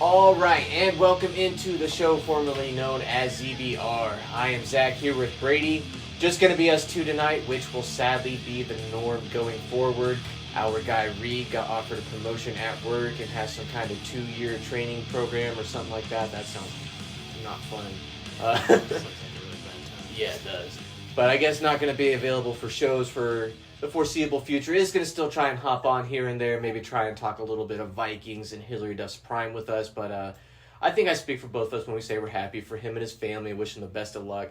All right, and welcome into the show formerly known as ZBR. I am Zach here with Brady. Just going to be us two tonight, which will sadly be the norm going forward. Our guy Reed got offered a promotion at work and has some kind of 2-year training program or something like that. That sounds not fun. Yeah, it does. But I guess not going to be available for shows for the foreseeable future. Is going to still try and hop on here and there, maybe try and talk a little bit of Vikings and Hillary Duff's prime with us. But I think I speak for both of us when we say we're happy for him and his family, wish him the best of luck.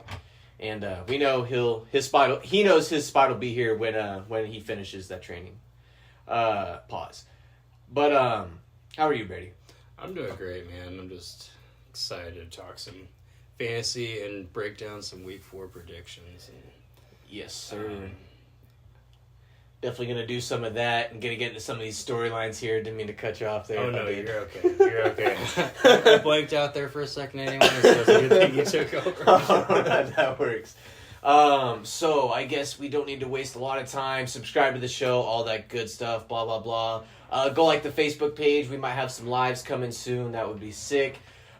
And we know he knows his spot will be here when he finishes that training. Pause. But how are you, Brady? I'm doing great, man. I'm just excited to talk some fantasy and break down some week 4 predictions. And, yes, sir. Definitely going to do some of that and going to get into some of these storylines here. Didn't mean to cut you off there. Oh, no, you're okay. You're okay. I blanked out there for a second anyway, so it's a good thing you took over. That works. So I guess we don't need to waste a lot of time. Subscribe to the show, all that good stuff, blah, blah, blah. Go like the Facebook page. We might have some lives coming soon. That would be sick.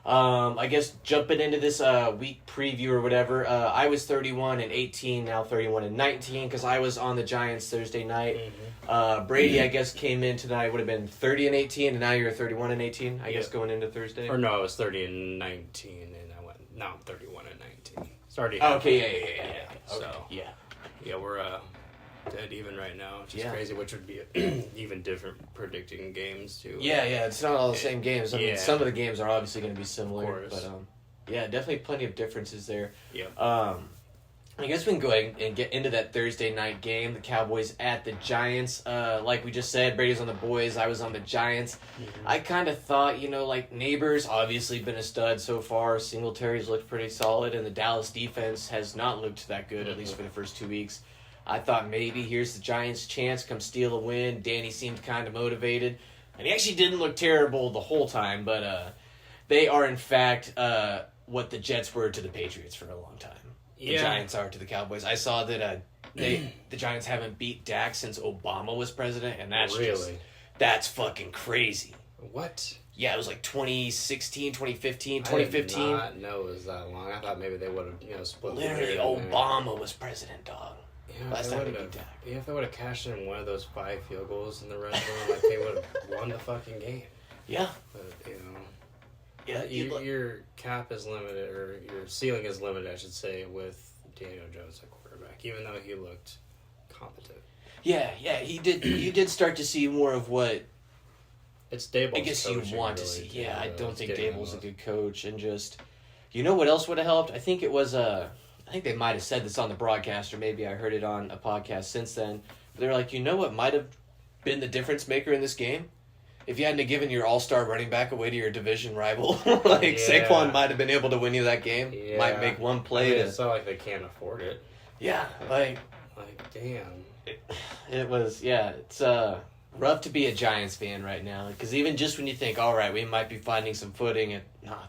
I guess jumping into this week preview or whatever, I was 31-18, now 31-19, because I was on the Giants Thursday night. Mm-hmm. Brady, I guess, came in tonight, would have been 30-18, and now you're 31-18, I guess, going into Thursday. Or no, I was 30-19, and I went, now I'm 31-19. Starting. Okay, yeah. So, okay, yeah, we're dead even right now, which is crazy, which would be even different predicting games, too. Yeah, it's not all the same games. I mean, some of the games are obviously going to be similar, of course. But definitely plenty of differences there. Yeah. I guess we can go ahead and get into that Thursday night game, the Cowboys at the Giants. Like we just said, Brady's on the boys, I was on the Giants. Mm-hmm. I kind of thought, like Neighbors obviously been a stud so far. Singletary's looked pretty solid, and the Dallas defense has not looked that good, at least for the first 2 weeks. I thought maybe here's the Giants' chance, come steal a win. Danny seemed kind of motivated, and he actually didn't look terrible the whole time, but they are, in fact, what the Jets were to the Patriots for a long time. The Giants are to the Cowboys. I saw that the Giants haven't beat Dak since Obama was president, and that's that's fucking crazy. What? Yeah, it was like 2016, 2015, 2015. I did not know it was that long. I thought maybe they would have, split. Literally, Obama was president, dog. Yeah, last time they beat Dak. Yeah, if they would have cashed in one of those 5 field goals in the red zone, like they would have won the fucking game. Yeah. But, Yeah, your cap is limited, or your ceiling is limited, I should say, with Daniel Jones at quarterback, even though he looked competent. Yeah, he did. You did start to see more of what it's Daboll's I guess you want really, to see. too, Yeah, I don't think getting Daboll's a good coach, and just what else would have helped? I think it was I think they might have said this on the broadcast, or maybe I heard it on a podcast since then. They're like, what might have been the difference maker in this game? If you hadn't have given your all-star running back away to your division rival, Saquon might have been able to win you that game. Yeah. Might make one play. It's not like they can't afford it. Yeah, like damn. It was, it's rough to be a Giants fan right now, because even just when you think, all right, we might be finding some footing, and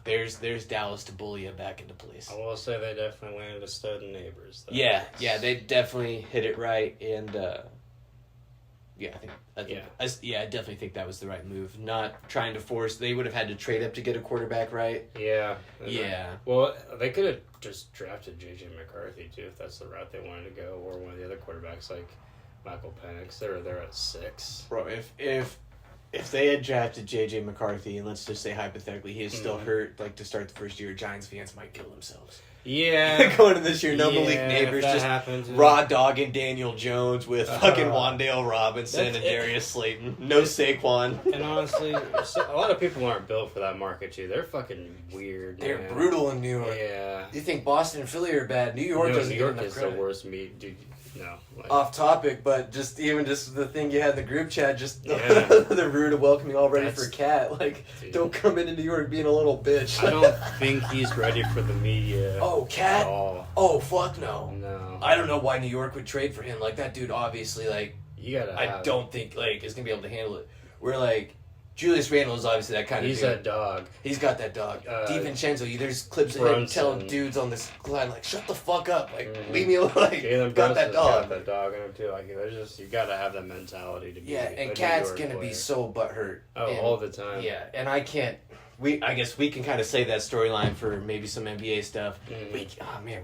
there's Dallas to bully you back into place. I will say they definitely landed a stud in Neighbors, though. Yeah, they definitely hit it right, and I definitely think that was the right move. Not trying to force. They would have had to trade up to get a quarterback, right? Yeah. Well, they could have just drafted J.J. McCarthy, too, if that's the route they wanted to go, or one of the other quarterbacks like Michael Penix. They're at 6. Bro, if they had drafted J.J. McCarthy, and let's just say hypothetically he is still hurt, to start the first year, Giants fans might kill themselves. Yeah. Going to this year, no Malik Neighbors, just happens, raw dogging Daniel Jones with fucking Wan'Dale Robinson and Darius Slayton. No Saquon. And honestly, a lot of people aren't built for that market, too. They're fucking weird. They're brutal in New York. Yeah. You think Boston and Philly are bad? New York doesn't New York get enough is credit. the worst meat, dude. No. Off topic, but just the thing you had in the group chat, the rude of welcoming all ready for Cat. Dude. Don't come into New York being a little bitch. I don't think he's ready for the media. Oh, Cat? At all. Oh, fuck no. No. I don't know why New York would trade for him. That dude obviously, you gotta I don't think, is going to be able to handle it. We're Julius Randle is obviously that kind of He's dude. that dog. He's got that dog. DiVincenzo, there's clips of him telling dudes on this line, shut the fuck up. Leave me alone. Jalen got that dog. got that dog in him, too. You gotta have that mentality to be and Cat's going to be so butthurt. Oh, all the time. Yeah, and I can't I guess we can kind of save that storyline for maybe some NBA stuff. Mhm.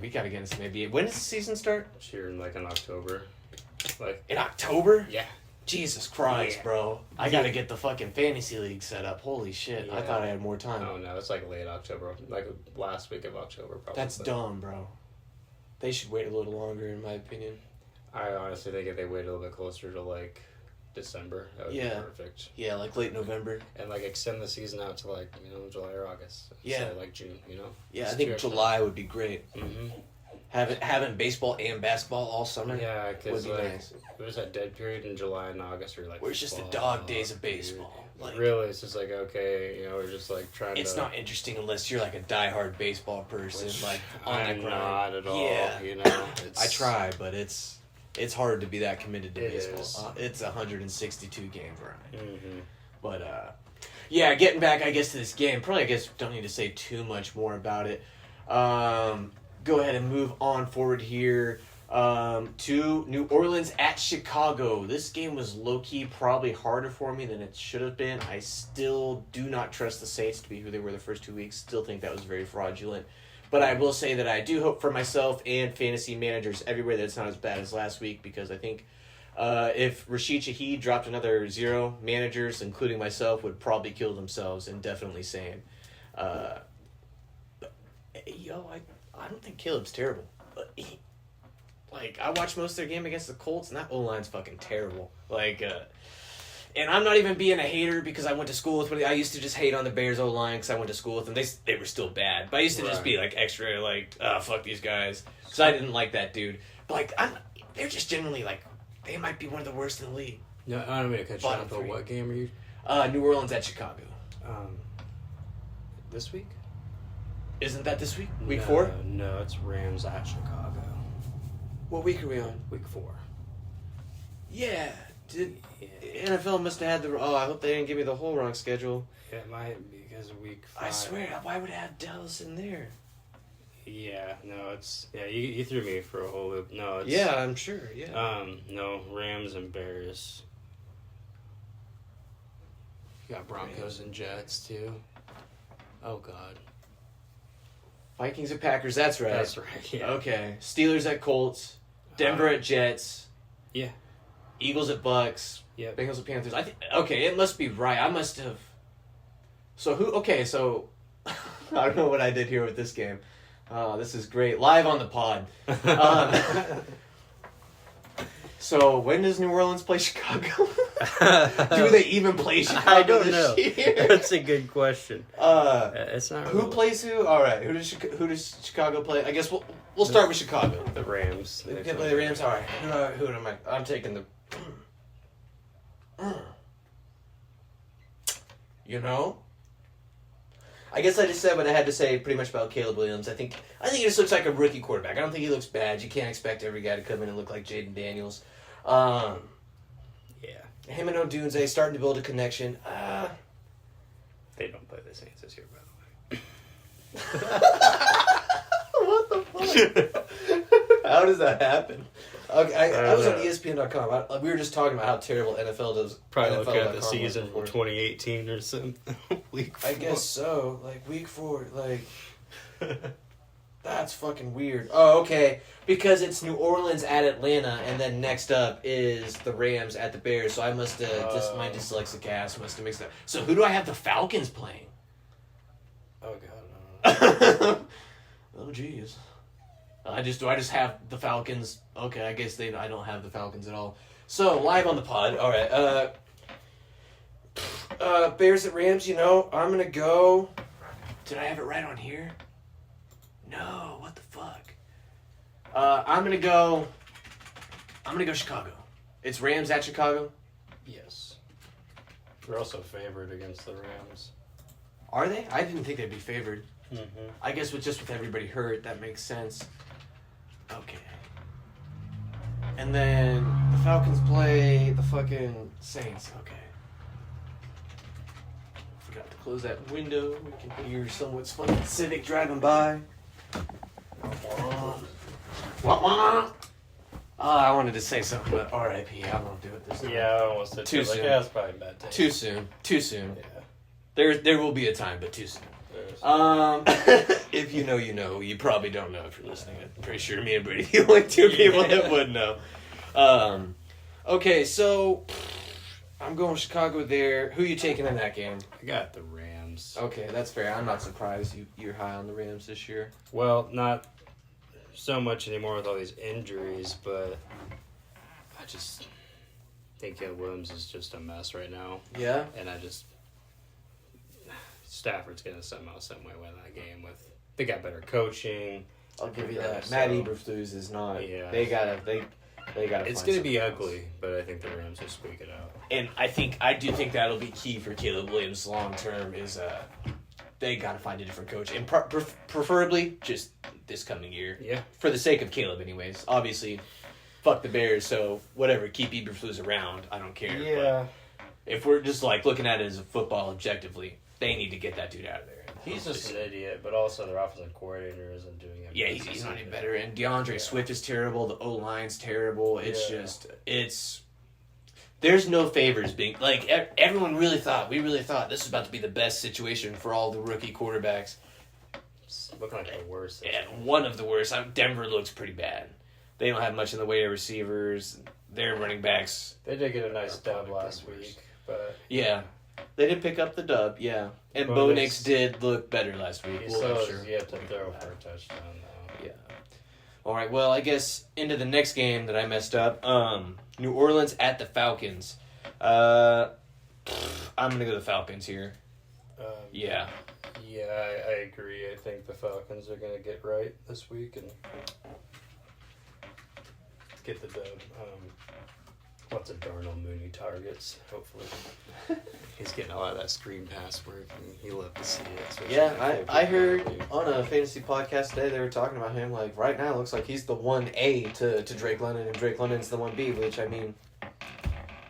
We gotta get into some NBA. When does the season start? It's here in like in October. Like In October? yeah. Jesus Christ, Yeah. bro! I gotta get the fucking fantasy league set up. Holy shit! I Yeah. thought I had more time. Oh no, it's like late October, like last week of October probably. That's dumb, bro. They should wait a little longer, in my opinion. I honestly think if they wait a little bit closer to like December, that would Yeah. be perfect. Yeah, like late November. And like extend the season out to like July or August. Yeah. So, like June. Yeah, It's I think 2 extra July would be great. Mm-hmm. Having baseball and basketball all summer. Yeah, because Would be like nice. there's that dead period in July and August where you're like Where it's just the fuck, dog days of dude. baseball. Like, Really, it's just like okay, we're just like trying it's to. not interesting unless you're like a diehard baseball person, Which like on that I'm grind. not at all. Yeah, It's, I try, but it's hard to be that committed to It baseball. is. It's a 162 game grind. Mm-hmm. But yeah, getting back, I guess, to this game. Probably, I guess, don't need to say too much more about it. Go ahead and move on forward here to New Orleans at Chicago. This game was low-key probably harder for me than it should have been. I still do not trust the Saints to be who they were the first 2 weeks. Still think that was very fraudulent. But I will say that I do hope for myself and fantasy managers everywhere that it's not as bad as last week, because I think if Rashid Shaheed dropped another 0, managers, including myself, would probably kill themselves, and definitely Sam. I don't think Caleb's terrible. But I watched most of their game against the Colts, and that O-line's fucking terrible. And I'm not even being a hater because I went to school with them. I used to just hate on the Bears O-line because I went to school with them. They were still bad. But I used to just be extra fuck these guys. Because I didn't like that dude. But they're just generally they might be one of the worst in the league. No, I don't mean to cut you Bottom off, but three. what game are you? New Orleans at Chicago. This week? Isn't that this week? Week No, 4? No, it's Rams at Chicago. What week are we on? Week 4. Yeah. NFL must have had the... Oh, I hope they didn't give me the whole wrong schedule. It might because week 5. I swear, why would it have Dallas in there? Yeah, no, it's... Yeah, you threw me for a whole loop. No, it's... Yeah, I'm sure, yeah. No, Rams and Bears. You got Broncos and Jets, too. Oh, God. Vikings at Packers, that's right. That's right, yeah. Okay. Steelers at Colts. Denver at Jets. Yeah. Eagles at Bucks. Yep. Bengals at Panthers. Okay, it must be right. I must have... So who... Okay, so... I don't know what I did here with this game. This is great. Live on the pod. So when does New Orleans play Chicago? Do they even play Chicago I don't this know. year? That's a good question. It's not Who really- plays who? All right. Who does Chicago play? I guess we'll start with Chicago. The Rams. They can play the Rams. All right. Who am I? I'm taking the. I guess I just said what I had to say pretty much about Caleb Williams. I think he just looks like a rookie quarterback. I don't think he looks bad. You can't expect every guy to come in and look like Jaden Daniels. Yeah. Him and Odunze starting to build a connection. They don't play the Saints this year, by the way. What the fuck? How does that happen? Okay, I was on ESPN.com. We were just talking about how terrible NFL does. Probably look at NFL.com the was season before. 2018 or something. Week 4. I guess so. Week 4, that's fucking weird. Oh, okay. Because it's New Orleans at Atlanta, and then next up is the Rams at the Bears. So I must have just my dyslexic ass must have mixed up. So who do I have the Falcons playing? Oh, God. Oh, jeez. Do I just have the Falcons? Okay, I guess I don't have the Falcons at all. So live on the pod. All right. Bears at Rams. I'm gonna go. Did I have it right on here? No. What the fuck? I'm gonna go Chicago. It's Rams at Chicago. Yes. They're also favored against the Rams. Are they? I didn't think they'd be favored. Mm-hmm. I guess with everybody hurt, that makes sense. Okay. And then the Falcons play the fucking Saints. Okay. Forgot to close that window. We can hear someone's fucking Civic driving by. I wanted to say something, but R.I.P. I won't do it this time. Yeah, I almost said Too that. soon. Yeah, it's probably a bad taste. Too soon. Yeah. There will be a time, but too soon. If you know, you know. You probably don't know if you're listening. I'm pretty sure me and Brady are the only two people that would know. Okay, so I'm going Chicago there. Who you taking in that game? I got the Rams. Okay, that's fair. I'm not surprised you're high on the Rams this year. Well, not so much anymore with all these injuries, but I just think Caleb Williams is just a mess right now. Yeah? And Stafford's going to somehow, some way win that game they got better coaching. I'll give you that. So, Matt Eberflus is not. Yeah. They gotta. It's going to be ugly, but I think the Rams will squeak it out. And I do think that'll be key for Caleb Williams long term. Is they gotta find a different coach, and preferably just this coming year. Yeah. For the sake of Caleb, anyways. Obviously, fuck the Bears. So whatever, keep Eberflus around. I don't care. Yeah. But if we're just like looking at it as a football objectively, they need to get that dude out of there. He's just an idiot, but also their offensive coordinator isn't doing it. Yeah, he's not any better. And DeAndre Swift is terrible. The O-line's terrible. It's there's no favors being, like, everyone we really thought this was about to be the best situation for all the rookie quarterbacks. It's looking like the worst. And one of the worst. Denver looks pretty bad. They don't have much in the way of receivers. Their running backs. They did get a nice dub last week, but... Yeah. They did pick up the dub, yeah. And Bo Nix did look better last week. He still has yet to throw for a touchdown, though. Yeah. All right, well, I guess into the next game that I messed up. New Orleans at the Falcons. I'm going to go the Falcons here. Yeah. Yeah, I agree. I think the Falcons are going to get right this week and get the dub. Lots of Darnell Mooney targets, hopefully. He's getting a lot of that screen pass work, and he'll love to see it. Yeah, I heard on a fantasy podcast today they were talking about him. Like, right now it looks like he's the 1A to Drake London, and Drake London's the 1B, which, I mean,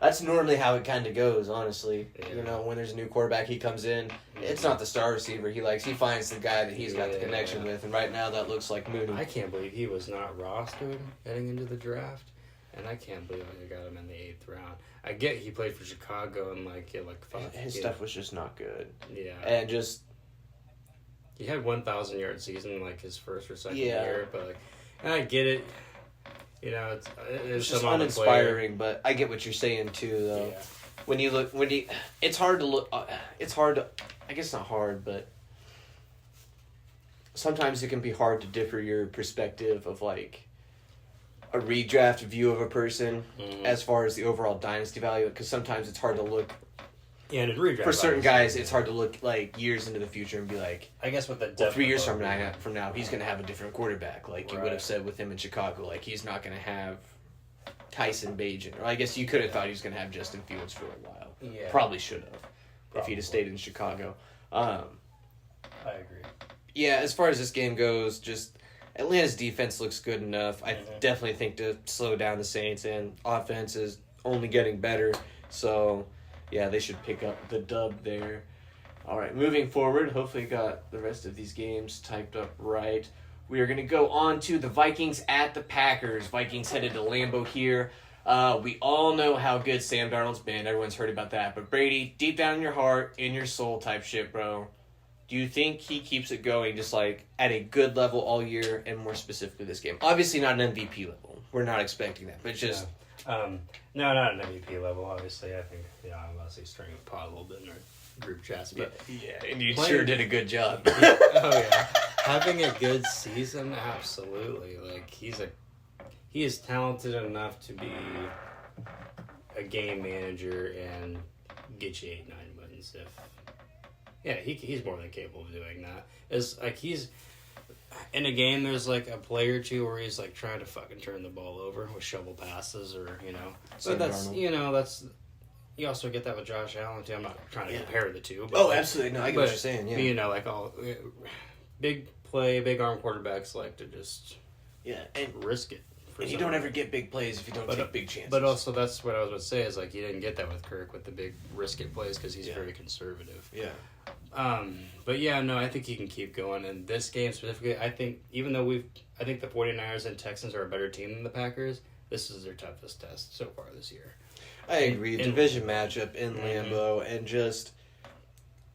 that's normally how it kind of goes, honestly. Yeah. You know, when there's a new quarterback, he comes in. It's not the star receiver he likes. He finds the guy that he's got the connection with, and right now that looks like Mooney. I can't believe he was not rostered heading into the draft. And I can't believe I got him in the 8th round. I get he played for Chicago and his stuff was just not good. Yeah, and just he had 1,000-yard season like his first or second year, but and I get it. You know, it's just uninspiring. But I get what you're saying too, though. Yeah. It's hard to look. It's hard to. I guess not hard, but sometimes it can be hard to differ your perspective of like a redraft view of a person as far as the overall dynasty value, because sometimes it's hard to look. Yeah, and in redraft for certain guys, it's hard to look like years into the future and be like, I guess with the 3 years from now, he's going to have a different quarterback. Like you would have said with him in Chicago, like he's not going to have Tyson Bagent, or I guess you could have thought he was going to have Justin Fields for a while. Yeah, probably should have if he'd have stayed in Chicago. I agree. Yeah, as far as this game goes, just Atlanta's defense looks good enough. I definitely think to slow down the Saints, and offense is only getting better. So, yeah, they should pick up the dub there. All right, moving forward, hopefully got the rest of these games typed up right. We are going to go on to the Vikings at the Packers. Vikings headed to Lambeau here. We all know how good Sam Darnold's been. Everyone's heard about that. But Brady, deep down in your heart, in your soul type shit, bro. Do you think he keeps it going just like at a good level all year, and more specifically this game? Obviously not an MVP level. We're not expecting that, but just... No, not an MVP level, obviously. I think, I'm obviously stringing the pot a little bit in our group chats. But and you sure did a good job. Oh, yeah. Having a good season, absolutely. Like, he is talented enough to be a game manager and get you 8-9 wins if... Yeah, he's more than capable of doing that. It's like he's in a game. There's like a play or two where he's like trying to fucking turn the ball over with shovel passes, or But that's that's you also get that with Josh Allen too. I'm not trying to compare the two. But absolutely no. I get what you're saying. Yeah, like all big play, big arm quarterbacks like to just and risk it. And you don't ever get big plays if you don't take big chances. But also, that's what I was going to say is like you didn't get that with Kirk with the big risk it plays because he's very conservative. Yeah. But I think he can keep going. And this game specifically, I think even though I think the 49ers and Texans are a better team than the Packers, this is their toughest test so far this year. I agree. Division matchup in Lambeau, and just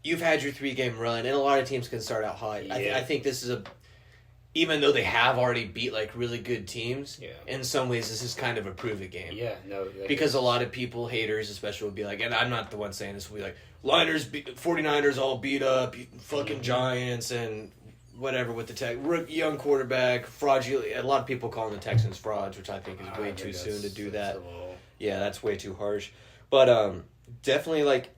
you've had your 3-game run, and a lot of teams can start out hot. Yeah. I think this is even though they have already beat like really good teams, Yeah. in some ways this is kind of a prove it game. Yeah, no. Because a lot of people, haters especially, will be like, and I'm not the one saying this, will be like, 49ers all beat up, fucking Giants, and whatever with the young quarterback, fraudulent. A lot of people calling the Texans frauds, which I think is way too soon to do that. Yeah, that's way too harsh. But definitely, like,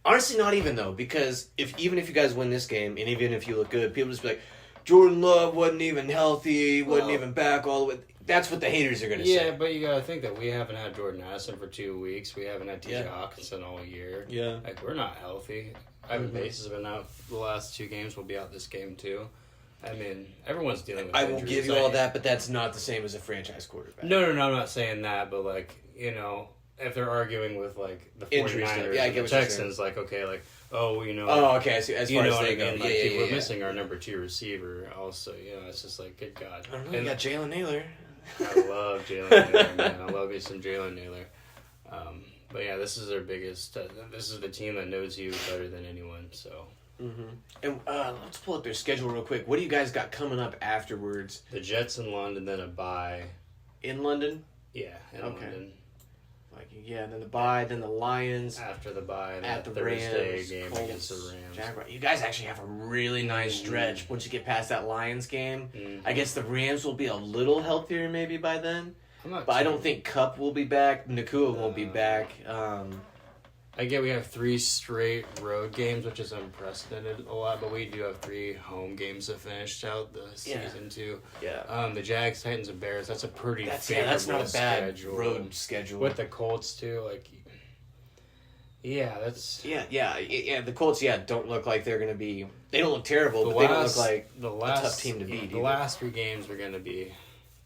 honestly, not even though, because even if you guys win this game, and even if you look good, people just be like, Jordan Love wasn't even healthy, wasn't even back all the way. That's what the haters are going to say. Yeah, but you got to think that we haven't had Jordan Addison for 2 weeks. We haven't had TJ Hawkinson all year. Yeah. Like, we're not healthy. Ivan Pace has been out the last 2 games. We'll be out this game, too. I mean, everyone's dealing with I injuries. will give you all that, but that's not the same as a franchise quarterback. No, I'm not saying that, but, like, you know, if they're arguing with, like, the 49ers Injury stuff. Yeah, I and get the what you're Texans, like, okay, like, oh, you know. Oh, okay. I see. As far you know as what they I go, mean? Like, yeah, we're missing our number 2 receiver also. You know, it's just like, good God. I don't know. You got Jalen Naylor. I love Jalen Naylor, man. I love me some Jalen Naylor. But yeah, this is their biggest. This is the team that knows you better than anyone. So. Mm-hmm. And let's pull up their schedule real quick. What do you guys got coming up afterwards? The Jets in London, then a bye. In London? Yeah, in London. And then the bye, then the Lions. After the bye, and at the Thursday Rams, game Colts, against the Rams. Jaguars. You guys actually have a really nice stretch once you get past that Lions game. Mm-hmm. I guess the Rams will be a little healthier maybe by then. But I don't think Kupp will be back. Nakua won't be back. I get we have 3 straight road games, which is unprecedented a lot, but we do have 3 home games that finished out the season too. Yeah. The Jags, Titans, and Bears. That's a pretty that's favorable not a bad schedule. road schedule. With the Colts too, like. Yeah, that's. Yeah. The Colts, don't look like they're gonna be. They don't look terrible, but they don't look like a tough team to beat. The last 3 games are gonna be.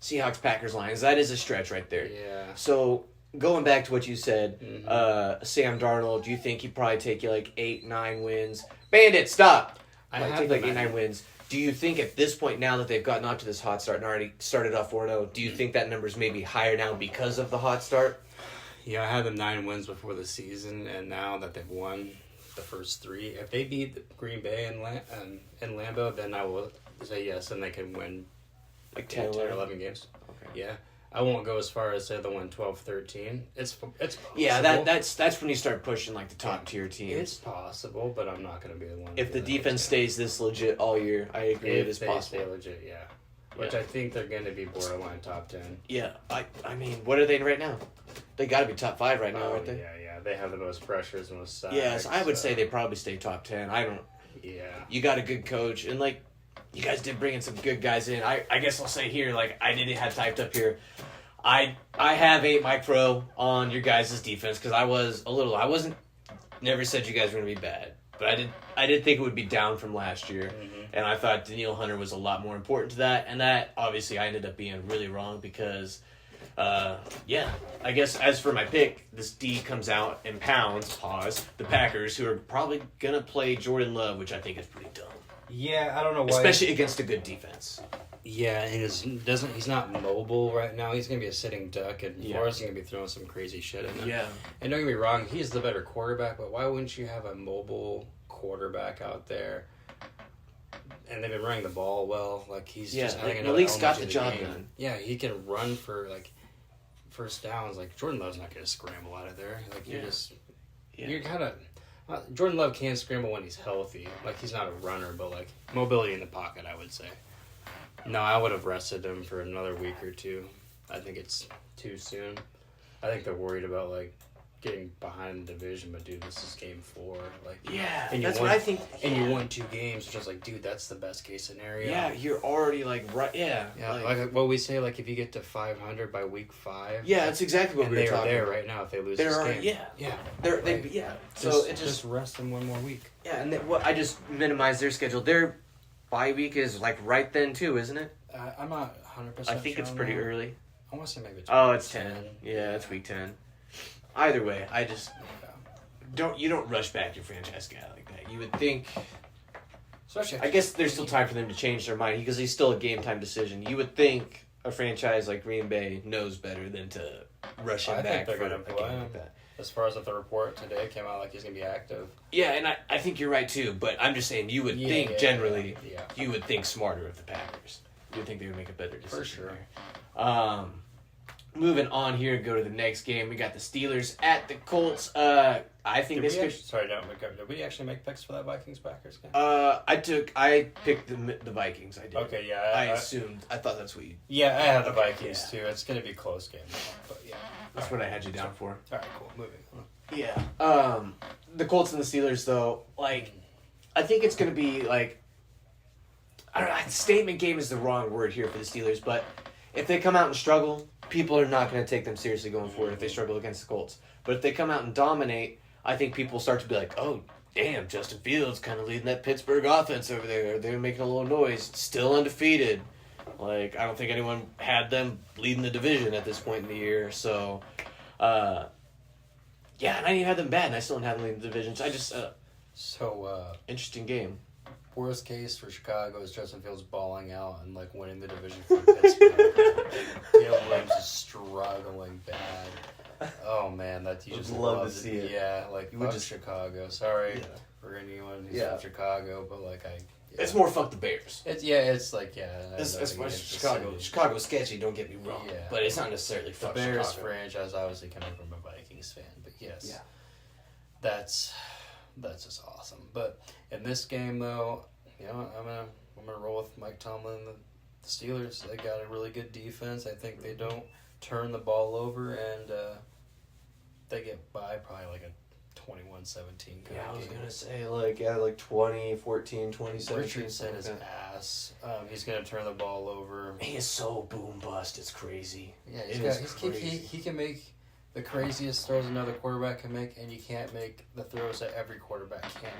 Seahawks, Packers, Lions. That is a stretch right there. Yeah. So going back to what you said, Mm-hmm. Sam Darnold, do you think he'd probably take you like 8-9 wins? Bandit, stop! I Like, have take like them 8-9 at- wins. Do you think at this point, now that they've gotten off to this hot start and already started off 4-0, do you think that number's maybe higher now because of the hot start? Yeah, I had them 9 wins before the season, and now that they've won the first 3, if they beat Green Bay and Lambeau, then I will say yes, and they can win Like 10 10 or 11 games. Okay. Yeah. I won't go as far as say they'll win 12-13. It's possible. Yeah, that's when you start pushing like the top tier teams. It's possible, but I'm not going to be the one. If the doing that defense right stays this legit all year, I agree now. it If is they possible. stay legit, yeah. Which I think they're going to be borderline top 10. Yeah, I mean, what are they right now? They got to be top 5 right now, aren't they? Yeah. They have the most pressures, most sacks. Yes, I would say they probably stay top 10. I don't. Yeah. You got a good coach, and like, you guys did bring in some good guys in. I guess I'll say here, like, I didn't have typed up here. I have 8 Mike Pro on your guys' defense because I wasn't. Never said you guys were gonna be bad, but I did think it would be down from last year, and I thought Danielle Hunter was a lot more important to that, and that obviously I ended up being really wrong because. I guess as for my pick, this D comes out and pounds, the Packers, who are probably going to play Jordan Love, which I think is pretty dumb. Yeah, I don't know why. Especially against a good defense. Yeah, and he's not mobile right now. He's going to be a sitting duck, and Flores is going to be throwing some crazy shit in him. Yeah. And don't get me wrong, he's the better quarterback, but why wouldn't you have a mobile quarterback out there? And they've been running the ball well. Like, he's just adding another Malik's got element the to job game. done. Yeah, he can run for, like, first downs. Like, Jordan Love's not going to scramble out of there. Like, you're kind of... Jordan Love can scramble when he's healthy. Like, he's not a runner, but, like, mobility in the pocket, I would say. No, I would have rested him for another week or 2. I think it's too soon. I think they're worried about, like, getting behind the division, but, dude, this is game 4. Like, Yeah, and that's what I think. And you won 2 games, which is like, dude, that's the best case scenario. Yeah, you're already like right. Yeah, Yeah, like what we say, like if you get to 500 by week 5. Yeah, that's exactly what and we were they are talking. there about. right now if they lose They're this already, game. yeah. Yeah. So just rest them one more week. Yeah, and I just minimized their schedule. Their bye week is like right then too, isn't it? I'm not 100%. I think it's pretty early. I want to say maybe it's. Oh, it's 10. Yeah, it's week 10. Either way, I just don't rush back your franchise guy like that. You would think. Especially, I guess there's still time for them to change their mind because he's still a game time decision. You would think a franchise like Green Bay knows better than to rush him I back think they're for gonna a play game him. like that. As far as if the report today came out, like he's gonna be active. Yeah, and I think you're right too. But I'm just saying, you would think generally, you would think smarter of the Packers. You would think they would make a better decision. For sure. There. Moving on here, go to the next game. We got the Steelers at the Colts. I think Did this we could. sorry, don't make up. Did we actually make picks for that Vikings Packers game? I picked the Vikings. I did. Okay, yeah. I assumed. I thought that's what you. Yeah, I had the Okay, Vikings too. It's gonna be a close game, but yeah. That's what I had you down for. All right, cool. Moving on. Yeah. The Colts and the Steelers, though, like, I think it's going to be, like, I don't know, statement game is the wrong word here for the Steelers, but if they come out and struggle, people are not going to take them seriously going forward if they struggle against the Colts. But if they come out and dominate, I think people start to be like, oh, damn, Justin Fields kind of leading that Pittsburgh offense over there. They're making a little noise. Still undefeated. Like, I don't think anyone had them leading the division at this point in the year. So, yeah, and I didn't have them bad, and I still didn't have them leading the division. So I just, interesting game. Worst case for Chicago is Justin Fields balling out and like winning the division from Pittsburgh. Caleb Williams is struggling bad. Oh man, that you Would just love to see it. Yeah, like You would fuck just- Chicago. Sorry Yeah. for anyone who's Yeah. from Chicago, but like yeah. It's more fuck the Bears. It's like I As nothing far as against the Chicago, city. Chicago's sketchy, don't get me wrong. Yeah. But it's not necessarily The fuck Bears Chicago. franchise, obviously coming from a Vikings fan, but yes, Yeah. that's just awesome. But in this game, though, you know, I'm gonna roll with Mike Tomlin. The Steelers, they got a really good defense. I think they don't turn the ball over, and they get by probably like a 21-17 kind Yeah, I of was game. going to say, like 2014, 2017. Richardson is ass. He's gonna turn the ball over. He is so boom bust, it's crazy. Yeah, It is crazy. he can make the craziest throws another quarterback can make, and you can't make the throws that every quarterback can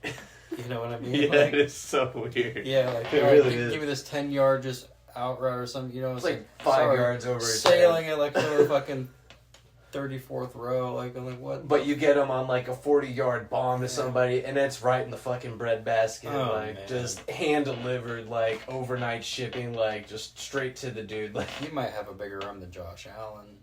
make. You know what I mean? Yeah, Like, it is so weird. yeah, like It all right, really is. give me this 10-yard just out route or something. You know, It's like 5 yards over his sailing head. it like for the fucking 34th row. Like I'm like what? But you get him on like a 40-yard bomb to Yeah. somebody, and it's right in the fucking breadbasket. Oh, like, man. just hand-delivered, like, overnight shipping, like, just straight to the dude. Like, He might have a bigger arm than Josh Allen.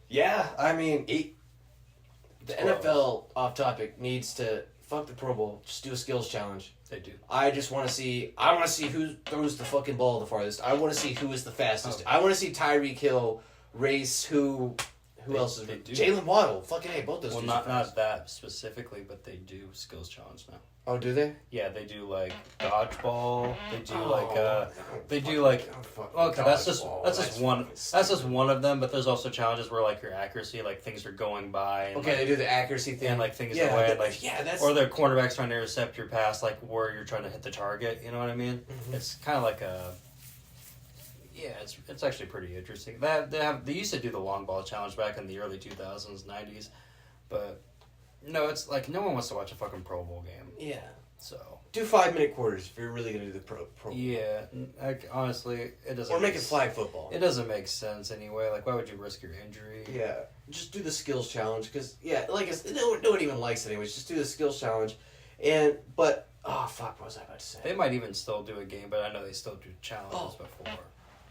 yeah, I mean, the Close. NFL, off topic, needs to fuck the Pro Bowl. Just do a skills challenge. They do. I just want to see. I want to see who throws the fucking ball the farthest. I want to see who is the fastest. Okay. I want to see Tyreek Hill race who. Who They- else is they do. Jalen Waddle? Fucking hey, both those. Well, dudes are not fast. that specifically, but they do skills challenge now. Oh, do they? Yeah, they do like dodgeball. They do Oh, they do like okay, that's just one That's that's just one of them. But there's also challenges where like your accuracy, like things are going by. And, Okay, like, they do the accuracy thing. and like things yeah, away, that- like yeah, that's. or the cornerback's trying to intercept your pass, like where you're trying to hit the target. You know what I mean? Mhm. It's kind of like a. Yeah, it's actually pretty interesting. They used to do the long ball challenge back in the early 2000s, 90s, but no, it's like no one wants to watch a fucking Pro Bowl game. Yeah. So Do 5-minute quarters if you're really gonna do the pro. yeah, like honestly, it doesn't. Or make make it flag football. It doesn't make sense anyway. Like, why would you risk your injury? Yeah, just do the skills challenge because like no one even likes it anyways. Just do the skills challenge, but oh fuck, what was I about to say? They might even still do a game, but I know they still do challenges before.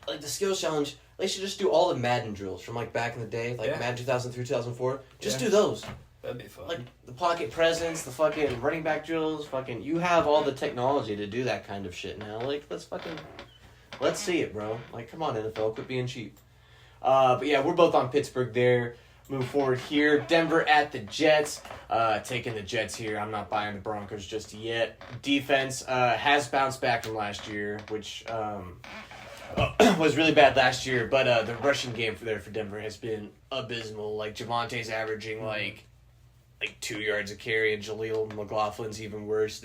Like the skills challenge, they should just do all the Madden drills from like back in the day, like Yeah. Madden 2003, 2004. Just Yeah. do those, That'd be fun. like the pocket presence, the fucking running back drills. Fucking, you have all the technology to do that kind of shit now. Like let's see it, bro. Like, come on, NFL, quit being cheap. But yeah, we're both on Pittsburgh there. Move forward here. Denver at the Jets. Taking the Jets here. I'm not buying the Broncos just yet. Defense has bounced back from last year, which was really bad last year. But the rushing game for Denver has been abysmal. Like, Javante's averaging like 2 yards a carry, and Jaleel McLaughlin's even worse.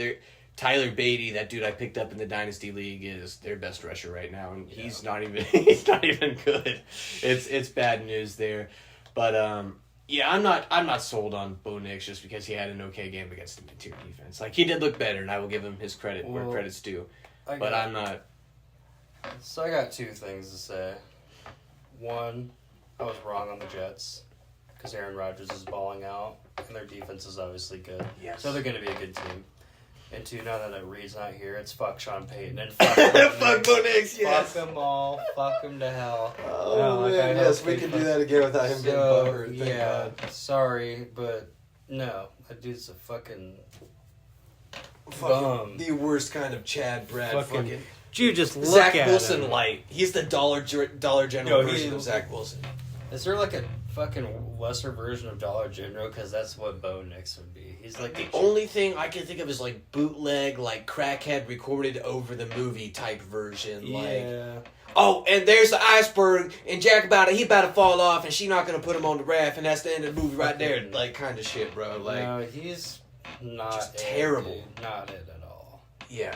Tyler Beatty, that dude I picked up in the Dynasty League, is their best rusher right now, and he's not even good. It's bad news there. But yeah, I'm not sold on Bo Nix just because he had an okay game against a mid-tier defense. Like, he did look better, and I will give him his credit where Well, credit's due. I But got- I'm not. So I got two things to say. One, I was wrong on the Jets because Aaron Rodgers is balling out, and their defense is obviously good. Yes. So they're going to be a good team. And two, now that Reed's not here, it's fuck Sean Payton and fuck Bo Fuck Bo Nix, yes. Fuck them all. Fuck them to hell. Oh, I man, hope yes, they we can do that again without him getting butthurt. Thank yeah, God. sorry, but no. That dude's a fucking Fucking bum. the worst kind of Chad Brad fucking Dude, just look Zach at Wilson him. light. He's the Dollar General version of Zach Wilson. Is there like a fucking lesser version of Dollar General? Because that's what Bo Nix would be. He's like The only thing I can think of is like bootleg, like crackhead recorded over the movie type version. Like, yeah. oh, and there's the iceberg, and Jack he about to fall off, and she not gonna put him on the raft, and that's the end of the movie right there. Like kind of shit, bro. Like, No, he's not just it, terrible. dude. Not it at all. yeah.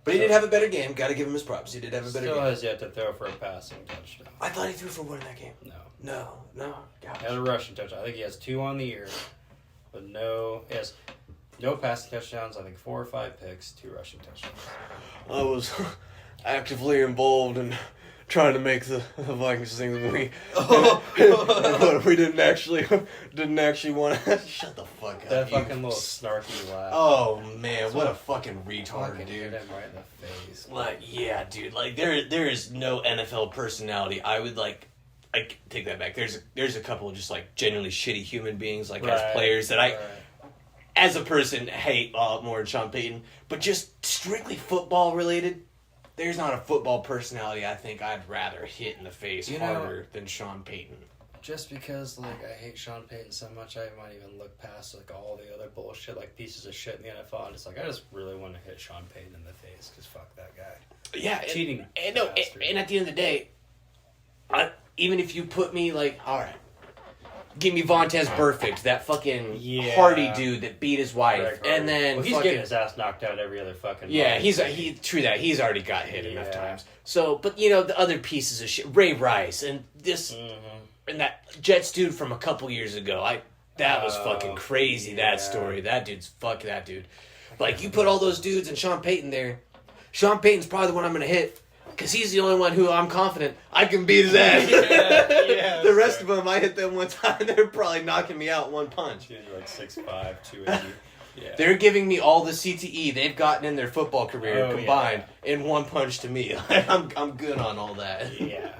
But he did have a better game. Got to give him his props. He did have a better Still game. has yet to throw for a passing touchdown. I thought he threw for one in that game. No. No. Gosh. He has a rushing touchdown. I think he has 2 on the year, but he has no passing touchdowns. I think 4 or 5 picks, 2 rushing touchdowns. I was actively involved in trying to make the Vikings sing the movie. But we didn't actually want to. Shut the fuck up. That you fucking little snarky laugh. Oh man, what a fucking retard, Fucking hit dude. him right in the face. Like, yeah, dude. Like, there is no NFL personality. I would like. I take that back. There's a couple of just like genuinely shitty human beings, like as players that I, as a person, hate a lot more than Sean Payton. But just strictly football related, there's not a football personality I think I'd rather hit in the face harder than Sean Payton. Just because, like, I hate Sean Payton so much, I might even look past, like, all the other bullshit, like, pieces of shit in the NFL, and it's like, I just really want to hit Sean Payton in the face, because fuck that guy. Yeah. Cheating. And at the end of the day, even if you put me, like, all right, give me Vontez Burfict, that fucking hardy dude that beat his wife, and then he's getting his ass knocked out every other fucking month. True that. He's already got hit enough times. So, but, the other pieces of shit, Ray Rice, and this... And that Jets dude from a couple years ago, that was fucking crazy, that story. That dude. Like, you put all those dudes and Sean Payton there, Sean Payton's probably the one I'm going to hit, because he's the only one who I'm confident I can beat his ass. The rest of them, I hit them one time, they're probably knocking me out one punch. Dude, like 6'5", 280. Yeah. They're giving me all the CTE they've gotten in their football career combined in one punch to me. I'm good on all that. Yeah.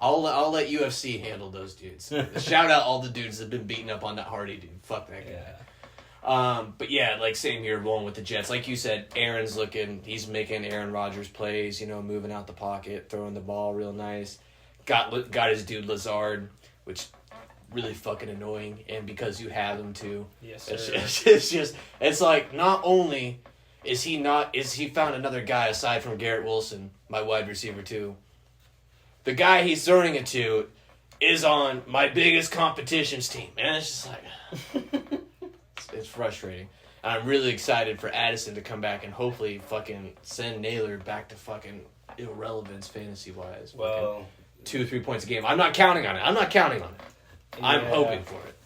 I'll let UFC handle those dudes. Shout out all the dudes that have been beating up on that Hardy dude. Fuck that guy. Yeah. But yeah, like same here, rolling with the Jets. Like you said, he's making Aaron Rodgers plays, moving out the pocket, throwing the ball real nice. Got his dude Lazard, which really fucking annoying, and because you have him too. Yes, sir. It's like, not only is he found another guy aside from Garrett Wilson, my wide receiver too. The guy he's throwing it to is on my biggest competitions team. And it's just like... it's frustrating. And I'm really excited for Addison to come back and hopefully fucking send Naylor back to fucking irrelevance fantasy-wise. Well... 2-3 points a game. I'm not counting on it. I'm hoping for it.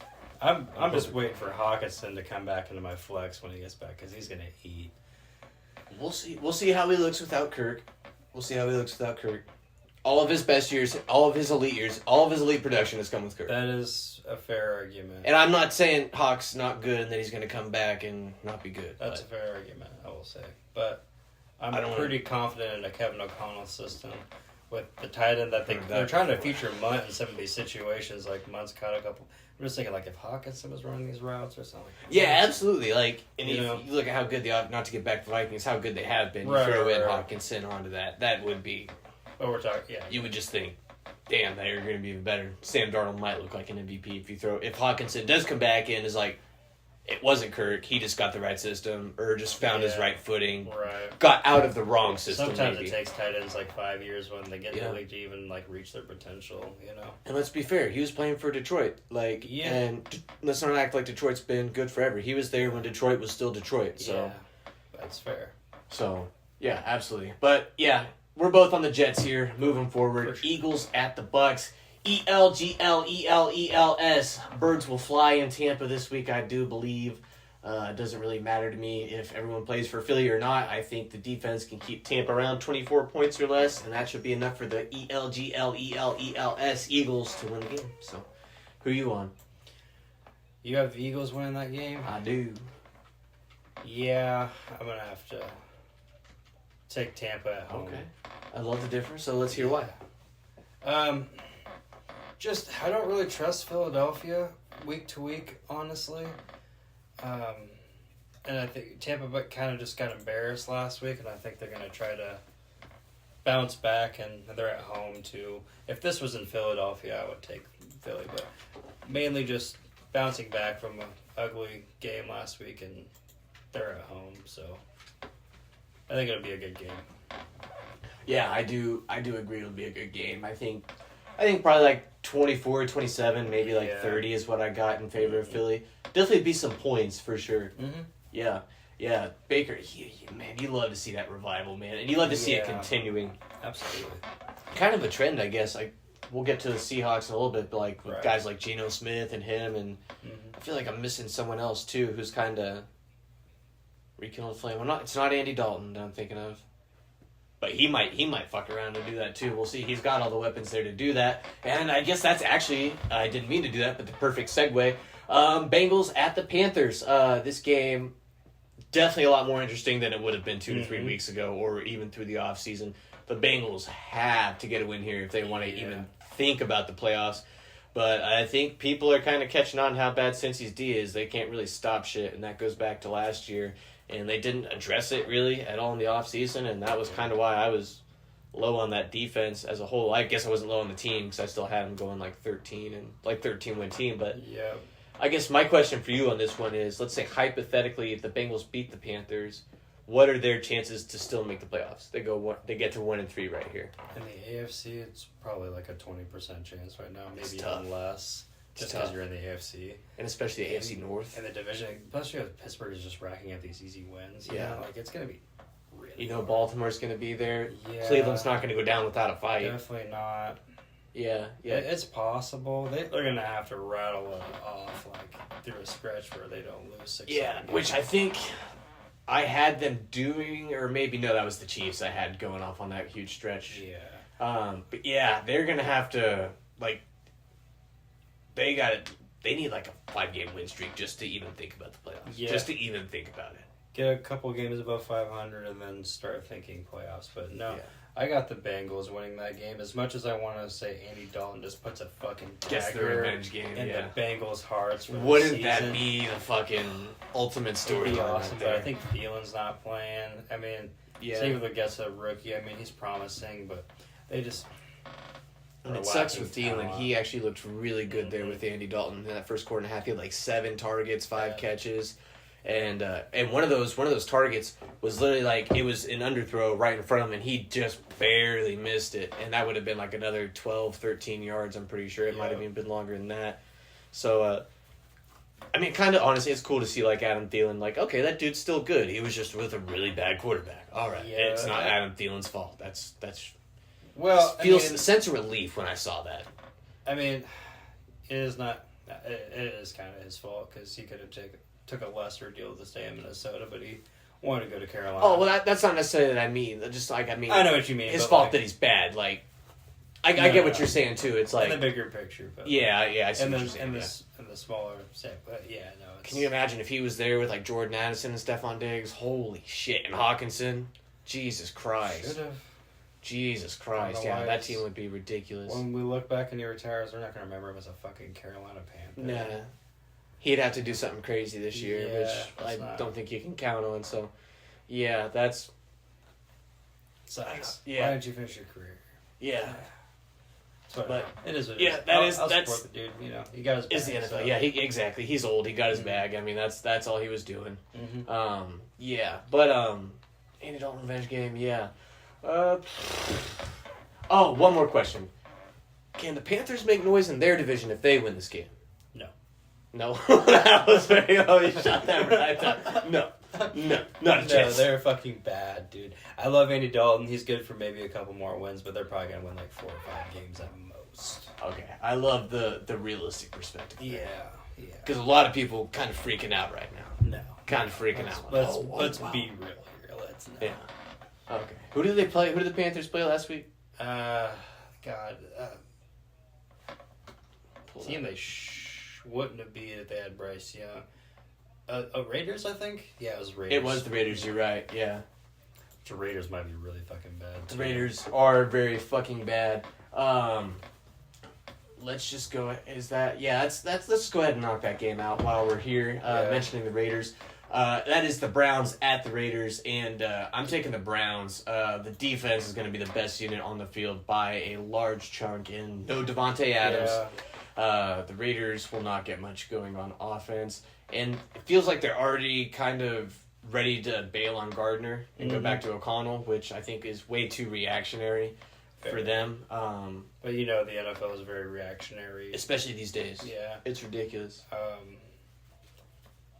I'm just waiting for Hawkinson to come back into my flex when he gets back, because he's going to eat. We'll see how he looks without Kirk. All of his best years, all of his elite years, all of his elite production has come with Kirk. That is a fair argument. And I'm not saying Hawk's not good and that he's going to come back and not be good. That's a fair argument, I will say. But I'm pretty confident in a Kevin O'Connell system with the tight end that they're trying to feature Munt in some of these situations. Like, Munt's caught a couple. I'm just thinking, like, if Hawkinson was running these routes or something. Yeah, absolutely. Like, and if you look at how good not to get back to Vikings, how good they have been, you throw in Hawkinson onto that would be... But we're talking, You would just think, damn, they're going to be even better. Sam Darnold might look like an MVP if Hawkinson does come back in as like, it wasn't Kirk, he just got the right system, or just found his right footing, got out of the wrong system. Sometimes it takes tight ends like 5 years when they get in the league to even like reach their potential, And let's be fair, he was playing for Detroit, and let's not act like Detroit's been good forever. He was there when Detroit was still Detroit, so. Yeah, that's fair. So, yeah, absolutely. But, yeah, we're both on the Jets here, moving forward. Sure. Eagles at the Bucks. ELGLELELS. Birds will fly in Tampa this week, I do believe. It doesn't really matter to me if everyone plays for Philly or not. I think the defense can keep Tampa around 24 points or less, and that should be enough for the ELGLELELS Eagles to win the game. So, who you on? You have the Eagles winning that game? I do. Yeah, I'm gonna have to take Tampa at home. Okay. I love the difference, so let's hear why. Just I don't really trust Philadelphia week to week, honestly. And I think Tampa kind of just got embarrassed last week, and I think they're gonna try to bounce back, and they're at home too. If this was in Philadelphia, I would take Philly, but mainly just bouncing back from an ugly game last week, and they're at home, so I think it'll be a good game. Yeah, I do agree it'll be a good game. I think probably like 24-27, maybe like 30 is what I got in favor of Philly. Definitely be some points for sure. Mm-hmm. Yeah. Baker, man, you love to see that revival, man. And you love to see it continuing. Absolutely. Kind of a trend, I guess. Like, we'll get to the Seahawks in a little bit, but like with Right. guys like Geno Smith and him, and I feel like I'm missing someone else too who's kind of rekindled the flame. It's not Andy Dalton that I'm thinking of. But he might fuck around and do that too. We'll see. He's got all the weapons there to do that. And I guess that's actually, I didn't mean to do that, but the perfect segue. Bengals at the Panthers. This game, definitely a lot more interesting than it would have been 2 to 3 weeks ago or even through the offseason. The Bengals have to get a win here if they want to even think about the playoffs. But I think people are kind of catching on how bad Cincy's D is. They can't really stop shit, and that goes back to last year. And they didn't address it really at all in the offseason, and that was kind of why I was low on that defense as a whole. I guess I wasn't low on the team because I still had them going like 13-win team. But yeah, I guess my question for you on this one is, let's say hypothetically, if the Bengals beat the Panthers, what are their chances to still make the playoffs? They get to 1-3 right here. in the AFC, it's probably like a 20% chance right now, maybe tough. even less. Just because you're in the AFC. And especially the AFC North. And the division, especially if Pittsburgh is just racking up these easy wins. Yeah. Like, it's going to be really You know, hard. Baltimore's going to be there. Yeah. Cleveland's not going to go down without a fight. Definitely not. Yeah. It's possible. They're going to have to rattle it off, like, through a stretch where they don't lose 6 Yeah, which I think I had them doing, or maybe, no, that was the Chiefs I had going off on that huge stretch. Yeah. But yeah, they're going to have to, like, they need like a 5-game win streak just to even think about the playoffs. Yeah. Just to even think about it. Get a couple games above 500 and then start thinking playoffs. But no, Yeah. I got the Bengals winning that game. As much as I want to say Andy Dalton just puts a fucking Gets the dagger revenge game, in yeah. the Bengals' hearts for the Wouldn't season. that be the fucking ultimate It'd story? be awesome, but I think Thielen's not playing. I mean, same with gets a rookie. I mean, he's promising, but they just. And are it sucks lacking with Thielen. talent. He actually looked really good there with Andy Dalton in that first quarter and a half. He had like 7 targets, 5 catches, and one of those targets was literally like it was an underthrow right in front of him, and he just barely missed it, and that would have been like another 12, 13 yards. I'm pretty sure it might have even been longer than that. So, I mean, kind of honestly, it's cool to see like Adam Thielen. Like, okay, that dude's still good. He was just with a really bad quarterback. All right, Yeah. it's not Adam Thielen's fault. That's. Well, Feels I mean, a sense of relief when I saw that. I mean, it is not. It is kind of his fault because he could have took a lesser deal to stay in Minnesota, but he wanted to go to Carolina. Oh well, that's not necessarily that I mean. Just like I mean, I know what you mean. His but fault like, that he's bad. Like, I get what you're saying too. It's like in the bigger picture, but yeah, I see and what then you're saying. in the smaller set, but yeah, no. It's, Can you imagine if he was there with like Jordan Addison and Stephon Diggs? Holy shit! And Hawkinson, Jesus Christ, should have. Jesus Christ, yeah, that Otherwise, team would be ridiculous. When we look back and he retires, we're not gonna remember him as a fucking Carolina Panther. Nah, he'd have to do something crazy this year, Yeah, which that's I not- don't think you can count on. So, yeah, that's Sucks. Yeah. Why didn't you finish your career? yeah. But But- it is what it yeah, is. that I'll, is- I'll that's- support the dude. You know, he got his. Is the bag, NFL? so. Yeah, exactly. He's old. He got his bag. I mean, that's all he was doing. Mm-hmm. Yeah, but Andy Dalton revenge game. Yeah. Oh, one more question. Can the Panthers make noise in their division if they win this game? No. No. That was very. Oh, you shot that right down. No. Not a No, chance. they're fucking bad, dude. I love Andy Dalton. He's good for maybe a couple more wins, but they're probably gonna win like 4 or 5 games at most. Okay, I love the realistic perspective. Yeah. Because a lot of people kind of freaking out right now. No. Kind of freaking out. Let's, Oh, wow. let's be real here. Let's not. Yeah. Okay. Who did they play? Who did the Panthers play last week? God. Team they wouldn't have beat if they had Bryce Young. Raiders, I think. Yeah, it was Raiders. It was the Raiders. You're right. Yeah. The Raiders might be really fucking bad. The Raiders are very fucking bad. Let's just go. Is that that's let's just go ahead and knock that game out while we're here. Mentioning the Raiders. That is the Browns at the Raiders, and I'm taking the Browns. The defense is going to be the best unit on the field by a large chunk, and no Devontae Adams. The Raiders will not get much going on offense, and it feels like they're already kind of ready to bail on Gardner and go back to O'Connell, which I think is way too reactionary for them. But the NFL is very reactionary. Especially these days. Yeah. It's ridiculous.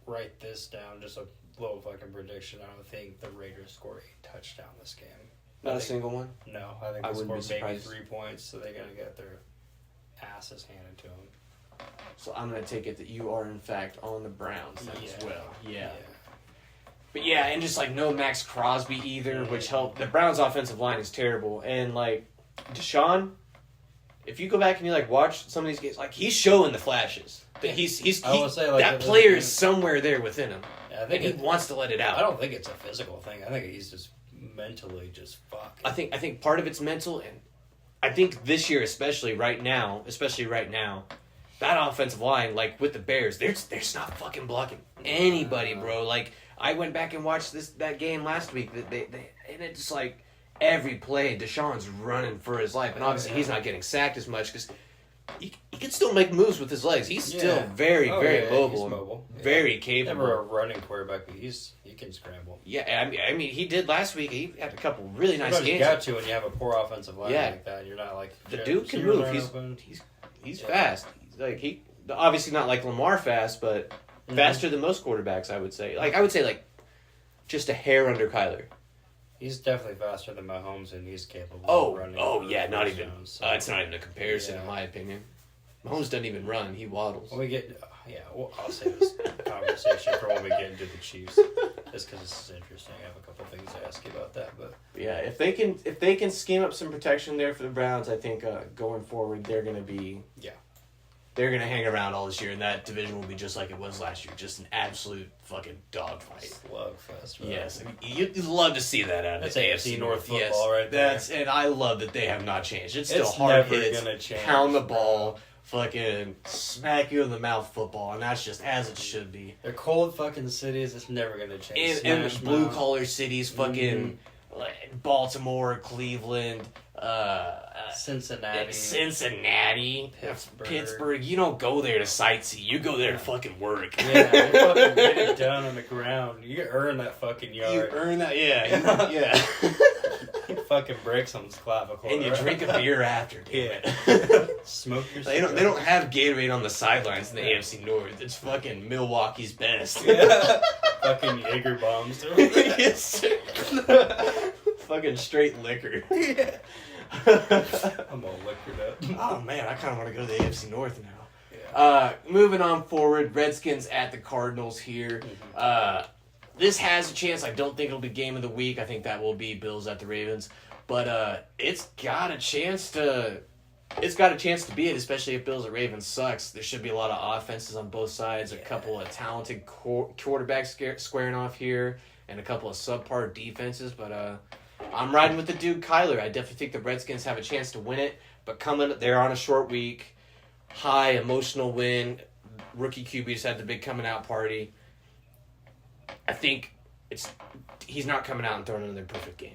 Write this down, just a little fucking prediction. I don't think the Raiders score a touchdown this game. Not a single one? No, I think I they'll wouldn't score be maybe surprised. 3 points, so they're going to get their asses handed to them. So I'm going to take it that you are, in fact, on the Browns as well. Yeah. But yeah, and just no Max Crosby either, which helped. The Browns' offensive line is terrible. And Deshaun, if you go back and you watch some of these games, he's showing the flashes. That that player is somewhere there within him. Yeah, I think he wants to let it out. I don't think it's a physical thing. I think he's just mentally just fucked. I think part of it's mental, and I think this year especially right now, that offensive line, with the Bears, they're not fucking blocking anybody, bro. I went back and watched that game last week. And it's every play, Deshaun's running for his life, and obviously he's not getting sacked as much because he can still make moves with his legs. He's still very, very mobile, very capable. Never a running quarterback, but he can scramble. Yeah, I mean, he did last week. He had a couple really nice games. You got to when you have a poor offensive line like that. You're not the dude can move. He's fast. He's obviously not like Lamar fast, but faster than most quarterbacks. I would say. I would say just a hair under Kyler. He's definitely faster than Mahomes, and he's capable of running. Oh, yeah, not even. It's not even a comparison, in my opinion. Mahomes doesn't even run; he waddles. When we get, I'll save this conversation for when we get into the Chiefs, just because this is interesting. I have a couple things to ask you about that, but yeah, if they can scheme up some protection there for the Browns, I think going forward they're going to be they're going to hang around all this year, and that division will be just like it was last year, just an absolute fucking dogfight. Slugfest, right? Yes, you'd love to see that out of That's the AFC North football right there. And I love that they have not changed. It's still hard never hits, gonna change, pound the ball, fucking smack you in the mouth football, and that's just as it should be. They're cold fucking cities. It's never going to change. And blue collar cities, fucking Baltimore, Cleveland, Cincinnati, Pittsburgh. You don't go there to sightsee. You go there to fucking work. Yeah, you fucking get it done on the ground. You earn that fucking yard. You earn that, yeah. You fucking break someone's clavicle. And you drink a beer after, damn it. Smoke your They don't have Gatorade on the sidelines in the AFC North. It's fucking Milwaukee's best. Fucking Jaeger bombs. Yes, sir. Fucking straight liquor. Yeah. I'm all liquored up. Oh man, I kind of want to go to the AFC North now. Yeah. Moving on forward, Redskins at the Cardinals here. This has a chance. I don't think it'll be game of the week. I think that will be Bills at the Ravens. But it's got a chance to be it, especially if Bills at Ravens sucks. There should be a lot of offenses on both sides, a couple of talented quarterbacks squaring off here, and a couple of subpar defenses. But I'm riding with the dude Kyler. I definitely think the Redskins have a chance to win it. But they're on a short week, high emotional win. Rookie QB just had the big coming out party. I think he's not coming out and throwing another perfect game.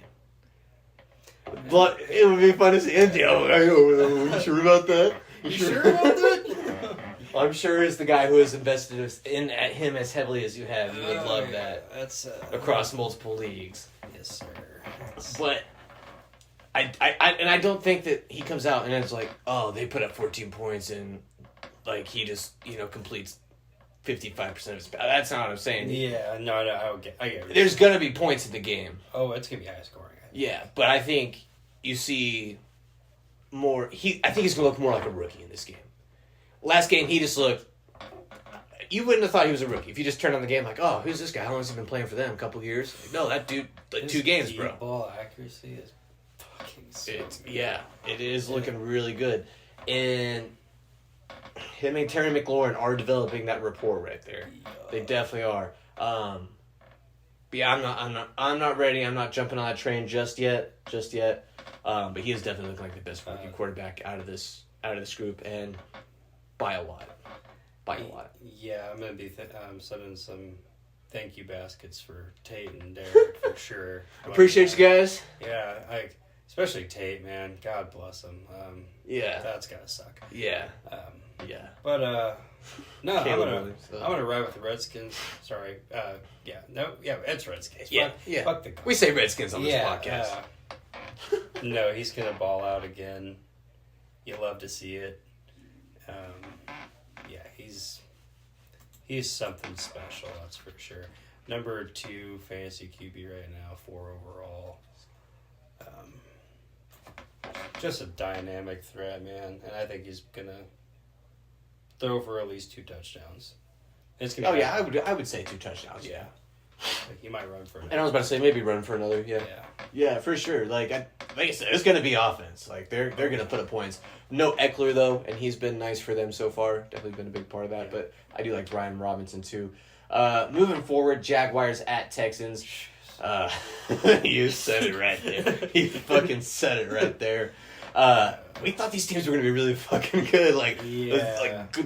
But it would be fun to see Andy. Are you sure about that? You sure about that? I'm sure as the guy who has invested in him as heavily as you have, you would love that. That's across multiple leagues. Yes, sir. But I don't think that he comes out and it's they put up 14 points and he just completes 55% of his. That's not what I'm saying. Yeah, no, I get it. There's gonna be points in the game. Oh, it's gonna be high scoring. Yeah, but I think you see more. I think he's gonna look more like a rookie in this game. Last game, he just looked. You wouldn't have thought he was a rookie if you just turned on the game who's this guy? How long has he been playing for them? A couple years? No, that dude, 2 games, bro. Ball accuracy is fucking. It is looking really good, and him and Terry McLaurin are developing that rapport right there. They definitely are. But yeah, I'm not ready. I'm not jumping on that train just yet. But he is definitely looking like the best rookie quarterback out of this group, and by a lot. Yeah, I'm gonna be sending some thank you baskets for Tate and Derek for sure. Appreciate you guys. Yeah, especially Tate, man. God bless him. Yeah. That's gotta suck. Yeah. Yeah. But no, I'm gonna ride with the Redskins. Sorry. It's Redskins. Yeah. Fuck the. We say Redskins on this podcast. No, he's gonna ball out again. You love to see it. He's something special, that's for sure. Number 2 fantasy QB right now, 4 overall. Just a dynamic threat, man, and I think he's gonna throw for at least 2 touchdowns. It's gonna be I would say 2 touchdowns. Yeah. Like he might run for. And I was about to say maybe run for another. Yeah, for sure. Like I said, it's gonna be offense. Like they're gonna put up points. No Eckler though, and he's been nice for them so far. Definitely been a big part of that. But I do like Brian Robinson too. Moving forward, Jaguars at Texans. You said it right there. You fucking said it right there. We thought these teams were going to be really fucking good. Like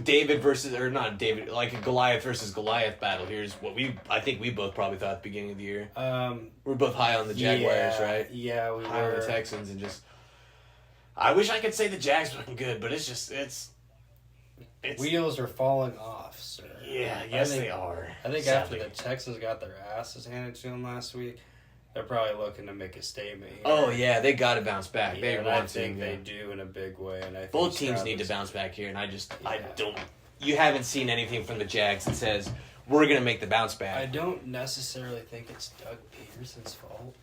David versus, or not David, like a Goliath versus Goliath battle. Here's what I think we both probably thought at the beginning of the year. We're both high on the Jaguars, right? Yeah, we high were. on the Texans, and just, I wish I could say the Jags were looking good, but it's wheels are falling off, sir. Yeah, yes they are. I think sadly. after the Texans got their asses handed to them last week, they're probably looking to make a statement here. Oh, yeah, they got to bounce back. Yeah, I think they do in a big way. And I think both teams need to bounce back here, and I don't... You haven't seen anything from the Jags that says, we're going to make the bounce back. I don't necessarily think it's Doug Peterson's fault,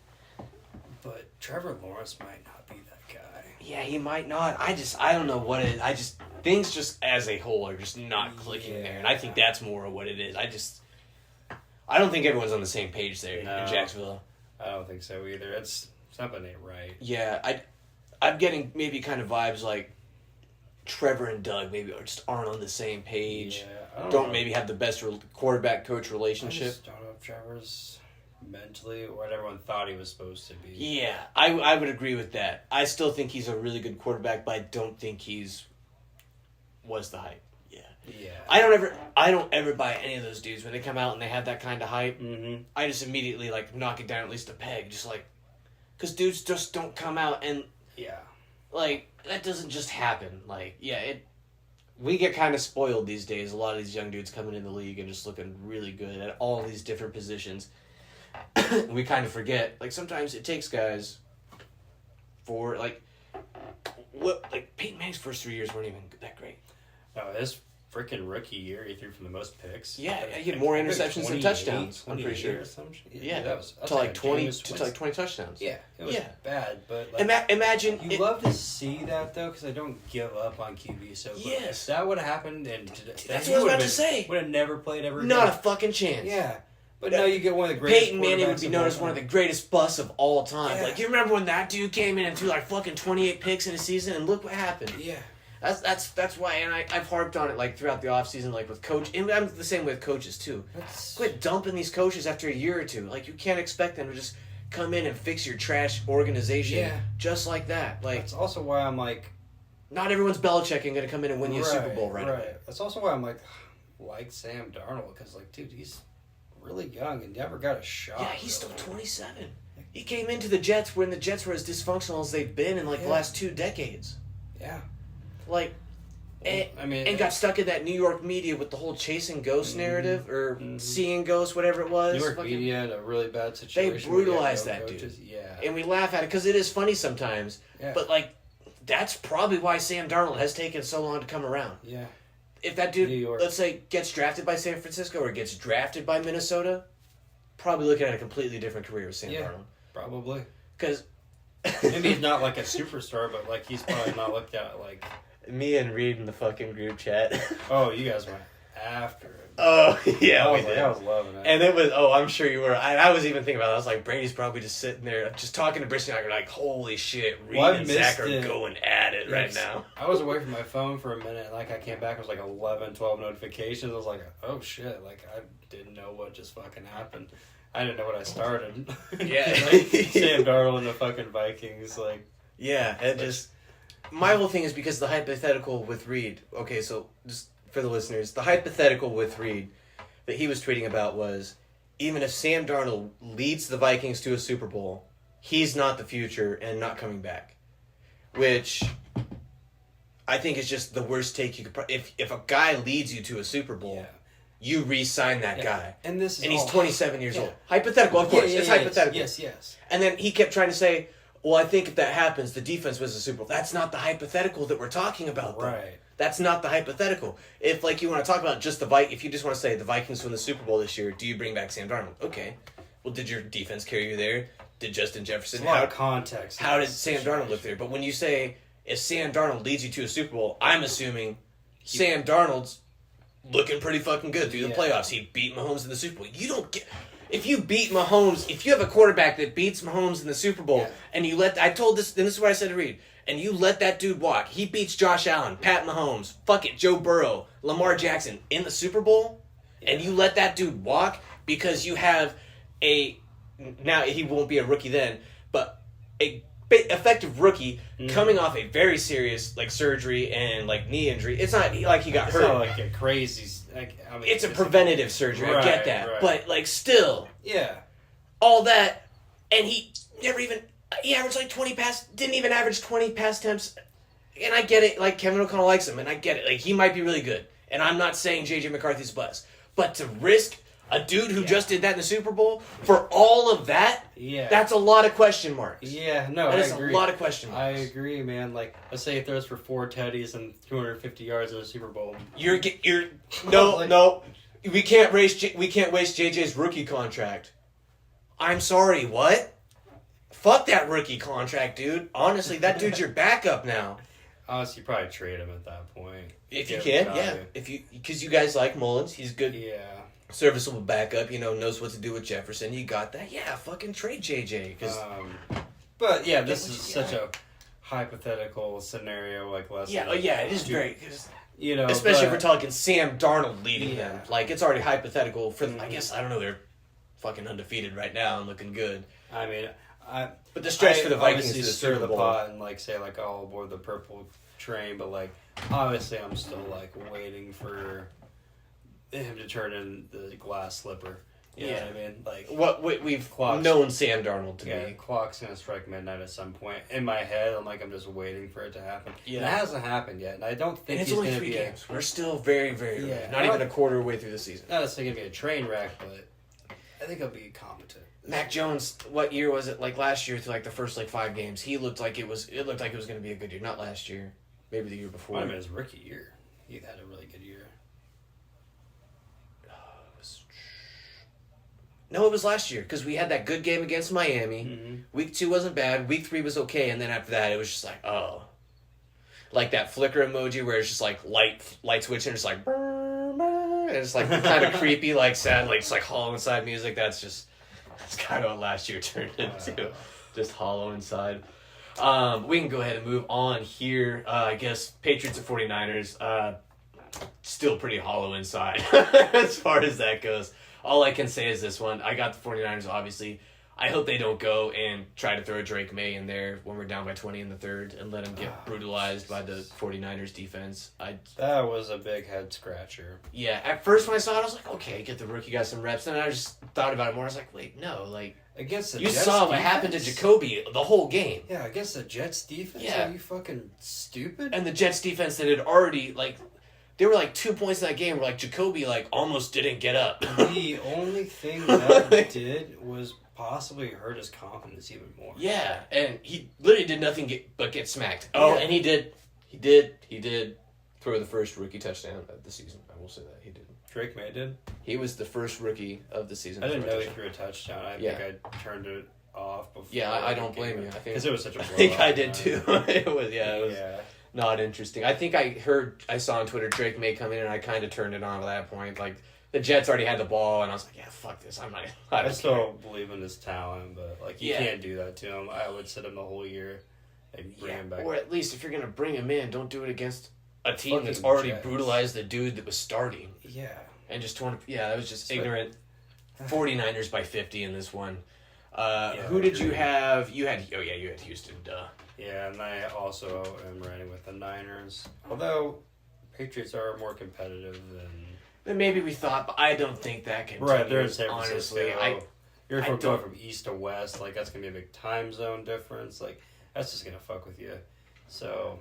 but Trevor Lawrence might not be that guy. Yeah, he might not. I don't know what it is. Things just as a whole are just not clicking there, and I think that's more of what it is. I don't think everyone's on the same page there in Jacksonville. I don't think so either. Something ain't right. Yeah, I'm getting maybe kind of vibes like Trevor and Doug maybe just aren't on the same page. Yeah, don't maybe have the best quarterback-coach relationship. I just don't know if Trevor's mentally what everyone thought he was supposed to be. Yeah, I would agree with that. I still think he's a really good quarterback, but I don't think was the hype. Yeah. I don't ever buy any of those dudes when they come out and they have that kind of hype. Mm-hmm. I just immediately knock it down at least a peg, just because dudes just don't come out and that doesn't just happen. We get kind of spoiled these days. A lot of these young dudes coming in the league and just looking really good at all these different positions. We kind of forget. Sometimes it takes guys for Peyton Manning's first 3 years weren't even that great. No, his freaking rookie year, he threw for the most picks. Yeah, he had more interceptions than touchdowns. I'm pretty sure. Yeah, that was to 20 touchdowns. Yeah, it was bad, but imagine you love to see that though, because I don't give up on QB. So if that would have happened, and that's what I was about to say. Would have never played ever. Not a fucking chance. Yeah. But now you get one of the greatest. Peyton Manning would be known as one of the greatest busts of all time. Yeah. You remember when that dude came in and threw fucking 28 picks in a season, and look what happened. Yeah. That's why, and I've harped on it throughout the offseason, with coach, and I'm the same with coaches too. Quit dumping these coaches after a year or two. You can't expect them to just come in and fix your trash organization just like that. That's also why I'm not everyone's Belichick and going to come in and win you a Super Bowl right away. That's also why I'm like Sam Darnold, because dude, he's really young and never got a shot. Yeah, he's still 27. He came into the Jets when the Jets were as dysfunctional as they've been in the last 2 decades. Yeah. And got stuck in that New York media with the whole chasing ghosts narrative, or seeing ghosts, whatever it was. New York media in a really bad situation. They brutalized that dude. Yeah. And we laugh at it because it is funny sometimes. Yeah. But, that's probably why Sam Darnold has taken so long to come around. Yeah. If that dude, let's say, gets drafted by San Francisco or gets drafted by Minnesota, probably looking at a completely different career with Sam Darnold. Probably. Because maybe he's not a superstar, but he's probably not looked at me and Reed in the fucking group chat. Oh, you guys went after it. Oh, yeah, I we was, did. I was loving it. And it was, I'm sure you were. I was even thinking about it. I was like, Brady's probably just sitting there, just talking to Brittany. Like, holy shit, Reed Well, I and Zach missed are it. going at it right Yes. now. I was away from my phone for a minute, and I came back, it was like 11, 12 notifications. I was like, oh shit, I didn't know what just fucking happened. I didn't know what I started. Yeah. Sam Darnold and the fucking Vikings, Yeah, it just. My whole thing is because the hypothetical with Reed. Okay, so just for the listeners, the hypothetical with Reed that he was tweeting about was even if Sam Darnold leads the Vikings to a Super Bowl, he's not the future and not coming back. Which I think is just the worst take you could. If a guy leads you to a Super Bowl, yeah. you re-sign that guy. And this is And he's all- 27 years Yeah. old. Hypothetical, of course. It's hypothetical. Yes. And then he kept trying to say, well, I think if that happens, the defense was a Super Bowl. That's not the hypothetical that we're talking about, though. Right. That's not the hypothetical. If, you want to talk about just if you just want to say the Vikings win the Super Bowl this year, do you bring back Sam Darnold? Okay. Well, did your defense carry you there? Did Justin Jefferson? There's a lot of context. How did Sam Darnold look there? But when you say, if Sam Darnold leads you to a Super Bowl, I'm assuming Sam Darnold's looking pretty fucking good through the playoffs. He beat Mahomes in the Super Bowl. You don't get... If you beat Mahomes, if you have a quarterback that beats Mahomes in the Super Bowl, and you let... I told this, and this is what I said to Reed, and you let that dude walk. He beats Josh Allen, Pat Mahomes, fuck it, Joe Burrow, Lamar Jackson in the Super Bowl, and you let that dude walk because you have a... Now, he won't be a rookie then, but a effective rookie coming off a very serious surgery and knee injury. It's not like he got hurt. It's not like a crazy... It's a preventative surgery. I get that. Right. But still, Yeah. all that, and he never even... He averaged 20 pass... Didn't even average 20 pass attempts. And I get it. Kevin O'Connell likes him, and I get it. He might be really good. And I'm not saying J.J. McCarthy's bust. But to risk a dude who just did that in the Super Bowl for all of that, that's a lot of question marks. Yeah, no, That I is agree. a lot of question I marks. agree, man. Let's say he throws for 4 tutties and 250 yards in the Super Bowl. You're no. We can't waste JJ's rookie contract. I'm sorry, what? Fuck that rookie contract, dude. Honestly, that dude's your backup now. Honestly, you probably trade him at that point. If you Get can, value. because you guys like Mullins, he's good, Yeah. serviceable backup. Knows what to do with Jefferson. You got that? Yeah, fucking trade JJ. Because But yeah, this is what you such a hypothetical scenario. Less. it is very. but- Especially if we're talking Sam Darnold leading Yeah. them. It's already hypothetical for. I guess I don't know. They're fucking undefeated right now and looking good. I mean, But the stretch for the Vikings obviously to the stir Super the Bowl. pot and say all aboard the purple train, but obviously I'm still waiting for him to turn in the glass slipper. You know what I mean? What we've Clocks. known Sam Darnold to Yeah, be. clock's gonna strike midnight at some point. In my head, I'm just waiting for it to happen. Yeah. And it hasn't happened yet, and I don't think And it's he's only gonna 3 be games. We're still very, very early. Yeah. Not even a quarter way through the season. not necessarily gonna be a train wreck, but I think he'll be competent. Mac Jones, what year was it? Last year through the first 5 games, he looked like it was going to be a good year. Not last year, maybe the year before. Might have been his rookie year. He had a really good year. No, it was last year because we had that good game against Miami. Mm-hmm. Week 2 wasn't bad. Week 3 was okay, and then after that, it was just that flicker emoji where it's just light switching, just brr, brr, and it's kind of creepy, sad, just hollow inside music. That's kind of what last year turned into, just hollow inside. We can go ahead and move on here. I guess Patriots and 49ers, still pretty hollow inside as far as that goes. All I can say is this one. I got the 49ers, obviously. I hope they don't go and try to throw Drake May in there when we're down by 20 in the third and let him get brutalized by the 49ers defense. That was a big head scratcher. Yeah, at first when I saw it, I was like, okay, get the rookie guy some reps. And I just thought about it more. I was like, wait, no. Against the You Jets saw what happened to defense? Jacoby the whole game. Yeah, against the Jets defense? Yeah. Are you fucking stupid? And the Jets defense that had already, they were 2 points in that game where Jacoby almost didn't get up. The only thing that did was possibly hurt his confidence even more. Yeah, and he literally did nothing but get smacked. Oh, and he did throw the first rookie touchdown of the season. I will say that he did. Drake May did? He was the first rookie of the season. I to didn't throw know a he touchdown. threw a touchdown. I Yeah. think I turned it off before. Yeah, I don't blame you. I think Because it was such a blowout. I think I did too. It was. not interesting. I think I saw on Twitter Drake May come in, and I kind of turned it on at that point. Like, the Jets already had the ball, and I was like, yeah, fuck this. I still believe in his talent, but like you Yeah. can't do that to him. I would sit him the whole year and bring him back. Or at least if you're gonna bring him in, don't do it against a team Fucking that's already Jets. brutalized the dude that was starting Yeah. and just torn. Yeah, that was just But- ignorant. 49ers by 50 in this one. Yeah, Who did you agreed. have? You had Houston. Duh. Yeah, and I also am riding with the Niners. Although Patriots are more competitive than Then maybe we thought, but I don't think that can. right. They're in San Francisco. Honestly, You're I going don't- from east to west. Like that's gonna be a big time zone difference. Like that's just gonna fuck with you. So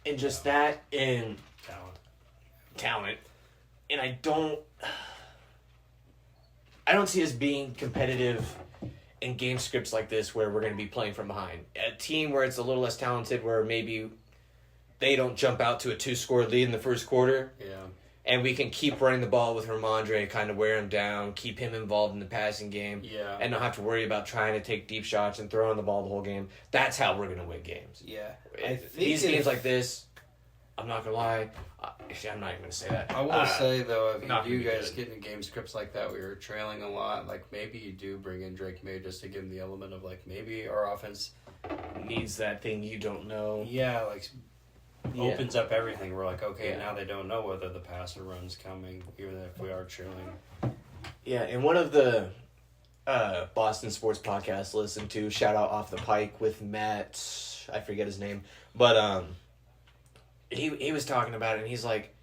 and just that and talent. and I don't see us being competitive in game scripts like this where we're going to be playing from behind. A team where it's a little less talented, where maybe they don't jump out to a 2-score lead in the first quarter, Yeah. and we can keep running the ball with Ramondre, kind of wear him down, keep him involved in the passing game, Yeah. and not have to worry about trying to take deep shots and throwing the ball the whole game. That's how we're going to win games. Yeah. These games like this, I'm not going to lie. Actually, I'm not even going to say that. I will say though, if not you gonna be guys good. get into game scripts like that, we were trailing a lot. Like maybe you do bring in Drake May just to give him the element of like maybe our offense, Needs that thing you don't know. like opens up everything. We're like, okay, Yeah. now they don't know whether the pass or run's coming, even if we are trailing. Yeah, and one of the Boston sports podcasts I listened to, shout out Off the Pike with Matt, I forget his name, but he was talking about it, and he's like,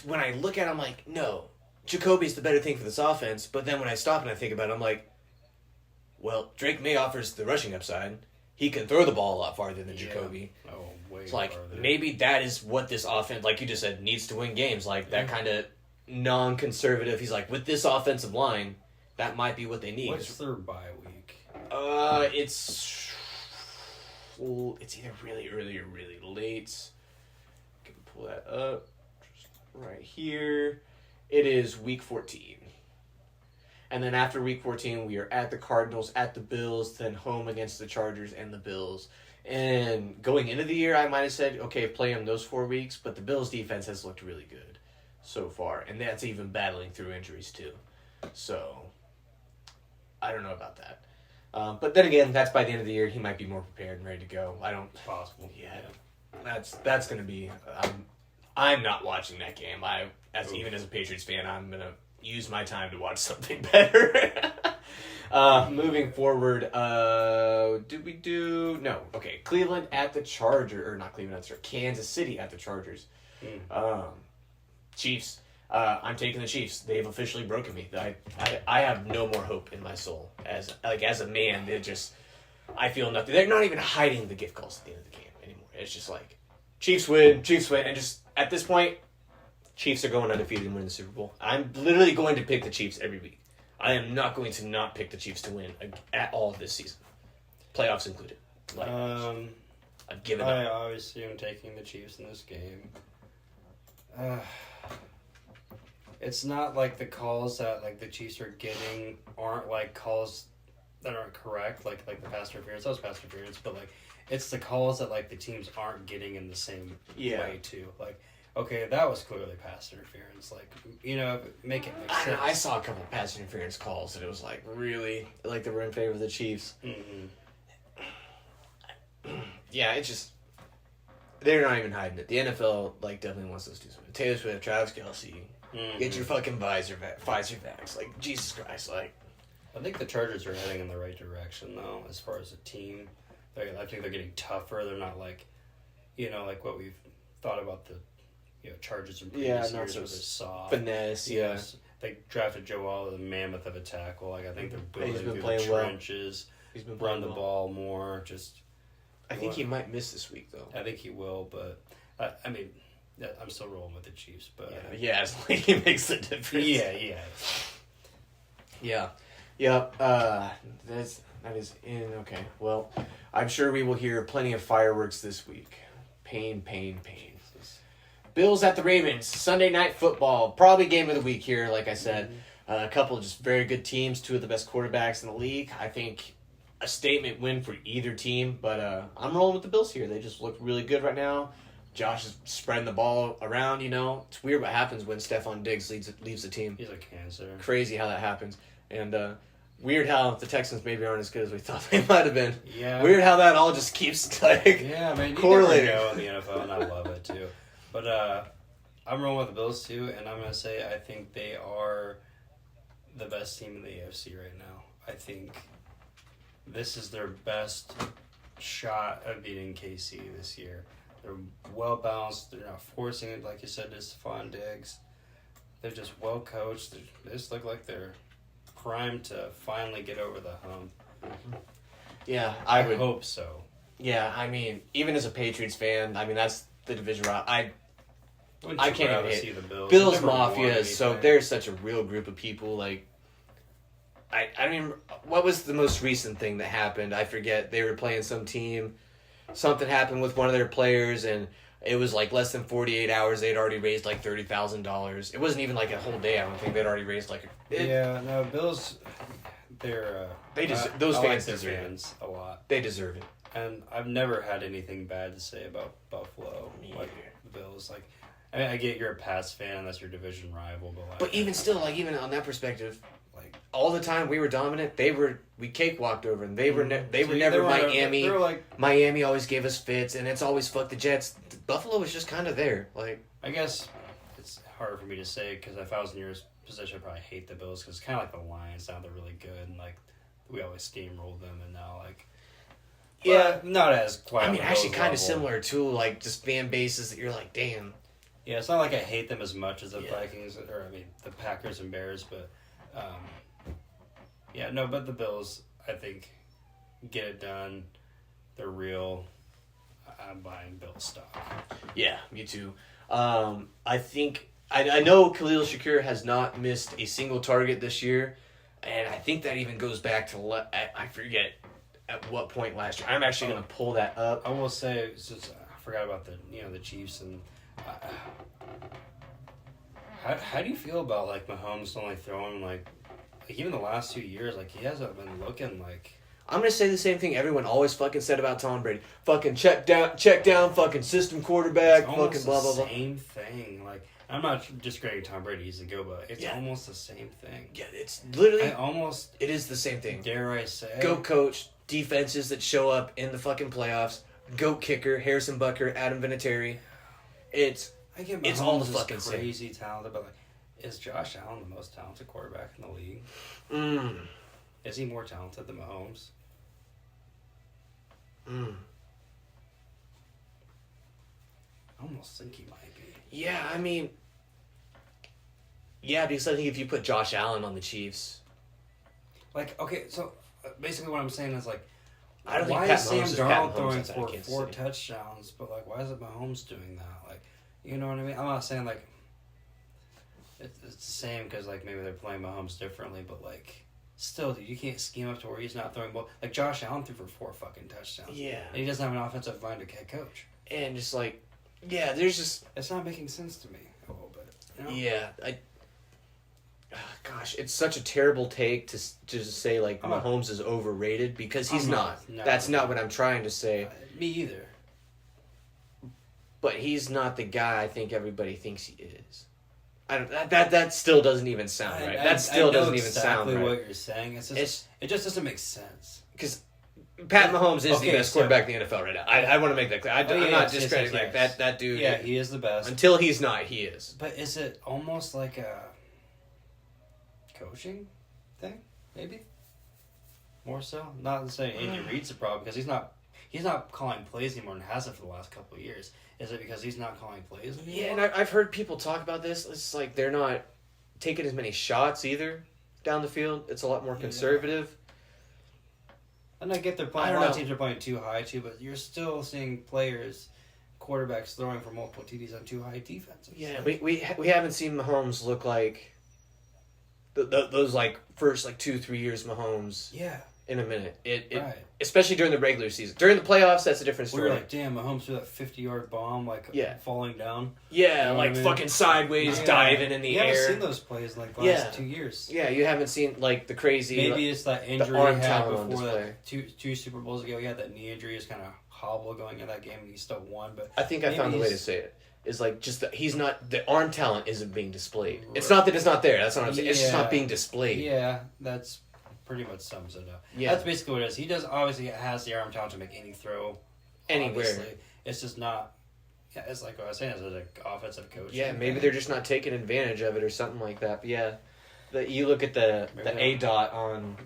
when I look at it, I'm like, no, Jacoby's the better thing for this offense, but then when I stop and I think about it, I'm like, well, Drake May offers the rushing upside. He can throw the ball a lot farther than Yeah. Jacoby. Oh, way It's like, farther. maybe that is what this offense, like you just said, needs to win games. Like, that kind of non-conservative. He's like, with this offensive line, that might be what they need. What's their bye week? It's either really early or really late. I can pull that up just right here. It is week 14. And then after week 14, we are at the Cardinals, at the Bills, then home against the Chargers and the Bills. And going into the year, I might have said, okay, play them those 4 weeks, but the Bills' defense has looked really good so far. And that's even battling through injuries, too. So, I don't know about that. But then again, that's by the end of the year. He might be more prepared and ready to go. I don't. It's possible. Yeah, that's going to be. I'm not watching that game. Even as a Patriots fan, I'm going to use my time to watch something better. Moving forward, did we do no? Okay, Cleveland at the Chargers, or not Cleveland at the Chargers, Kansas City at the Chargers. Chiefs. I'm taking the Chiefs. They've officially broken me. I have no more hope in my soul as a man. I feel nothing. They're not even hiding the gift calls at the end of the game anymore. It's just like Chiefs win, and just at this point, Chiefs are going undefeated and win the Super Bowl. I'm literally going to pick the Chiefs every week. I am not going to not pick the Chiefs to win at all this season, playoffs included. Like, I've given I up. obviously am taking the Chiefs in this game. It's not like the calls that like the Chiefs are getting aren't like calls that aren't correct, like the pass interference. That was pass interference, but like it's the calls that like the teams aren't getting in the same way too. Like, okay, that was clearly pass interference. Like, you know, make it make I, sense. I saw a couple of pass interference calls, and it was like, really? Like, they were in favor of the Chiefs. Mm-hmm. Yeah, it's just... They're not even hiding it. The NFL, like, definitely wants those dudes. Taylor Swift, Travis Kelce, get your fucking Pfizer vax. Like, Jesus Christ, like... I think the Chargers are heading in the right direction, though, as far as a team. I think they're getting tougher. They're not like, you know, like what we've thought about the, you know, Chargers in previous not years so where they're soft. Finesse, yeah. Yes. They drafted Joel, the mammoth of a tackle. Like I think they're building He's been through playing the well. trenches, He's been run playing the well. ball more. Just, I think he might miss this week, though. I think he will, but I mean, yeah, I'm still rolling with the Chiefs. But Yeah, as long as he makes the difference. yeah. Yep. That is in. Okay. Well, I'm sure we will hear plenty of fireworks this week. Pain. Bills at the Ravens. Sunday night football. Probably game of the week here, like I said. A couple of just very good teams. Two of the best quarterbacks in the league. I think a statement win for either team, but I'm rolling with the Bills here. They just look really good right now. Josh is spreading the ball around, you know. It's weird what happens when Stephon Diggs leaves the team. He's a cancer. Crazy how that happens. And weird how the Texans maybe aren't as good as we thought they might have been. Yeah. Weird how that all just keeps, like, Yeah, man, you correlating. never know in the NFL, and I love it, too. But I'm rolling with the Bills, too, and I'm going to say I think they are the best team in the AFC right now. I think this is their best shot of beating KC this year. They're well balanced. They're not forcing it, like you said, to Stephon Diggs. They're just well coached. They just look like they're primed to finally get over the hump. Yeah, I I would hope so. Yeah, I mean, even as a Patriots fan, I mean, that's the division round. Wouldn't I you can't rather even see the Bills. Bills Never won Mafia is so anything. they're such a real group of people. Like, I mean, what was the most recent thing that happened? I forget. They were playing some team. Something happened with one of their players, and it was like less than 48 hours. They'd already raised like $30,000. It wasn't even like a whole day. I don't think they'd already raised like. Yeah, no, Bills. They're those I fans like their deserve it. fans a lot, They deserve it. and I've never had anything bad to say about Buffalo. Me Like either. the Bills, like I mean, I get you're a Pats fan, that's your division rival, but like, But even still, like even on that perspective, like all the time we were dominant. We cakewalked over them. They were so never were- Miami. They were like, Miami always gave us fits, and it's always fuck the Jets. Buffalo was just kind of there. Like, I guess it's hard for me to say because if I was in your position, I'd probably hate the Bills because it's kind of like the Lions. Now they're really good, and like we always steamrolled them, and now like yeah, not as quite. I on mean, the actually, Bills kind of level. similar too. Like, just fan bases that you're like, damn. Yeah, it's not like I hate them as much as the Yeah. Vikings or I mean the Packers and Bears, but yeah, no, but the Bills I think get it done. They're real. I'm buying Bills stock. Yeah, me too. I think I know Khalil Shakir has not missed a single target this year, and I think that even goes back to I forget at what point last year. I'm actually going to pull that up. I will say since I forgot about the Chiefs and how do you feel about like Mahomes only throwing like even the last 2 years like he hasn't been looking like. I'm gonna say the same thing everyone always fucking said about Tom Brady. Fucking check down, fucking system quarterback, It's fucking almost blah blah the blah. same thing. Like I'm not discrediting Tom Brady, he's a go, but it's Yeah. almost the same thing. Yeah, it's literally It is the same thing. dare I say, Go coach, defenses that show up in the fucking playoffs. Goat kicker, Harrison Butker, Adam Vinatieri. It's I get it's all the Mahomes is fucking same. crazy talented, but like, is Josh Allen the most talented quarterback in the league? mm, Is he more talented than Mahomes? mm. I almost think he might be. Yeah, I mean, yeah, because I think if you put Josh Allen on the Chiefs, Like, okay, so basically what I'm saying is like, I don't think why Pat is Sam Mahomes is Pat Darnold Mahomes throwing outside of for Kansas 4 City. touchdowns, but like, why is it Mahomes doing that? Like, you know what I mean? I'm not saying like it's the same because like maybe they're playing Mahomes differently, but like still, dude, you can't scheme up to where he's not throwing ball. Like Josh Allen threw for 4 fucking touchdowns, yeah, and he doesn't have an offensive minded head coach. and just like, yeah, there's just It's not making sense to me a little bit. You know? yeah, gosh, it's such a terrible take to just say like I'm not- Mahomes is overrated because he's I'm not. not. That's No. not what I'm trying to say. Me either. But he's not the guy I think everybody thinks he is. I don't. That still doesn't even sound right. That still doesn't even sound right. what you're saying. It's just it just doesn't make sense. Because Pat Mahomes is the Okay, best so- quarterback in the NFL right now. I want to make that clear. I'm not yes, discrediting yes, like yes. that dude. Yeah, he is the best. Until he's not, he is. But is it almost like a coaching thing? Maybe more so. Not to say Andy Reid's the problem because he's not calling plays anymore and hasn't for the last couple of years. Is it because he's not calling plays anymore? Yeah, and I've heard people talk about this. It's like they're not taking as many shots either down the field. It's a lot more conservative. And I get they're I playing. A don't lot of know. teams are playing too high too, but you're still seeing players, quarterbacks throwing for multiple TDs on too high defenses. Yeah, Like, we haven't seen Mahomes look like those like first like 2-3 years Mahomes. yeah. in a minute. Right. Especially during the regular season. During the playoffs, that's a different We story. were like, damn, Mahomes threw that 50-yard bomb, falling down. Yeah, You know like what I mean? fucking sideways diving in the You air. haven't seen those plays in like the last 2 years. Yeah, you haven't seen like the crazy. Maybe it's that injury arm he had talent on before display. that two Super Bowls ago. He had that knee injury. He's kind of hobble going in that game, and he still won. But I think I maybe found the way to he's- say it. Is like just that he's not the arm talent isn't being displayed. It's not that it's not there. That's not what I'm saying. It's just not being displayed. Yeah, that's pretty much sums it up. Yeah. That's basically what it is. He does obviously has the arm talent to make any throw Anywhere. obviously. It's just not. Yeah, it's like what I was saying. As an offensive coach. Yeah, maybe they're just not taking advantage of it or something like that. But yeah, you look at the A dot on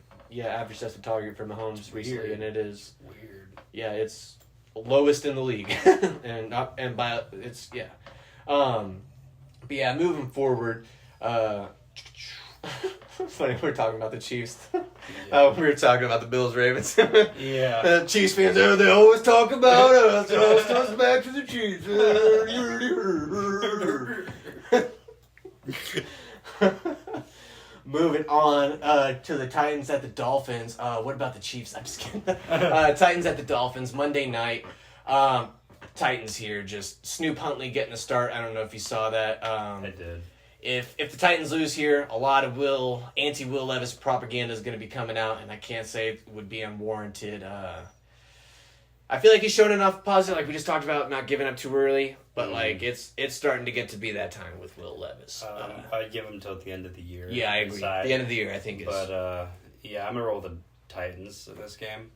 average depth of target for Mahomes recently, and it is weird. Yeah, it's lowest in the league, and by it's but yeah, moving forward. Funny, we're talking about the Chiefs. We were talking about the Bills Ravens. Yeah. Chiefs fans, they always talk about us. It always comes back to the Chiefs. Moving on to the Titans at the Dolphins. What about the Chiefs? I'm just kidding. Titans at the Dolphins, Monday night. Titans here, just Snoop Huntley getting the start. I don't know if you saw that. I did. If the Titans lose here, a lot of anti-Will Levis propaganda is going to be coming out, and I can't say it would be unwarranted. I feel like he's shown enough positive, like we just talked about, not giving up too early, but like it's starting to get to be that time with Will Levis. I'd give him until the end of the year. Yeah, I agree. The end of the year, I think is. But yeah, I'm gonna roll the Titans in this game,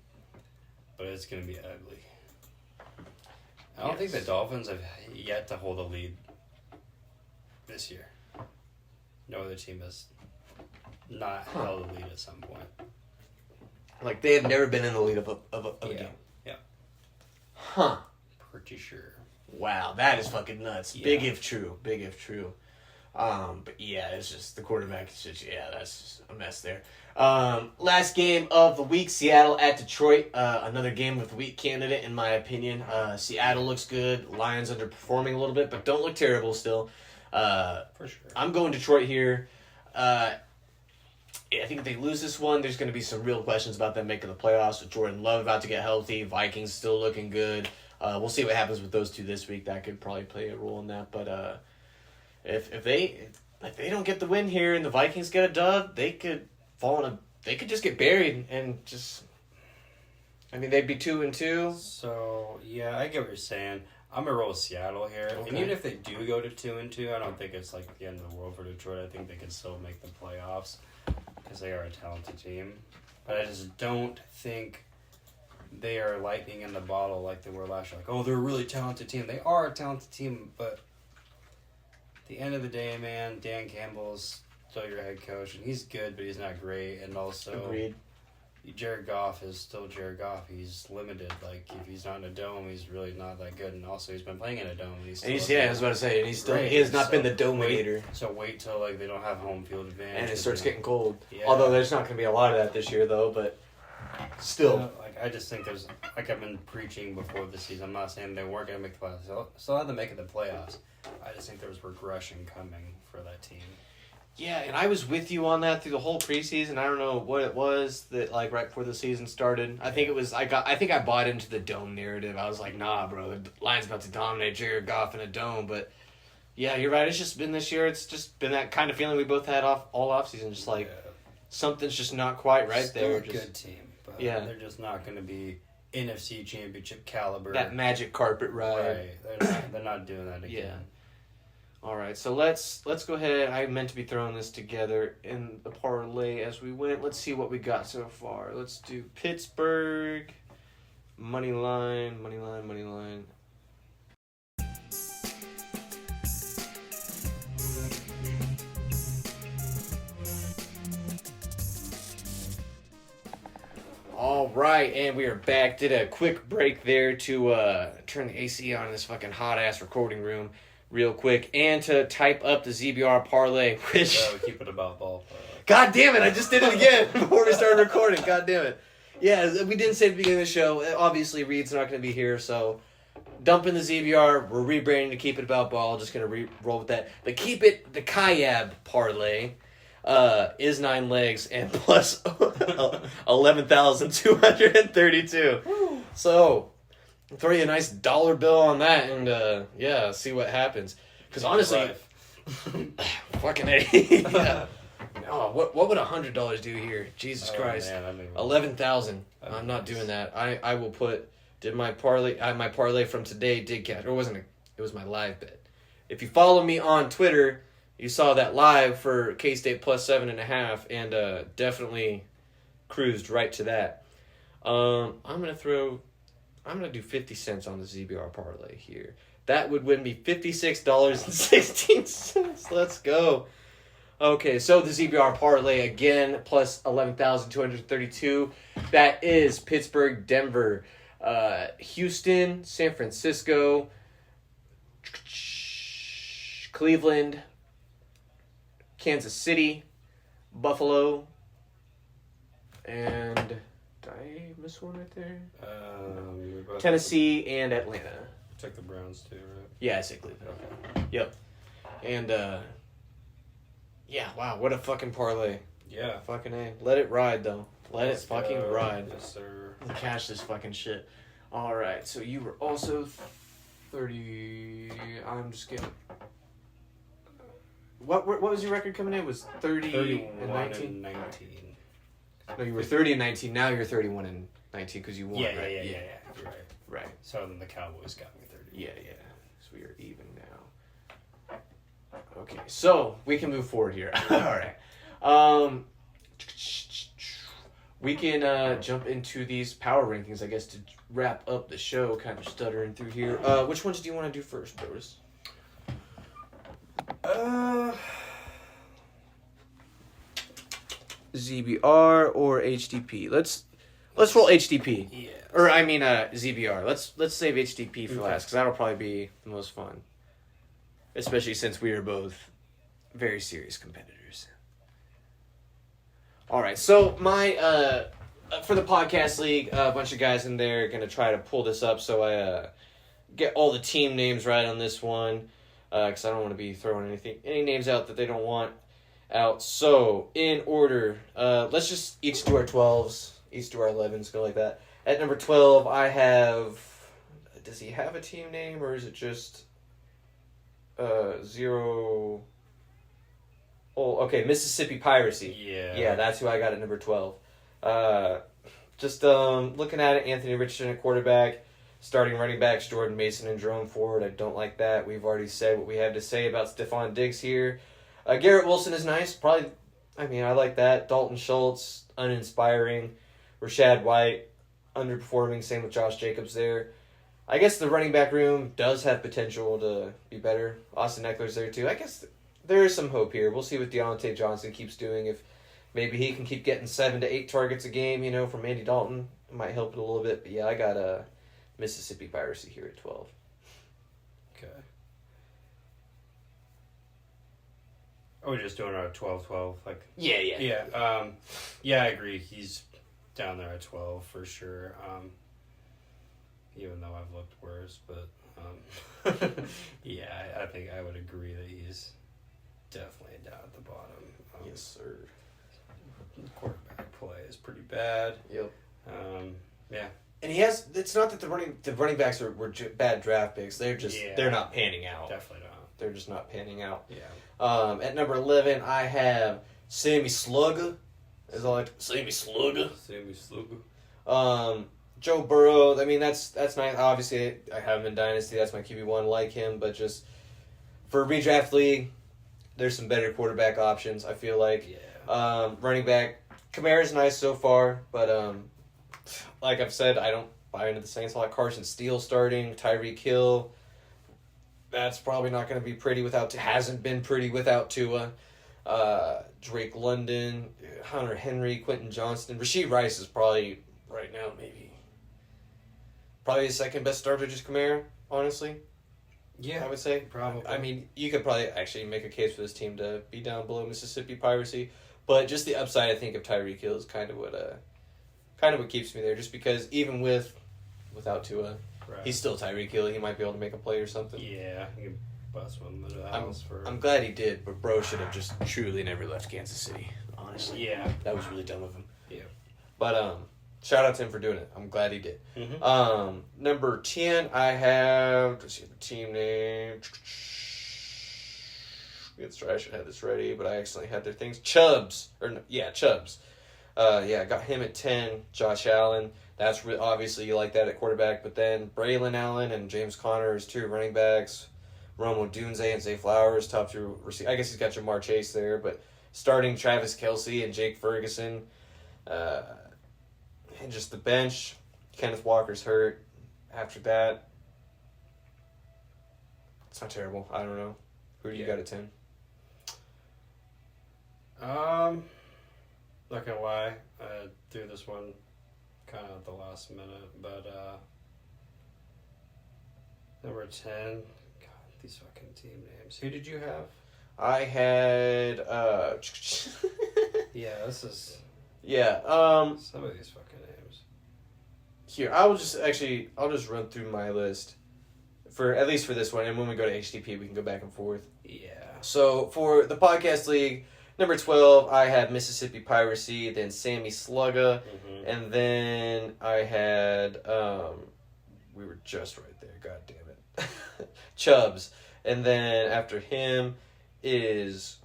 but it's gonna be ugly. I don't think the Dolphins have yet to hold a lead this year. No other team has not held a lead at some point. Like they have never been in the lead of a game. Yeah. Huh. Pretty sure. Wow, that is fucking nuts. Yeah. Big if true. But yeah, it's just the quarterback is just that's just a mess there. Last game of the week, Seattle at Detroit. Another game of the week candidate in my opinion. Seattle looks good. Lions underperforming a little bit, but don't look terrible still. For sure. I'm going Detroit here. I think if they lose this one, there's going to be some real questions about them making the playoffs. With Jordan Love about to get healthy, Vikings still looking good. We'll see what happens with those two this week. That could probably play a role in that. But if they don't get the win here and the Vikings get a dub, they could they could just get buried and just. I mean, they'd be 2-2. So yeah, I get what you're saying. I'm gonna roll with Seattle here, Okay. and even if they do go to 2-2, I don't think it's like the end of the world for Detroit. I think they can still make the playoffs because they are a talented team. But I just don't think they are lightning in the bottle like they were last year. Like, oh, they're a really talented team. They are a talented team, but at the end of the day, man, Dan Campbell's still your head coach, and he's good, but he's not great. And also, Agreed. Jared Goff is still Jared Goff. He's limited. Like, if he's not in a dome, he's really not that good. And also, he's been playing in a dome. And I was about to say, and he has not been the dominator. So wait till like they don't have home field advantage. And it starts getting cold. Yeah. Although there's not going to be a lot of that this year, though. But still, Like, I just think there's, like I've been preaching before the season. I'm not saying they weren't going to make the playoffs. Still had to make it the playoffs. I just think there was regression coming for that team. yeah. And I was with you on that through the whole preseason. I don't know what it was that like right before the season started. I think it was I think I bought into the dome narrative. I was like, nah, bro, the Lions about to dominate Jared Goff in a dome. But yeah, you're right. It's just been this year. It's just been that kind of feeling we both had all off season. Just like something's just not quite right Still there. a Just good team, but Yeah. they're just not going to be NFC Championship caliber. that magic carpet ride. Right. They're not doing that again. Yeah. All right, so let's go ahead. I meant to be throwing this together in the parlay as we went. Let's see what we got so far. Let's do Pittsburgh, money line. All right, and we are back. Did a quick break there to turn the AC on in this fucking hot-ass recording room real quick and to type up the ZBR parlay, which... So keep it about ballpark. God damn it, I just did it again before we started recording. God damn it. Yeah, we didn't say at the beginning of the show, obviously Reed's not going to be here, so dumping the ZBR, we're rebranding to Keep It About Ball, just going to roll with that. But keep it the Kayab parlay. is 9 legs and plus 11,232. So, throw you a nice dollar bill on that and see what happens. Because honestly, fucking A. Yeah. Oh, what would $100 do here? Jesus Christ. Man, 11,000. I'm not doing that. I will put. Did my parlay? My parlay from today did catch. It wasn't. It was my live bet. If you follow me on Twitter, you saw that live for K-State plus 7.5, and definitely cruised right to that. I'm gonna do 50 cents on the ZBR parlay here. That would win me $56.16. Let's go. Okay, so the ZBR parlay again, plus 11,232. That is Pittsburgh, Denver, Houston, San Francisco, Cleveland, Kansas City, Buffalo, and did I miss one right there? Tennessee and Atlanta. Took the Browns too, right? Yeah, I said Cleveland. Okay. Yep. And yeah, wow, what a fucking parlay. Yeah. Fucking A. Let it ride though. Let it fucking ride. Yes, sir. Cash this fucking shit. Alright, so you were also 30. I'm just kidding. What was your record coming in? It was 30 and 19? And 19. No, you were 30 and 19. Now you're 31 and 19 because you won, Yeah, right? yeah. You're right. Right. So then the Cowboys got me 30. Yeah. So we are even now. Okay, so we can move forward here. Alright. We can jump into these power rankings, I guess, to wrap up the show, kind of stuttering through here. Which ones do you want to do first, Boris? ZBR or HTP? Let's roll HTP. Yeah. Or I mean ZBR. Let's save HTP for last because that'll probably be the most fun. Especially since we are both very serious competitors. All right, so my for the podcast league, a bunch of guys in there are gonna try to pull this up so I get all the team names right on this one because I don't want to be throwing any names out that they don't want out. So in order, let's just each do our 12s, each do our 11s, go like that. At number 12, I have. Does he have a team name or is it just? Zero. Oh, okay. Mississippi Piracy. Yeah, that's who I got at number 12. Just looking at it, Anthony Richardson at quarterback, starting running backs Jordan Mason and Jerome Ford. I don't like that. We've already said what we have to say about Stephon Diggs here. Garrett Wilson is nice. Probably, I like that. Dalton Schultz, uninspiring. Rashad White, underperforming. Same with Josh Jacobs there. I guess the running back room does have potential to be better. Austin Eckler's there too. I guess there is some hope here. We'll see what Deontay Johnson keeps doing. If maybe he can keep getting 7 to 8 targets a game, from Andy Dalton, it might help it a little bit. But yeah, I got a Mississippi Piracy here at 12. Okay. Are we just doing our 12-12? Yeah. Yeah, I agree. He's down there at 12 for sure. Even though I've looked worse, but yeah, I think I would agree that he's definitely down at the bottom. Yes, sir. Quarterback play is pretty bad. Yep. Yeah. And he has. It's not that the running backs were bad draft picks. They're just they're not panning out. Definitely not. They're just not panning out. Yeah. At number 11, I have Sammy Slugger. Sammy Slugger. Sammy Slugger. Joe Burrow, that's nice. Obviously, I have him in Dynasty. That's my QB1. Like him, but just for a redraft league, there's some better quarterback options, I feel like. Yeah. Running back, Kamara's nice so far, but like I've said, I don't buy into the Saints a lot. Carson Steele starting, Tyreek Hill. That's probably not going to be pretty hasn't been pretty without Tua. Drake London, Hunter Henry, Quentin Johnston. Rashee Rice is probably, right now, probably the second best starter, just Kamara, honestly. Yeah, I would say. probably. You could probably actually make a case for this team to be down below Mississippi Piracy, but just the upside, I think, of Tyreek Hill is kind of what keeps me there. Just because even without Tua, Right. he's still Tyreek Hill. He might be able to make a play or something. Yeah, he can Wes Miles for. I'm glad he did, but bro should have just truly never left Kansas City. Honestly, Yeah. that was really dumb of him. Yeah. But shout out to him for doing it. I'm glad he did. Mm-hmm. Number 10, I have. Let's see the team name. I should have this ready, but I accidentally had their things. Chubbs. Chubbs. I got him at 10. Josh Allen. That's obviously you like that at quarterback. But then Braylon Allen and James Conner as 2 running backs. Romo Dunze and Zay Flowers, top 2 receivers. I guess he's got Jamar Chase there, but starting Travis Kelce and Jake Ferguson. And just the bench. Kenneth Walker's hurt. After that, it's not terrible. I don't know. Who do you got at 10? Not gonna lie, I threw this one kind of at the last minute, but number 10. God, these fucking team names. Who did you have? I had Yeah, this is yeah. some of these fucking names. Here, I'll just run through my list for at least for this one, and when we go to HTP, we can go back and forth. Yeah. So for the podcast league, number 12, I had Mississippi Piracy, then Sammy Slugga, and then I had we were just right there. God damn it, Chubbs, and then after him is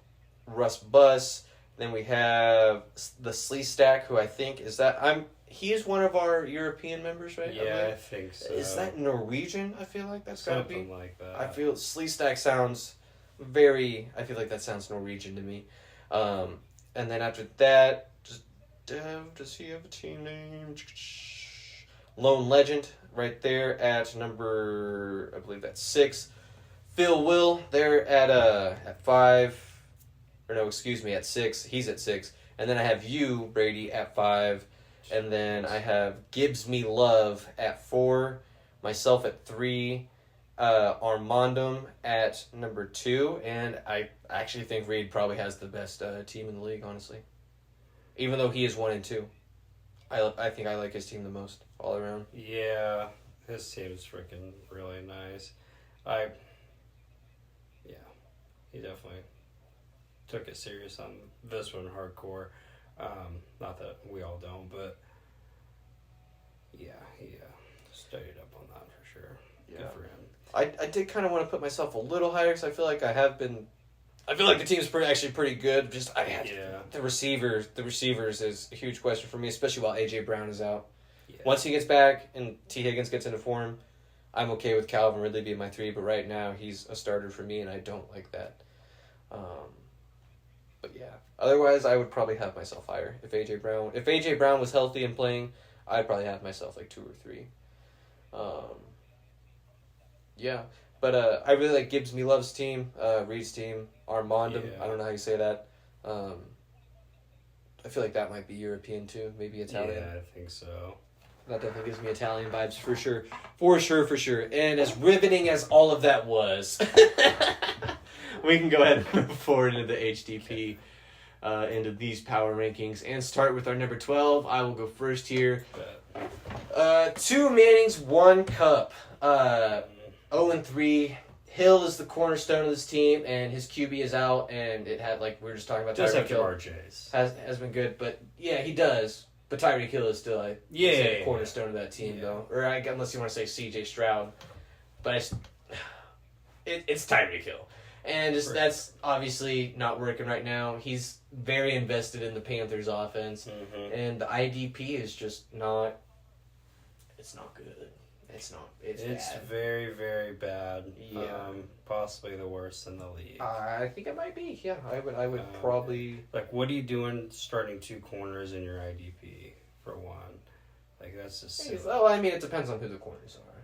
Russ Buss. Then we have the Slee Stack, who I think he's one of our European members, right? Yeah, I think so. Is that Norwegian? I feel like that's gotta be. Something like that. I feel Slee Stack sounds I feel like that sounds Norwegian to me. And then after that, just Dev, does he have a team name? Lone Legend, right there at number, I believe that's 6. Phil Will, there at 5. Or no, excuse me, at 6. He's at 6. And then I have you, Brady, at 5. And then I have Gibbs Me Love at 4. Myself at 3. Armandum at number 2. And I actually think Reed probably has the best team in the league, honestly. Even though he is 1 and 2. I think I like his team the most, all around. Yeah, his team's freaking really nice. He definitely took it serious on this one hardcore. Not that we all don't, but yeah, he studied up on that for sure. Yeah. Good for him. I did kind of want to put myself a little higher because I feel like I feel like the team's pretty good. Just the receivers is a huge question for me, especially while AJ Brown is out. Yeah. Once he gets back and T Higgins gets into form, I'm okay with Calvin Ridley being my 3. But right now he's a starter for me, and I don't like that. But yeah, otherwise I would probably have myself higher if AJ Brown was healthy and playing. I'd probably have myself like 2 or 3. Yeah, but I really like Gibbs Me Love's team, Reed's team, Armandum. Yeah. I don't know how you say that. I feel like that might be European too, maybe Italian. Yeah, I think so. That definitely gives me Italian vibes for sure. For sure. And as riveting as all of that was, we can go ahead and move forward into the HDP, into these power rankings, and start with our number 12. I will go first here. 2 Mannings, 1 Cup. 0-3. Hill is the cornerstone of this team, and his QB is out, and it had, like we were just talking about, Just Tyreek have Hill Jamar Chase. has been good, but yeah, he does. But Tyreek Hill is still the cornerstone of that team, though. Or unless you want to say C.J. Stroud, but it's Tyreek Hill, and that's obviously not working right now. He's very invested in the Panthers' offense, and the IDP is just not. It's not good. It's not. It's bad. Very, very bad. Yeah. Possibly the worst in the league. I think it might be. Yeah, I would probably. Like, what are you doing starting 2 corners in your IDP for 1? Like, that's just silly. Well, I mean, it depends on who the corners are.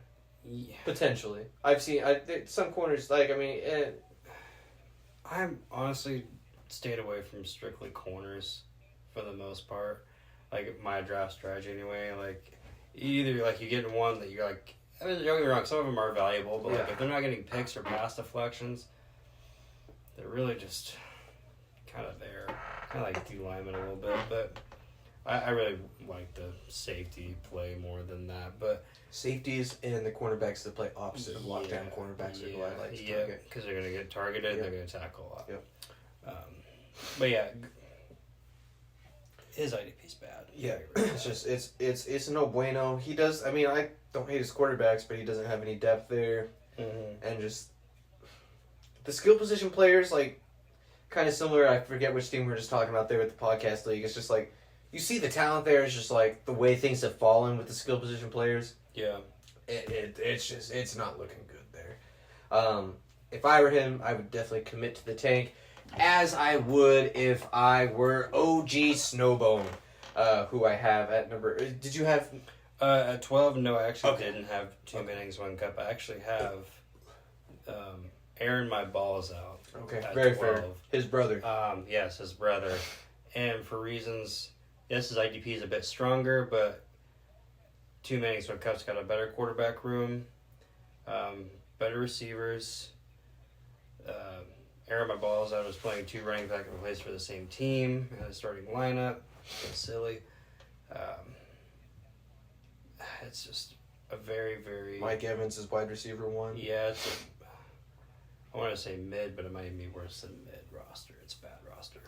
Yeah. Potentially, I've seen some corners. Like, I mean, I'm honestly stayed away from strictly corners for the most part. Like, my draft strategy anyway. Like, either like you get one that you're like, I mean, don't get me wrong, some of them are valuable, but like if they're not getting picks or pass deflections, they're really just kind of there. Kind of like D-lineman a little bit, but I really like the safety play more than that. But Safeties and the cornerbacks that play opposite of lockdown cornerbacks are who I like to target. because they're gonna get targeted. Yep. They're gonna tackle a lot. Yep. But yeah, his IDP's bad. Yeah, Really it's bad. just it's no bueno. He does. I mean, I don't hate his quarterbacks, but he doesn't have any depth there, and just the skill position players like kind of similar. I forget which team we were just talking about there with the podcast league. It's just like you see the talent there. It's just like the way things have fallen with the skill position players. Yeah. It's not looking good there. If I were him, I would definitely commit to the tank, as I would if I were OG Snowbone, who I have at number. Did you have? At 12, no, I actually Okay. didn't have two innings, one cup. I actually have airing my balls out. Okay, at very 12. fair. His brother. Yes, his brother. And for reasons, yes, his IDP is a bit stronger, but two innings, one cup's got a better quarterback room, better receivers. Airing my balls out, I was playing two running back and plays for the same team in a starting lineup. It's silly. It's just a very, very... Mike Evans is wide receiver 1. Yeah, I want to say mid, but it might be worse than mid roster. It's a bad roster.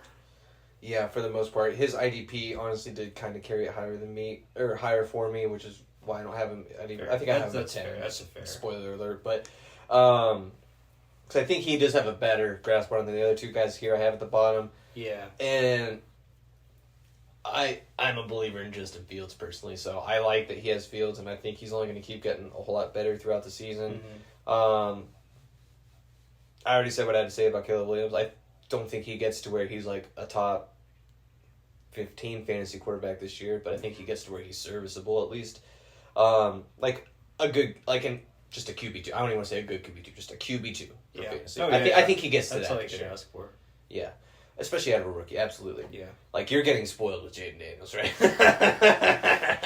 Yeah, for the most part, his IDP honestly did kind of carry it higher than me, or higher for me, which is why I don't have him. I think I have him at That's 10. fair. That's a fair. Spoiler alert, but because I think he does have a better grasp on than the other two guys here I have at the bottom, Yeah. and I'm a believer in Justin Fields personally, so I like that he has Fields, and I think he's only going to keep getting a whole lot better throughout the season. Mm-hmm. I already said what I had to say about Caleb Williams. I don't think he gets to where he's like a top 15 fantasy quarterback this year, but I think he gets to where he's serviceable at least. Like a good, just a QB2. I don't even want to say a good QB2, just a QB2 for Yeah. fantasy. Oh, I think he gets to That's that all you this can year. ask for. Yeah. Especially out of a rookie, absolutely. Yeah. Like, you're getting spoiled with Jaden Daniels, right?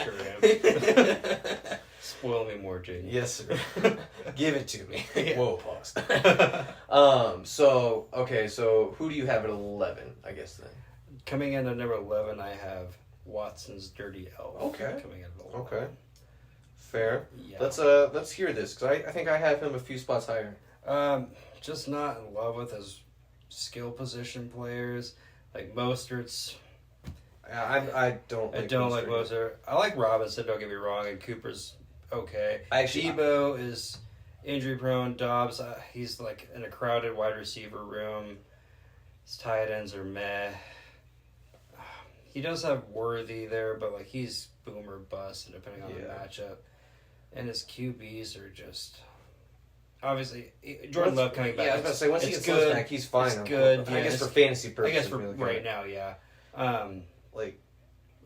Sure Spoil me more, Jaden. Yes, sir. Give it to me. Yeah. Whoa, pause. So who do you have at 11, I guess, then? Coming in at number 11, I have Watson's Dirty Elf. Okay. Coming in at 11. Okay. Fair. Yeah. Let's hear this, because I think I have him a few spots higher. Just not in love with his skill position players. Like Mostert's. I don't I don't like Mostert. I like Robinson, don't get me wrong, and Cooper's okay. Debo is injury prone. Dobbs, he's like in a crowded wide receiver room. His tight ends are meh. He does have Worthy there, but like he's boom or bust depending on the matchup. And his QBs are just obviously Jordan Love coming back. Yeah, I was about to say once he it's gets good. back, he's fine. It's good. I Yeah, guess it's- for fantasy purposes. I guess for really good. right now, yeah. Like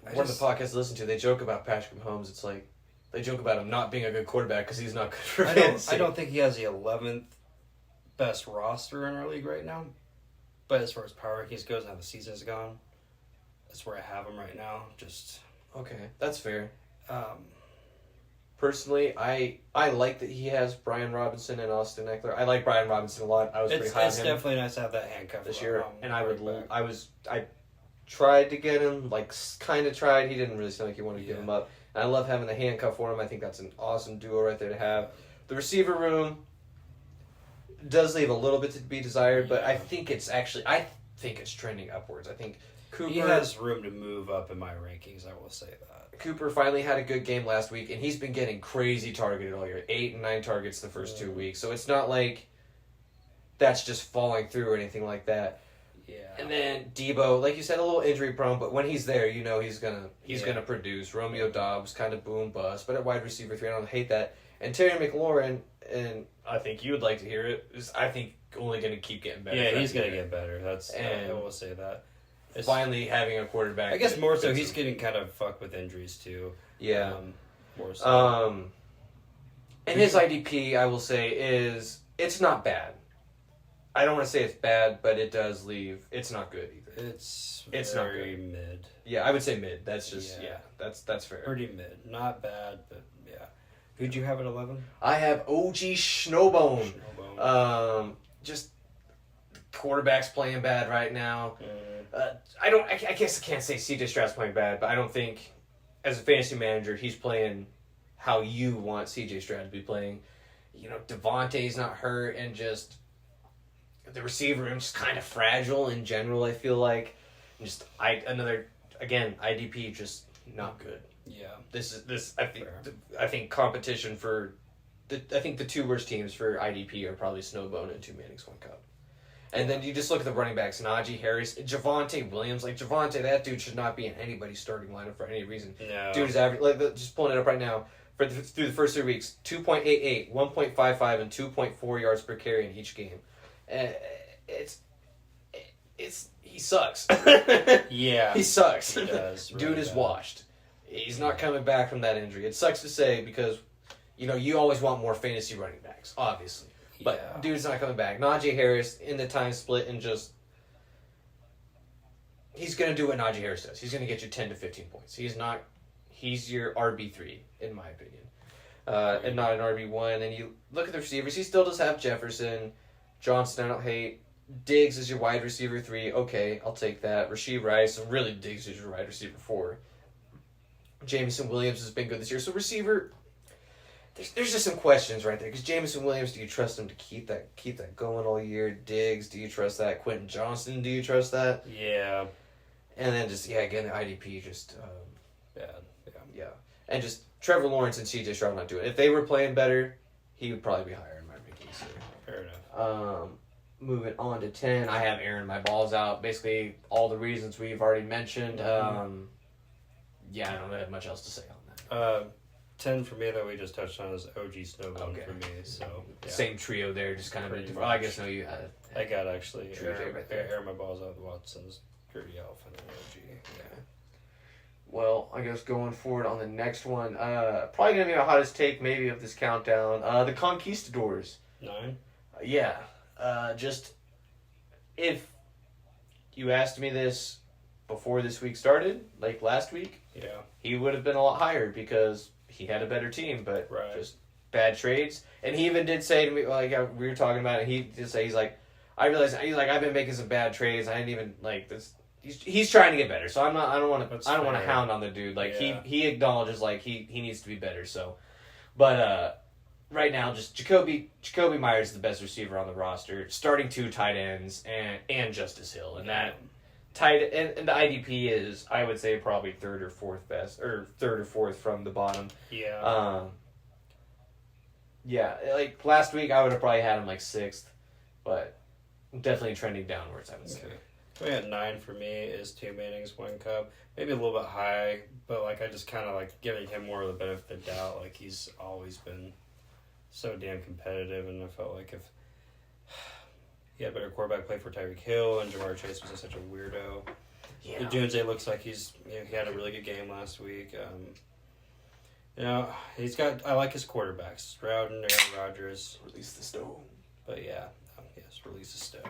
I one just- of the podcasts I listen to, they joke about Patrick Mahomes. It's like they joke about him not being a good quarterback because he's not good for I fantasy. don't think he has the 11th best roster in our league right now. But as far as power rankings goes, now the season's gone. That's where I have him right now. Just Okay, that's fair. um, Personally, I like that he has Brian Robinson and Austin Eckler. I like Brian Robinson a lot. I was pretty it's high on him definitely nice to have that handcuff this year, and I right back. I tried to get him, kind of tried. He didn't really seem like he wanted to give Yeah. him up. And I love having the handcuff for him. I think that's an awesome duo right there to have. The receiver room does leave a little bit to be desired, but I think it's trending upwards. I think Cooper He has room to move up in my rankings. I will say that. Cooper finally had a good game last week, and he's been getting crazy targeted all year. 8 and 9 targets the first 2 weeks. So it's not like that's just falling through or anything like that. Yeah. And then Debo, like you said, a little injury prone, but when he's there, you know he's gonna produce. Romeo Dobbs, kind of boom bust, but at wide receiver 3, I don't hate that. And Terry McLaurin, and I think you would like to hear it, is I think only gonna keep getting better. Yeah, he's gonna gonna get better. That's And- I will say that. It's- finally having a quarterback. I guess that more so fits he's him. getting kind of fucked with injuries too. Yeah. More so. And his IDP, I will say, it's not bad. I don't want to say it's bad, but it does leave. It's not good either. It's not very mid. Yeah, I would say mid. That's just Yeah. that's fair. Pretty mid. Not bad, but yeah. Who'd you have at 11? I have OG Snowbone. Snowbone. Just quarterbacks playing bad right now. Mm. I guess I can't say CJ Stroud's playing bad, but I don't think as a fantasy manager he's playing how you want CJ Stroud to be playing. You know, Devontae's not hurt, and just the receiver room just kind of fragile in general. I feel like just IDP just not good. Yeah. I think competition for I think the two worst teams for IDP are probably Snowbone and Two Mannings One Cup. And then you just look at the running backs, Najee Harris, Javonte Williams. Like, Javonte, that dude should not be in anybody's starting lineup for any reason. No. Dude is average. Like, just pulling it up right now. Through the first 3 weeks, 2.88, 1.55, and 2.4 yards per carry in each game. He sucks. Yeah. He sucks. He does. Dude really is bad. washed. He's not coming back from that injury. It sucks to say because, you know, you always want more fantasy running backs, obviously. But Yeah. dude's not coming back. Najee Harris in the time split and just... He's going to do what Najee Harris does. He's going to get you 10 to 15 points. He's your RB3, in my opinion. And not an RB1. And you look at the receivers, he still does have Jefferson. Johnston, I don't hate. Diggs is your wide receiver 3. Okay, I'll take that. Rasheed Rice, and really Diggs is your wide receiver 4. Jameson Williams has been good this year. So receiver... There's just some questions right there. Because Jameson Williams, do you trust him to keep that going all year? Diggs, do you trust that? Quentin Johnston, do you trust that? Yeah. And then just, again, the IDP just... Bad. Yeah. And just Trevor Lawrence and CJ Stroud not doing it. If they were playing better, he would probably be higher in my rankings here. Fair enough. Moving on to 10, I have Aaron My Balls out. Basically, all the reasons we've already mentioned. I don't have much else to say on that. 10 for me that we just touched on is OG Snowbone Okay. for me. So yeah. Same trio there, just kind of... Pretty I much. guess no, you had... I got actually True right there. air my balls out of the Watsons, Dirty Elf, and then OG. Yeah. Well, I guess going forward on the next one, probably going to be the hottest take maybe of this countdown. The Conquistadors. 9. Yeah. Just, if you asked me this before this week started, like last week, Yeah. he would have been a lot higher because he had a better team, but Right. just bad trades. And he even did say to me, like we were talking about it, he did say, he's like, I realized, I've been making some bad trades. I didn't even, like, this... He's trying to get better, so I don't want to fair. hound on the dude. Like Yeah. he acknowledges like he needs to be better. So, but right now just Jacoby Myers is the best receiver on the roster, starting 2 tight ends and Justice Hill, and that tight and the IDP is, I would say, probably third or fourth from the bottom. Yeah. Yeah, like last week I would have probably had him like 6th, but definitely trending downwards, I would say. Okay. We got 9 for me is Two Mannings, One Cup. Maybe a little bit high, but like I just kind of like giving him more of the benefit of the doubt. Like he's always been so damn competitive, and I felt like if he had better quarterback play for Tyreek Hill and Jamar Chase was such a weirdo. Yeah. Dunze looks like he had a really good game last week. He's got. I like his quarterbacks, Stroud and Aaron Rodgers. Release the stone. But yeah, yes, release the stone.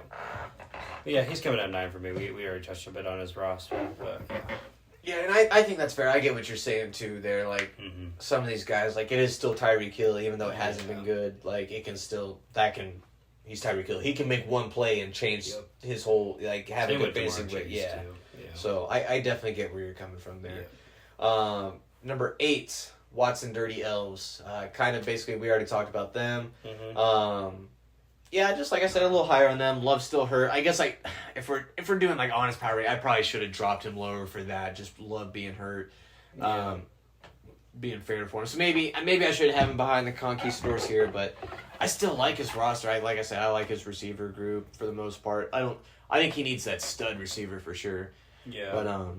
But yeah, he's coming at 9 for me. We already touched a bit on his roster, but Yeah, and I think that's fair. I get what you're saying too. There, like some of these guys, like it is still Tyreek Hill, even though it hasn't been good. Like it can still he's Tyreek Hill. He can make one play and change his whole have a good basic way. Yeah. So I definitely get where you're coming from there. Yeah. Number 8, Watson Dirty Elves. Kind of basically we already talked about them. Yeah, just like I said, a little higher on them. Love still hurt. I guess if we're doing like honest power rate, I probably should have dropped him lower for that. Just Love being hurt, being fair for him. So maybe I should have him behind the Conquistadors here, but I still like his roster. Like I said, I like his receiver group for the most part. I think he needs that stud receiver for sure. Yeah. But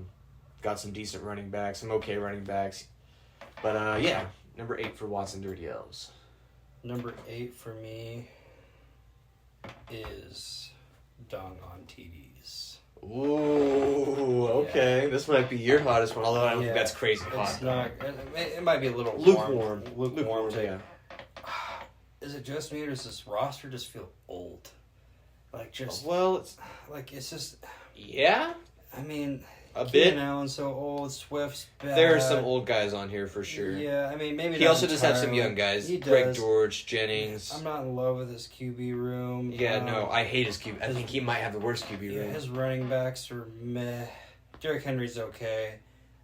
got some decent running backs, some okay running backs. But number 8 for Watson Dirty Elves. Number 8 for me is Dong on TDs. Ooh, okay. Yeah. This might be your hottest one, although I don't think that's crazy hot. It's not. It might be a little lukewarm. Lukewarm. Yeah. Is it just me, or does this roster just feel old? Like just it's just. Yeah. I mean, a bit. Allen's so old. Swift's bad. There are some old guys on here for sure. Yeah, I mean maybe he also does have some young guys. Greg George, Jennings. I'm not in love with his QB room. Yeah, no, I hate his QB. I think he might have the worst QB room. His running backs are meh. Derrick Henry's okay.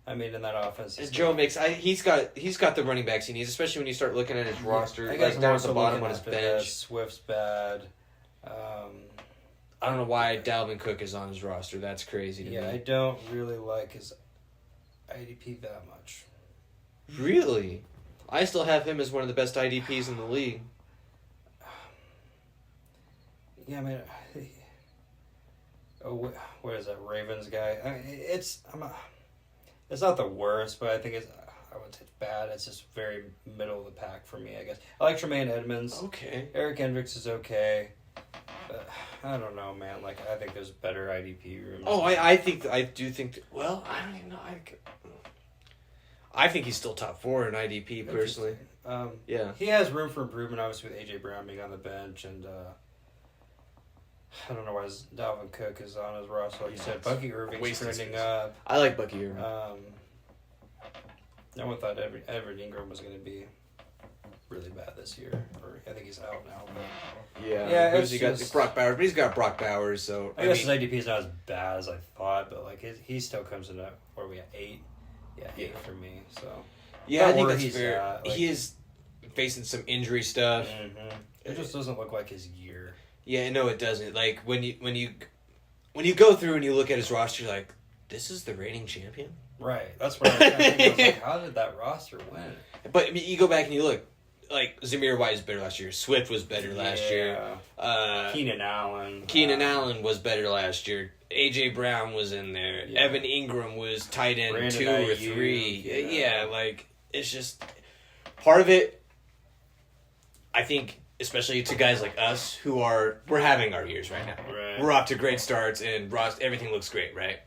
I mean, in that offense, Joe makes. He's got the running backs he needs, especially when you start looking at his roster. I guess Like down at also the bottom looking on his after bench. that, Swift's bad. I don't know why Dalvin Cook is on his roster. That's crazy to Yeah, I me. don't really like his IDP that much. Really, I still have him as one of the best IDPs in the league. Yeah, I mean, what is that Ravens guy? I mean, it's not the worst, but I think I wouldn't say it's bad. It's just very middle of the pack for me, I guess. I like Tremaine Edmonds. Okay. Eric Hendricks is okay. But I don't know, man. Like, I think there's better IDP rooms. Oh, I do think. Well, I don't even know. I think he's still top 4 in IDP personally. Yeah. He has room for improvement, obviously, with AJ Brown being on the bench, and I don't know why Dalvin Cook is on his roster. Like you said, Bucky Irving's trending up. I like Bucky Irving. No one thought Everett Ingram was going to be really bad this year. Or I think he's out now. But Yeah, it's he got just- Brock Bowers, but he's got Brock Bowers, so I guess his IDP is not as bad as I thought, but like he still comes in at, what are we at, 8? Yeah, 8 for me. So yeah, I Not think where that's he's fair. at, like- He is facing some injury stuff. it just doesn't look like his year. Yeah, no, it doesn't. Like when you go through and you look at his roster, you're like, this is the reigning champion. Right. That's what I was thinking. I was like, how did that roster win? But I mean, you go back and you look, like Zamir White was better last year. Swift was better last year. Keenan Allen. Allen was better last year. AJ Brown was in there. Yeah. Evan Ingram was tight end Brandon 2 or Ayuk, 3. yeah. Like it's just part of it. I think, especially to guys like us we're having our years right now. Right. We're off to great starts and everything looks great, right?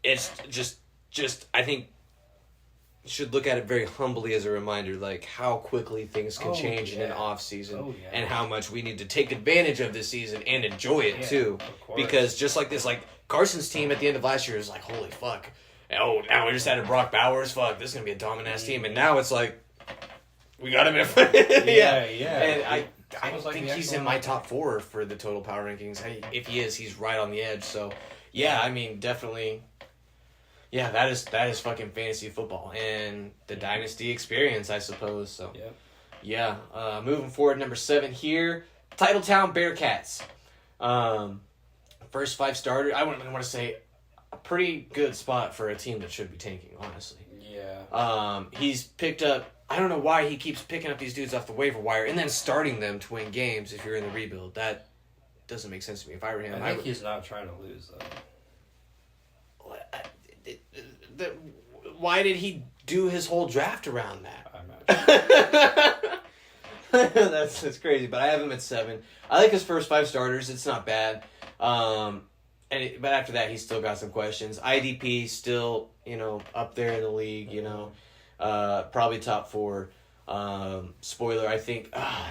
It's just I think should look at it very humbly as a reminder, like how quickly things can change in an off season, and how much we need to take advantage of this season and enjoy it too. of course. Because just like this, like Carson's team at the end of last year was like, holy fuck! Oh, now we just added Brock Bowers. Fuck, this is gonna be a dominant ass team, and now it's like we got him in. Yeah. And I Almost like think the he's in excellent my offense. top 4 for the total power rankings. If he is, he's right on the edge. So, yeah, I mean, definitely. Yeah, that is fucking fantasy football and the dynasty experience, I suppose. So, yeah. Moving forward, number 7 here, Titletown Bearcats. First 5 starter. I wouldn't want to say a pretty good spot for a team that should be tanking, honestly. Yeah. He's picked up. I don't know why he keeps picking up these dudes off the waiver wire and then starting them to win games if you're in the rebuild. That doesn't make sense to me. If I were him, I think he's not trying to lose, though. Why did he do his whole draft around that? I'm not sure. That's crazy. But I have him at 7. I like his first 5 starters. It's not bad. But after that, he's still got some questions. IDP still, up there in the league. Probably top 4. Spoiler, I think. I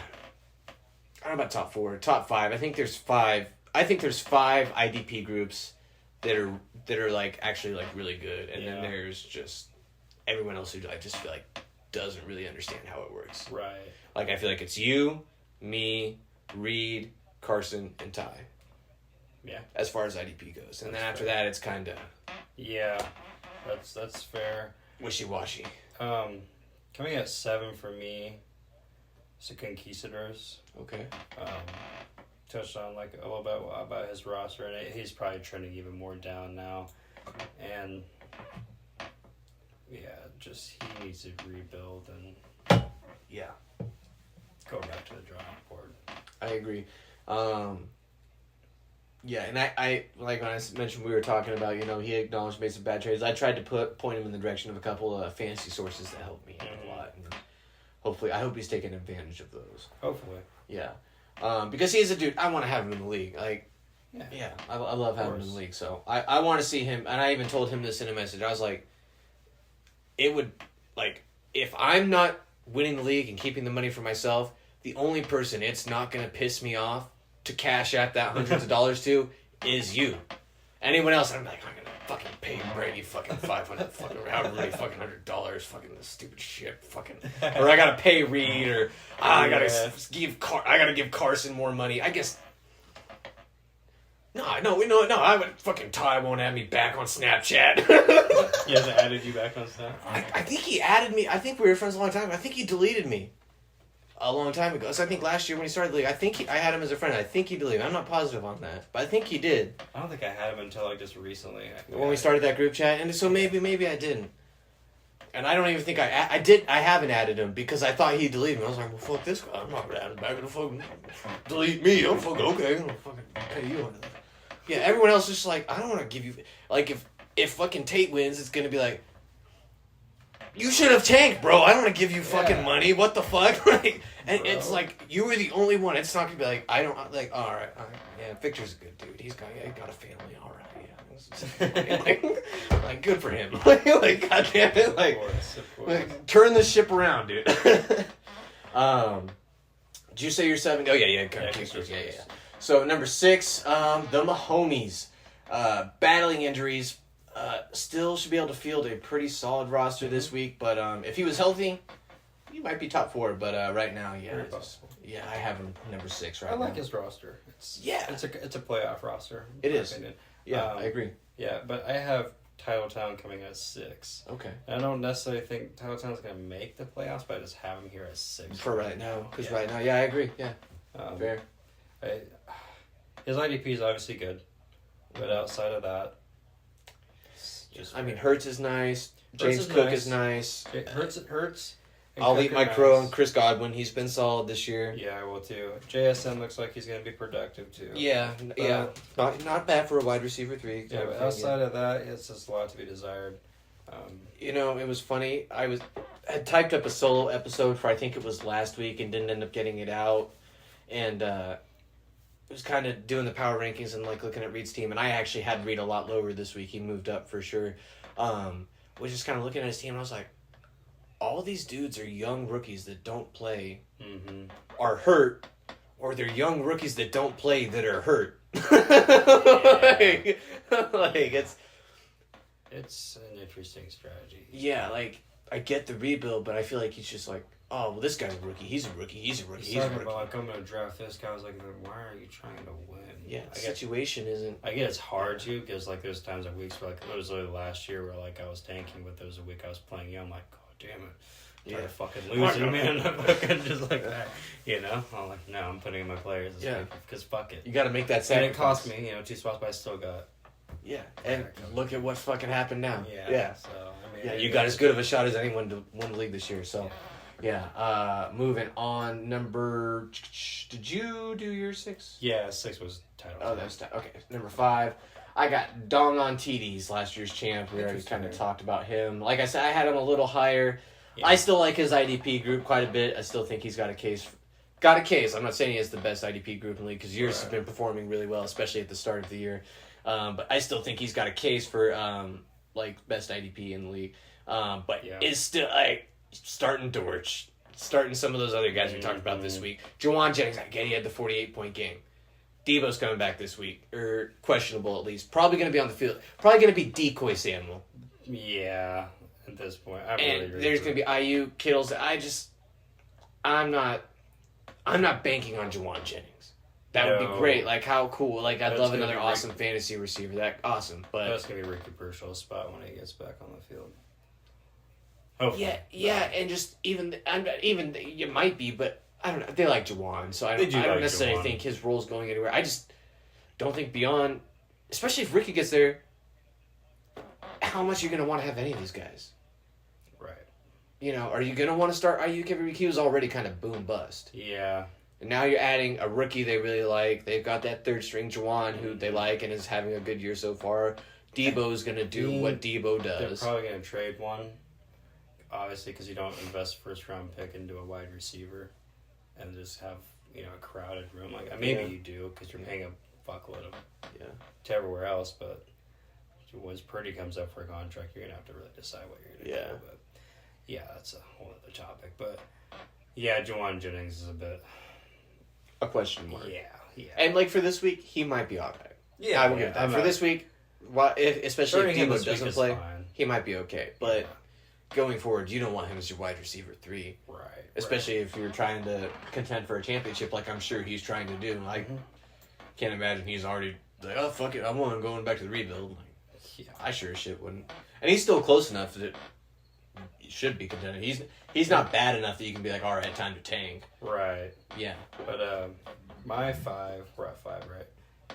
don't know about top 4, top 5. I think there's 5. I think there's 5 IDP groups that are like actually like really good, and then there's just everyone else who I just feel like doesn't really understand how it works. Right. Like I feel like it's you, me, Reed, Carson, and Ty. Yeah. As far as IDP goes, and then That's after fair. that, it's kind of That's fair. wishy-washy. Coming at 7 for me, is the Conquistadors. Okay. Touched on like a little bit about his roster, and he's probably trending even more down now. And just he needs to rebuild and Yeah. go back to the drawing board. I agree. Yeah, and I like when I mentioned we were talking about, he acknowledged made some bad trades. I tried to point him in the direction of a couple of fantasy sources that helped me a lot. And hopefully, I hope he's taking advantage of those. Hopefully. Yeah. Because he's a dude, I want to have him in the league. Like, Yeah. I love having him in the league. So I want to see him, and I even told him this in a message. I was like, it would, like, if I'm not winning the league and keeping the money for myself, the only person it's not going to piss me off to cash out that hundreds of dollars to is you. Anyone else, I'm like, I'm going to fucking pay Brady fucking $500, fucking however many fucking $100, fucking this stupid shit, fucking, or I got to pay Reed, or I got to give Carson more money. I guess No, I would fucking Ty won't add me back on Snapchat. He hasn't added you back on Snap? I think he added me. I think we were friends a long time. I think he deleted me a long time ago. So I think last year when he started the league, I had him as a friend. I think he deleted me. I'm not positive on that, but I think he did I don't think I had him until like just recently. when we started that group chat. And so maybe I didn't. And I don't even think I did. I haven't added him because I thought he deleted me. I was like, well, fuck this guy. I'm not gonna add him back. Gonna fucking delete me. I'm fucking okay. I'm gonna fucking pay you on that. Yeah, everyone else is just like, I don't want to give you like if fucking Tate wins, it's gonna be like, you should have tanked, bro. I don't want to give you fucking money. What the fuck? Like, and Bro. it's like you were the only one. It's not gonna be like I don't like. All right. Yeah, Victor's a good dude. He got a family. All right. Yeah. like good for him. like goddamn it. Like, Of course. like turn the ship around, dude. Did you say you're 7? Oh yeah. Kicksters, yeah. So number 6, the Mahomies, battling injuries. Still should be able to field a pretty solid roster this week, but if he was healthy, he might be top 4. But right now, Very possible. I have him number 6 right I now. like his roster. It's a playoff roster. It in my is. opinion. Yeah, I agree. Yeah, but I have Titletown coming at 6. Okay. I don't necessarily think Titletown's going to make the playoffs, but I just have him here at 6. For right now, because Yeah. right now, I agree. Yeah, fair. His IDP is obviously good, but outside of that, it's just I mean, Hurts is nice. James is Cook nice. is nice. It hurts. and I'll Cook eat are my nice. crow on Chris Godwin. He's been solid this year. Yeah, I will too. JSN looks like he's going to be productive too. Yeah. Not bad for a wide receiver 3. Yeah, but outside of that, it's just a lot to be desired. It was funny. I had typed up a solo episode for I think it was last week and didn't end up getting it out, and it was kind of doing the power rankings and like looking at Reed's team, and I actually had Reed a lot lower this week. He moved up for sure. Was just kind of looking at his team, and I was like, all these dudes are young rookies that don't play, are hurt, or they're young rookies that don't play that are hurt. It's an interesting strategy. Yeah, like, I get the rebuild, but I feel like he's just like, oh, well, this guy's a rookie. He's a rookie. He's a rookie. He's He's a talking rookie. about like I'm gonna draft this guy. I was like, why are you trying to win? Yeah, I the get, situation isn't. I get it's hard to because like there's times like weeks where like it was literally last year where like I was tanking, but there was a week I was playing young. I'm like, God damn it, try to fucking lose you, man. I'm fucking just like that, I'm like, no, I'm putting in my players. Because fuck it. You got to make that And sacrifice. it cost me 2 spots, but I still got. Yeah, and look at what fucking happened now. Yeah. So I mean, Yeah, you got as good of a shot as anyone to win the league this year. So, moving on. Did you do your 6? Yeah, 6 was title. Oh, that's okay. Number 5. I got Dong on TDs, last year's champ. We already Interesting. kind of talked about him. Like I said, I had him a little higher. Yeah. I still like his IDP group quite a bit. I still think he's got a case. I'm not saying he has the best IDP group in the league because yours has been performing really well, especially at the start of the year. But I still think he's got a case for best IDP in the league. But it's still starting Dortch, starting some of those other guys we talked about this week. Juwan Jennings, I get he had the 48-point game. Debo's coming back this week, or questionable at least. Probably going to be on the field. Probably going to be decoy Samuel. Yeah, at this point, I And really agree. there's going to be IU, Kittles. I'm not banking on Juwan Jennings. That would be No. great. Like, how cool. Like, I'd That's love gonna another be awesome fantasy receiver. Awesome. But That's gonna be Ricky Burchell's spot when he gets back on the field. Hopefully. yeah, and just even it might be, but I don't know. They like Juwan, so I They don't, do I don't like necessarily Juwan. think his role's going anywhere. I just don't think beyond, especially if Ricky gets there, how much are you going to want to have any of these guys? Right. Are you going to want to start Ayuk every week? He was already kind of boom bust. Yeah. And now you're adding a rookie they really like. They've got that third string Juwan who they like and is having a good year so far. Debo's going to do what Debo They're does. probably gonna trade one, obviously, because you don't invest first round pick into a wide receiver, and just have a crowded room. Like maybe you do because you're paying a fuckload of to everywhere else, but once Purdy comes up for a contract, you're gonna have to really decide what you're gonna do. But yeah, that's a whole other topic. But yeah, Juwan Jennings is a bit A question mark. Yeah. And for this week, he might be alright. Yeah, I will give it that. For this week, especially Starting him if this Debo week doesn't is play, fine. he might be okay. But going forward, you don't want him as your wide receiver 3. Right. Especially if you're trying to contend for a championship like I'm sure he's trying to do. I can't imagine he's already like, oh fuck it, I'm going back to the rebuild. Like, Yeah. I sure as shit wouldn't. And he's still close enough that he should be contending. He's not bad enough that you can be like, all right, time to tank. Right. Yeah. But my 5, we're at 5, right?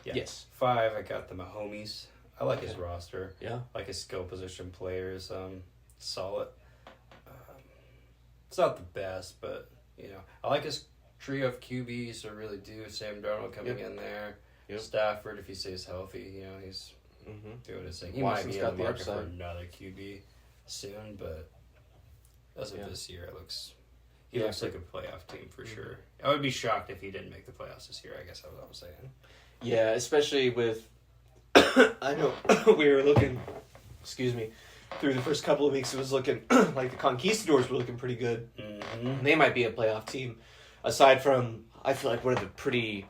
Yeah. Yes. 5, I got the Mahomes. I like his roster. Yeah. I like his skill position players. Solid. It's not the best, but I like his trio of QBs. I really do. Sam Darnold coming in there. Yep. Stafford, if he stays healthy, he's doing his thing. He might Watson's be got on the the market for upside. another QB soon, but as of Yeah. this year, he looks like a playoff team for sure. I would be shocked if he didn't make the playoffs this year. I guess that's what I'm saying. Yeah, especially with I know we were looking, excuse me, through the first couple of weeks. It was looking like the Conquistadors were looking pretty good. Mm-hmm. They might be a playoff team. Aside from, I feel like one of the pretty,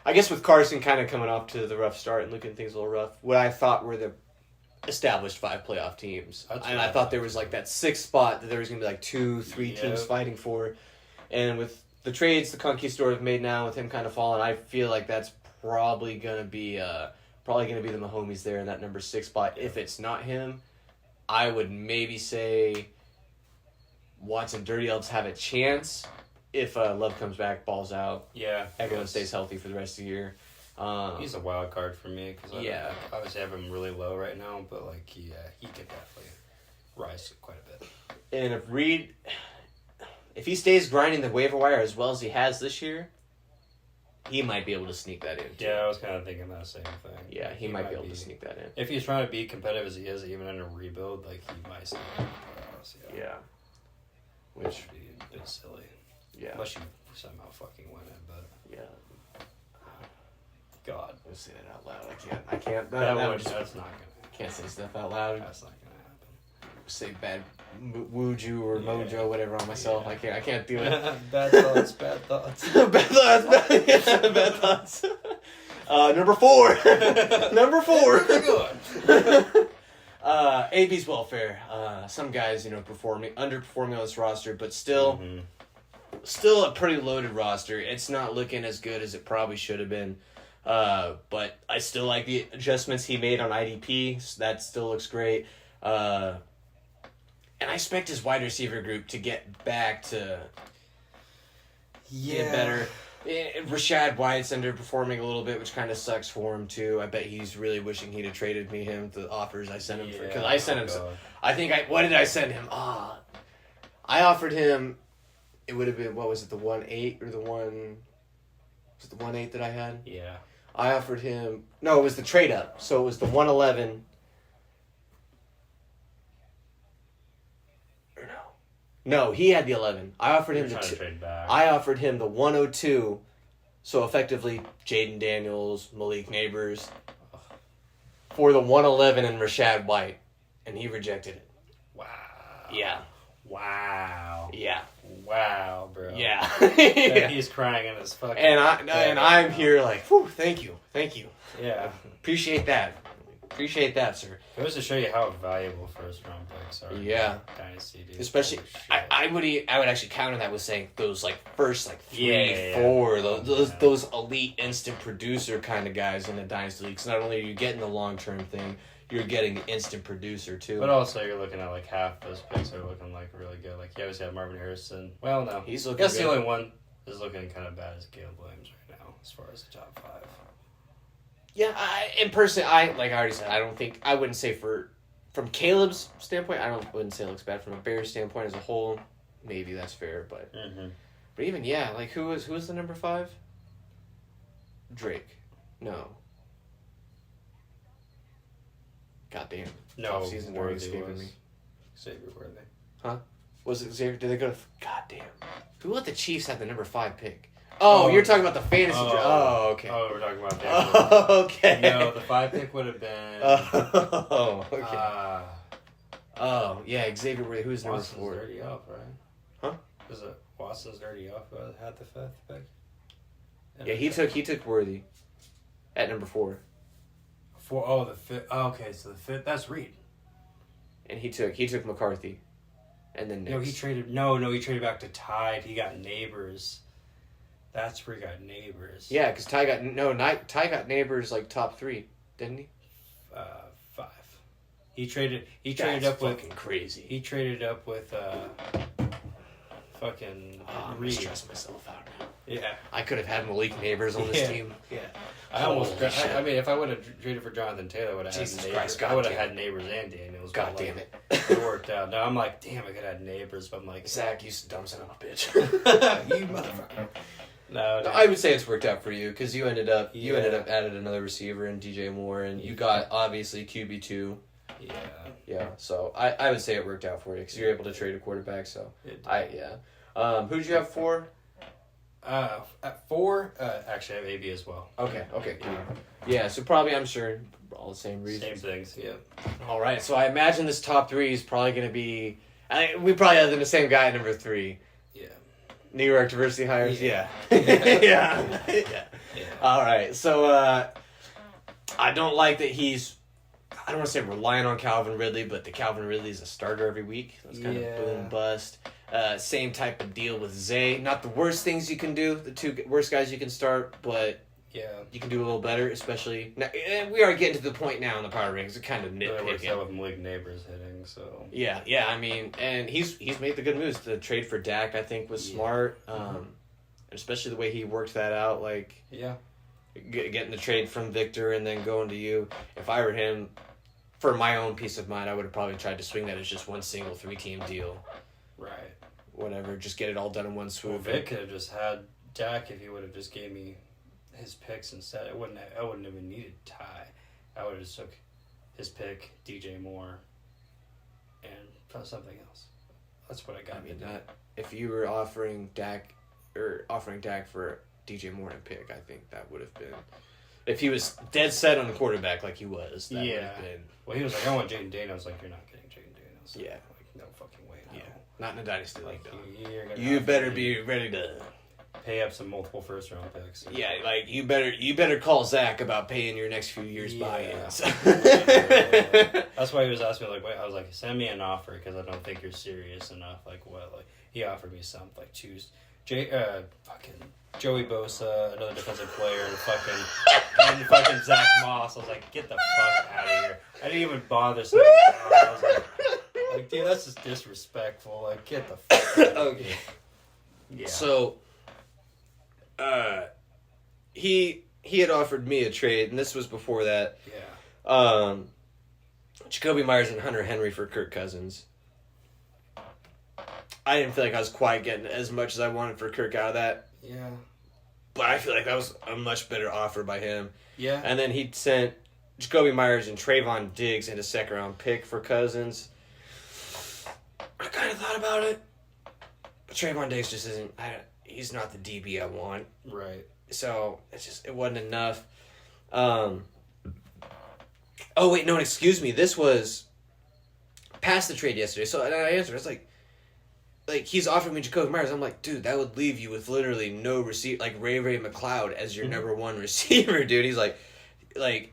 I guess with Carson kind of coming off to the rough start and looking things a little rough, what I thought were the established 5 playoff teams. That's And what I I thought thought there was like that 6th spot that there was going to be like 2, 3 teams Yep. fighting for. And with the trades the Conquistadors have made now, with him kind of falling, I feel like that's probably going to be the Mahomes there in that number 6 spot. If it's not him, I would maybe say Watson Dirty Elves have a chance if Love comes back, balls out, Yeah. everyone stays healthy for the rest of the year. He's a wild card for me because Yeah. I obviously have him really low right now, but he could definitely rise quite a bit. And if Reed, if he stays grinding the waiver wire as well as he has this year, he might be able to sneak that in. Too. Yeah, I was kind of thinking that same thing. Yeah, he might be able to sneak that in. If he's trying to be competitive as he is, even in a rebuild, he might sneak in the playoffs. Yeah. Which would be a bit silly. Yeah. Unless you somehow fucking win it, but Yeah. God. Let's say that out loud. I can't. That's not gonna. Can't say stuff out loud. That's not gonna happen. Say bad wooju or mojo, whatever on myself. Yeah. I can't do it. Bad thoughts. Bad thoughts. Bad thoughts. Bad thoughts. Number 4. Number 4. AB's welfare. Some guys, underperforming on this roster, but still a pretty loaded roster. It's not looking as good as it probably should have been. But I still like the adjustments he made on IDP. So that still looks great. And I expect his wide receiver group to get back to get better. Rashad White's underperforming a little bit, which kind of sucks for him too. I bet he's really wishing he'd have traded me the offers I sent him for, because I sent him. What did I send him? I offered him. It would have been, what was it, the 1.8 or the 1? Was it the 1.8 that I had? Yeah. I offered him. No, it was the trade up. So it was the 111. Or no. No, he had the 11. I offered him to trade back. I offered him the 102. So effectively, Jaden Daniels, Malik Neighbors, for the 111 and Rashad White, and he rejected it. Wow. Yeah. Wow. Yeah. Wow, bro. Yeah. And he's crying in his fucking. And I'm here like, whew, thank you. Yeah. Appreciate that, sir. It was to show you how valuable first round picks are. Yeah. Dynasty, dude. Especially, Holy shit. I would actually counter that with saying those first 3, Yeah. 4, those elite instant producer kind of guys in the dynasty leagues. Not only are you getting the long term thing, you're getting the instant producer too. But also, you're looking at half those picks are looking really good. You always have Marvin Harrison. Well, no, He's I looking guess the good. only one is looking kind of bad is Caleb Williams right now, as far as the top 5. Yeah, in person, I already said, I wouldn't say from Caleb's standpoint, wouldn't say it looks bad. From a Bears standpoint as a whole, maybe that's fair, but even who was the number 5? Drake, no. Goddamn. No, Season Worthy escaping was me. Xavier Worthy. Was it Xavier? Did they go to? Goddamn. Who let the Chiefs have the number 5 pick? Oh, you're talking about the fantasy. Okay. Oh, we're talking about that. Oh, okay. No, the 5 pick would have been. Oh, okay. Oh, yeah, Xavier Worthy. Who's number Watson's 4? already off, right? Huh? Is it Watson's already off? Who had the 5th pick? Yeah, he took Worthy at number 4, The 5th. Oh, okay, so the 5th. That's Reed. and he took McCarthy, and then No, he traded. No, he traded back to Tide. He got Neighbors. That's where you got Neighbors. Yeah, because Ty got Neighbors like top 3, didn't he? 5. He traded That's up with fucking crazy. He traded up with fucking I'm Reed. stressing myself out now. Yeah. I could have had Malik Neighbors on this team. Yeah. I almost. Holy shit. I mean, if I would have traded for Jonathan Taylor, I would have had Jesus Neighbors. Christ, I would have goddamn. had Neighbors and Daniels. God but, damn like, it. It worked out. No, I'm like, damn, I could have had Neighbors, but I'm like, Zach, you dumb son of a bitch. you motherfucker. No, I would say it's worked out for you because you ended up Yeah. added another receiver in DJ Moore, and you got obviously QB2. Yeah. Yeah, so I would say it worked out for you because you're able to trade a quarterback. So It, who'd you have 4? at 4, actually, I have AB as well. Okay, cool. Yeah, so probably I'm sure all the same Same reasons. things. Yeah. All right, so I imagine this top 3 is probably going to be. We probably have the same guy at number 3. Yeah. New York diversity hires. Yeah. Yeah. yeah. Yeah. All right, so I don't like that he's. I don't want to say relying on Calvin Ridley, but the Calvin Ridley is a starter every week. That's kind Yeah. of boom bust. Same type of deal with Zay. Not the worst things you can do. The 2 worst guys you can start, but Yeah. you can do a little better, especially. Now, and we are getting to the point now in the power rankings. We're kind of It works out nitpicking. with Malik Neighbors hitting, so. Yeah. I mean, and he's made the good moves. The trade for Dak, I think, was Yeah. smart. Especially the way he worked that out, like Yeah. getting the trade from Victor and then going to you. If I were him, for my own peace of mind, I would have probably tried to swing that as just one single 3-team deal. Right. Whatever, just get it all done in one Well, swoop. Vic could have just had Dak if he would have just gave me his picks instead. I wouldn't have even needed Ty. I would have just took his pick, DJ Moore, and something else. That's what I got. I mean, if you were offering Dak for DJ Moore and pick, I think that would have been. If he was dead set on the quarterback like he was, that would Yeah. have been. Well, he was like, I want Jaden Daniels. I was like, you're not getting Jaden Daniels. Yeah. Like, no fucking way. No. Yeah, not in a dynasty league, Like, though. you're gonna You have better to be ready to. pay up some multiple first round picks. Yeah, like you better call Zach about paying your next few years Yeah. buy-ins. That's why he was asking me, like, wait, I was like, send me an offer because I don't think you're serious enough. Like, what? Like, he offered me some, like, fucking Joey Bosa, another defensive player, and fucking Zach Moss. I was like, get the fuck out of here. I didn't even bother saying it. I was like, dude, that's just disrespectful. Like, get the fuck out of Okay. here. Yeah. So, he had offered me a trade, and this was before that. Yeah. Jacoby Myers and Hunter Henry for Kirk Cousins. I didn't feel like I was quite getting as much as I wanted for Kirk out of that, Yeah. but I feel like that was a much better offer by him. Yeah. And then he sent Jacoby Myers and Trayvon Diggs and a second-round pick for Cousins. I kind of thought about it, but Trayvon Diggs just isn't. He's not the DB I want. Right. So it wasn't enough. Oh wait, no, excuse me. This was past the trade yesterday. So and I answered. It's like he's offering me Jacoby Myers. I'm like, dude, that would leave you with literally no receiver. Like Ray McLeod as your number one receiver, dude. He's like,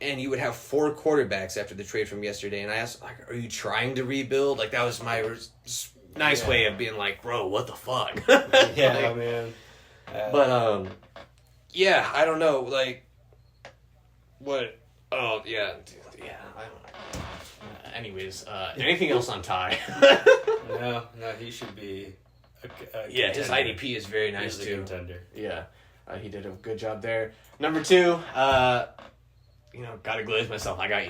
and you would have 4 quarterbacks after the trade from yesterday. And I asked, like, are you trying to rebuild? Like that was my nice way of being like, bro, what the fuck? Yeah, Like, man. but yeah, I don't know, like, what? Oh yeah, I don't know. Anyways, anything else on Ty? No, he should be. Yeah, his contender. IDP is very nice He's a too. contender. Yeah, he did a good job there. Number 2, gotta glaze myself. I got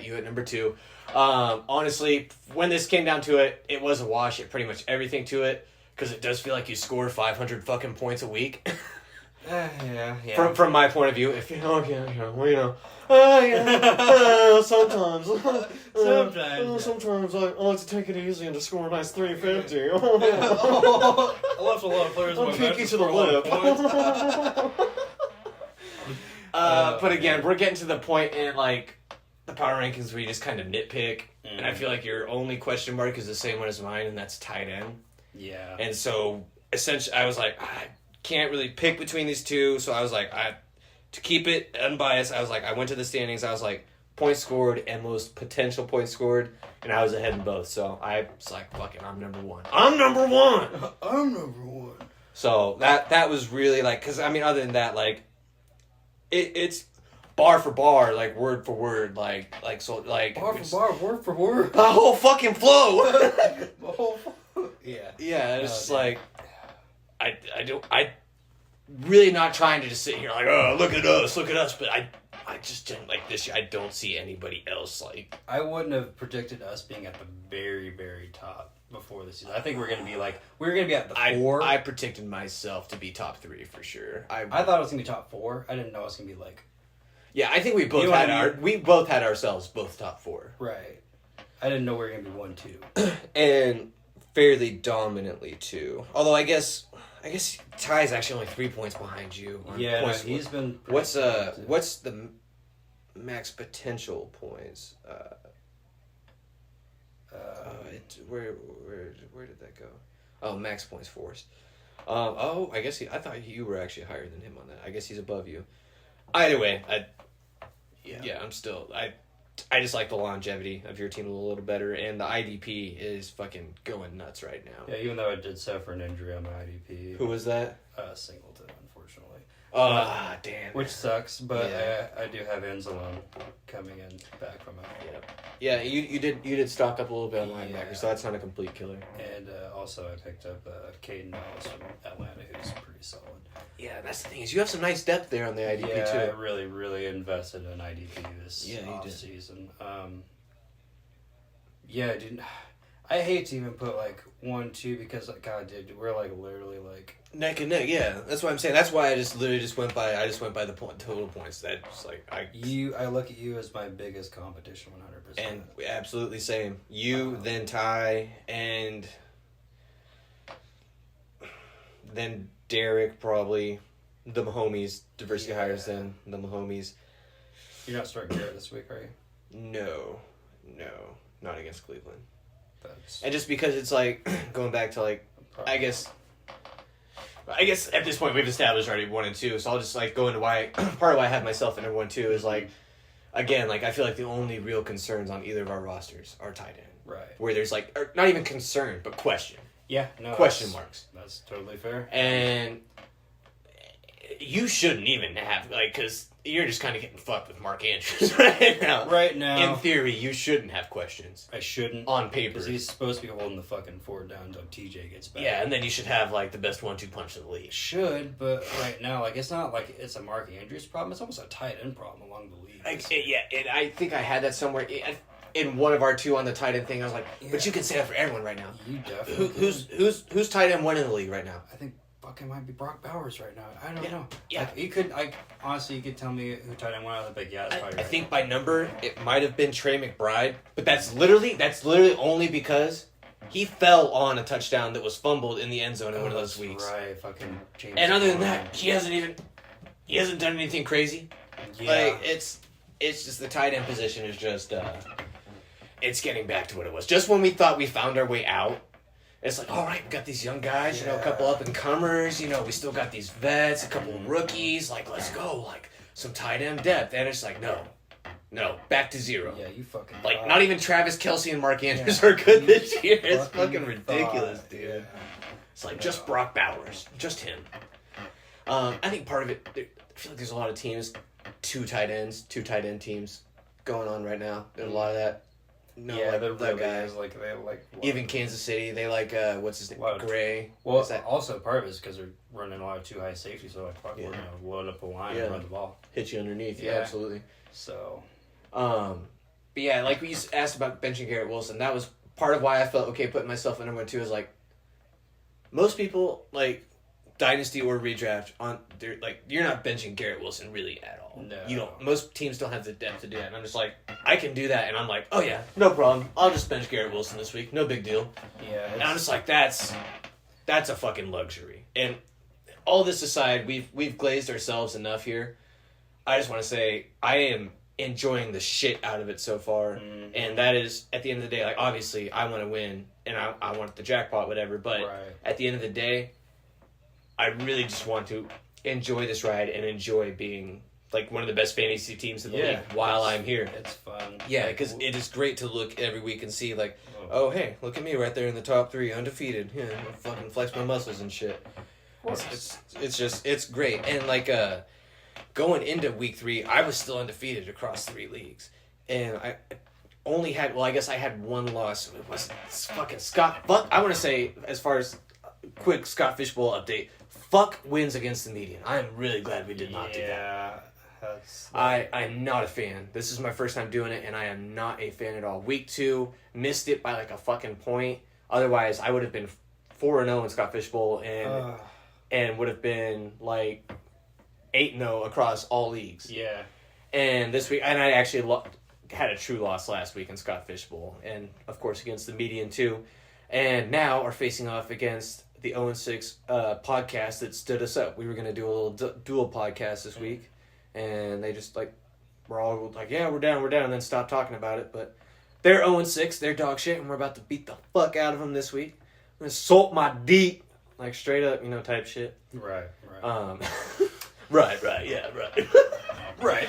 you at number 2. Honestly, when this came down to it, it was a wash at pretty much everything to it. Because it does feel like you score 500 fucking points a week. Yeah. From my point of view, if sometimes, sometimes I like to take it easy and just score a nice 350. I left a lot of players. I'm peeky to the lip. But again, we're getting to the point in like the power rankings where you just kind of nitpick, and I feel like your only question mark is the same one as mine, and that's tight end. Yeah. And so essentially, I was like, I can't really pick between these two. So I was like, to keep it unbiased, I was like, I went to the standings. I was like, points scored and most potential points scored, and I was ahead in both. So I was like, fuck it, I'm number 1. I'm number 1. I'm number 1. So that was really like, because I mean, other than that, like it's bar for bar, like word for word, like so like Bar for bar, word for word. the whole fucking flow. Yeah. Yeah, it's just dude. like I really not trying to just sit here like, oh, look at us, but I just didn't like this year. I don't see anybody else like. I wouldn't have predicted us being at the very, very top before the season. I think we're gonna be at the 4. I predicted myself to be top 3 for sure. I thought it was gonna be top 4. I didn't know it was gonna be like Yeah, I think we both You know had what I mean? we both had ourselves both top 4. right. I didn't know we were gonna be 1, 2. And fairly dominantly too. Although I guess Ty's actually only 3 points behind you. On Yeah, no, points. he's been. What's pretty good, too. what's the max potential points? Where did that go? Oh, max points forced. I guess I thought you were actually higher than him on that. I guess he's above you. Either way, I'm still I just like the longevity of your team a little better, and the IDP is fucking going nuts right now. Yeah, even though I did suffer an injury on my IDP. Who was that? Singleton, unfortunately. Damn. Which sucks, but Yeah. I do have Enzalone coming in back from it. Yeah, you did stock up a little bit on Yeah. linebacker, so that's not a complete killer. And also I picked up Caden Ellis from Atlanta, who's pretty solid. Yeah, that's the thing is you have some nice depth there on the IDP Yeah, I too. really, really invested in IDP this Yeah, you off did. season. Yeah, dude, I hate to even put like 1, 2 because like God, dude, we're like literally like Neck and neck, yeah. That's what I'm saying. That's why I just literally went by the total points. That's like I look at you as my biggest competition, 100%. and absolutely same. You, then Ty, and then Derek probably. The Mahomes diversity Yeah. hires then the Mahomes. You're not starting Garrett this week, are you? No, not against Cleveland. That's And just because it's like going back to like I guess at this point we've established already 1 and 2, so I'll just like go into why part of why I have myself in number 1 2 is like again like I feel like the only real concerns on either of our rosters are tight end. right. Where there's like or not even concern but question Yeah, no. question marks. That's totally fair. And you shouldn't even have like because you're just kind of getting fucked with Mark Andrews right now. Right now, In theory, you shouldn't have questions I shouldn't. on paper. Because he's supposed to be holding the fucking fort down until TJ gets back. Yeah, and then you should have like the best 1-2 punch in the league. Should, but right now, like, it's not like it's a Mark Andrews problem. It's almost a tight end problem along the league. I think I had that somewhere in one of our 2 on the tight end thing. I was like, but you can say that for everyone right now. You definitely. Who's tight end 1 in the league right now? I think fucking might be Brock Bowers right now. I don't know. Yeah. Like, you could, honestly, you could tell me who tight end 1 out of the big. Yeah, that's I probably right. think by number it might have been Trey McBride, but that's literally only because he fell on a touchdown that was fumbled in the end zone in one of those weeks. Right, fucking James. And other than Conner. that, he hasn't done anything crazy. Yeah. Like it's just the tight end position is just it's getting back to what it was. Just when we thought we found our way out, it's like, all right, we got these young guys, a couple up and comers, we still got these vets, a couple of rookies, like let's go, like some tight end depth. And it's like, no, back to 0. Yeah, you fucking. Like thought. not even Travis Kelce and Mark Andrews Yeah. are good this year. It's Fucking fucking ridiculous, thought, dude. yeah. It's like just Brock Bowers, just him. I think part of it, I feel like there's a lot of teams, 2 tight end teams going on right now. There's a lot of that. No, Yeah, like, there the really guys. is. Like, they like. Even Kansas City, they like what's his name, Wow. Gray. Well, Is that also part of it is because they're running a lot of 2 high safety, so like, fuck, Yeah. we're gonna load up the line Yeah. and run the ball. hit you underneath? Yeah, Yeah. absolutely. So. But yeah, like we asked about benching Garrett Wilson. That was part of why I felt okay putting myself in number 2 is like most people like dynasty or redraft on they're like you're not benching Garrett Wilson really at all. No. You don't. Most teams don't have the depth to do that. And I'm just like I can do that, and I'm like, oh yeah, no problem. I'll just bench Garrett Wilson this week, no big deal. Yeah. And I'm just like that's a fucking luxury. And all this aside, we've glazed ourselves enough here. I just want to say I am enjoying the shit out of it so far. Mhm. And that is, at the end of the day, like, obviously, I want to win, and I want the jackpot, whatever, but Right. at the end of the day, I really just want to enjoy this ride and enjoy being, like, one of the best fantasy teams in the league while I'm here. It's fun. Yeah, Like, because it is great to look every week and see, like, oh, oh, hey, look at me right there in the top 3, undefeated. Yeah, I'll fucking flex my muscles and shit. It's great. And like going into week 3, I was still undefeated across 3 leagues, and I only had I guess I had one loss. It was fucking Scott. Fuck, I want to say as far as quick Scott Fishbowl update. Fuck wins against the median. I am really glad we did not do that. Yeah. I'm not a fan. This is my first time doing it, and I am not a fan at all. Week 2, missed it by like a fucking point. Otherwise, I would have been 4-0 in Scott Fishbowl and would have been like 8-0 across all leagues. Yeah. And this week, and I actually had a true loss last week in Scott Fishbowl, and of course against the median too. And now are facing off against the 0-6 podcast that stood us up. We were gonna do a little dual podcast this week. And they just, we're all like, yeah, we're down, and then stop talking about it. But they're 0-6, they're dog shit, and we're about to beat the fuck out of them this week. I'm going to salt my deep, straight up, type shit. Right. Right, yeah, right. Right.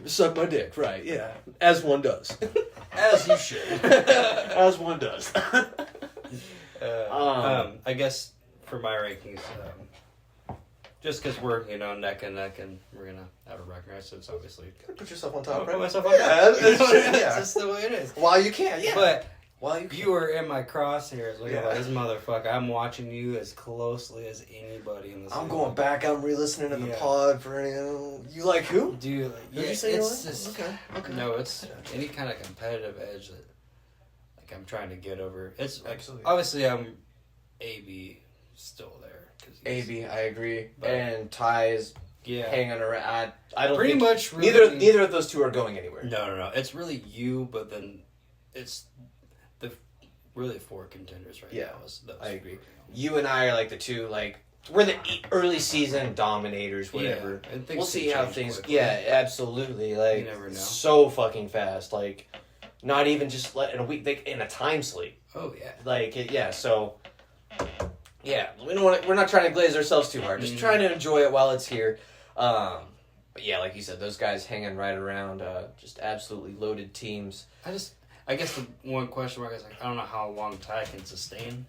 Suck my dick, right, yeah. As one does. As you should. As one does. I guess for my rankings, just because we're, neck and neck and we're going to have a record, so it's obviously... Put yourself on top, Put right? myself on Yeah, top. yeah. That's just the way it is. While you can, yeah. But While you can. you were in my crosshairs. Look Yeah. at this motherfucker. I'm watching you as closely as anybody in this. I'm going back. I'm re-listening to the Yeah. pod for you like who? Dude, Did you say you it's like? just... Okay. No, it's any kind of competitive edge that, I'm trying to get over. It's Absolutely. obviously I'm AB still there. AB, I agree. But- And Ty's Yeah. hanging around. I don't Pretty think much. Really, neither of those two are going anywhere. No. It's really you, but then it's the really 4 contenders right Yeah, now. I agree. You and I are the two we're the early season dominators, whatever. Yeah, and things We'll can see how change things. quickly. Yeah, absolutely. You never know. So fucking fast. Not even just in a week. In a time sleep. Oh yeah. Yeah. So. Yeah, we're not trying to glaze ourselves too hard. Just trying to enjoy it while it's here. But yeah, like you said, those guys hanging right around, just absolutely loaded teams. I guess the one question mark is I don't know how long Ty can sustain.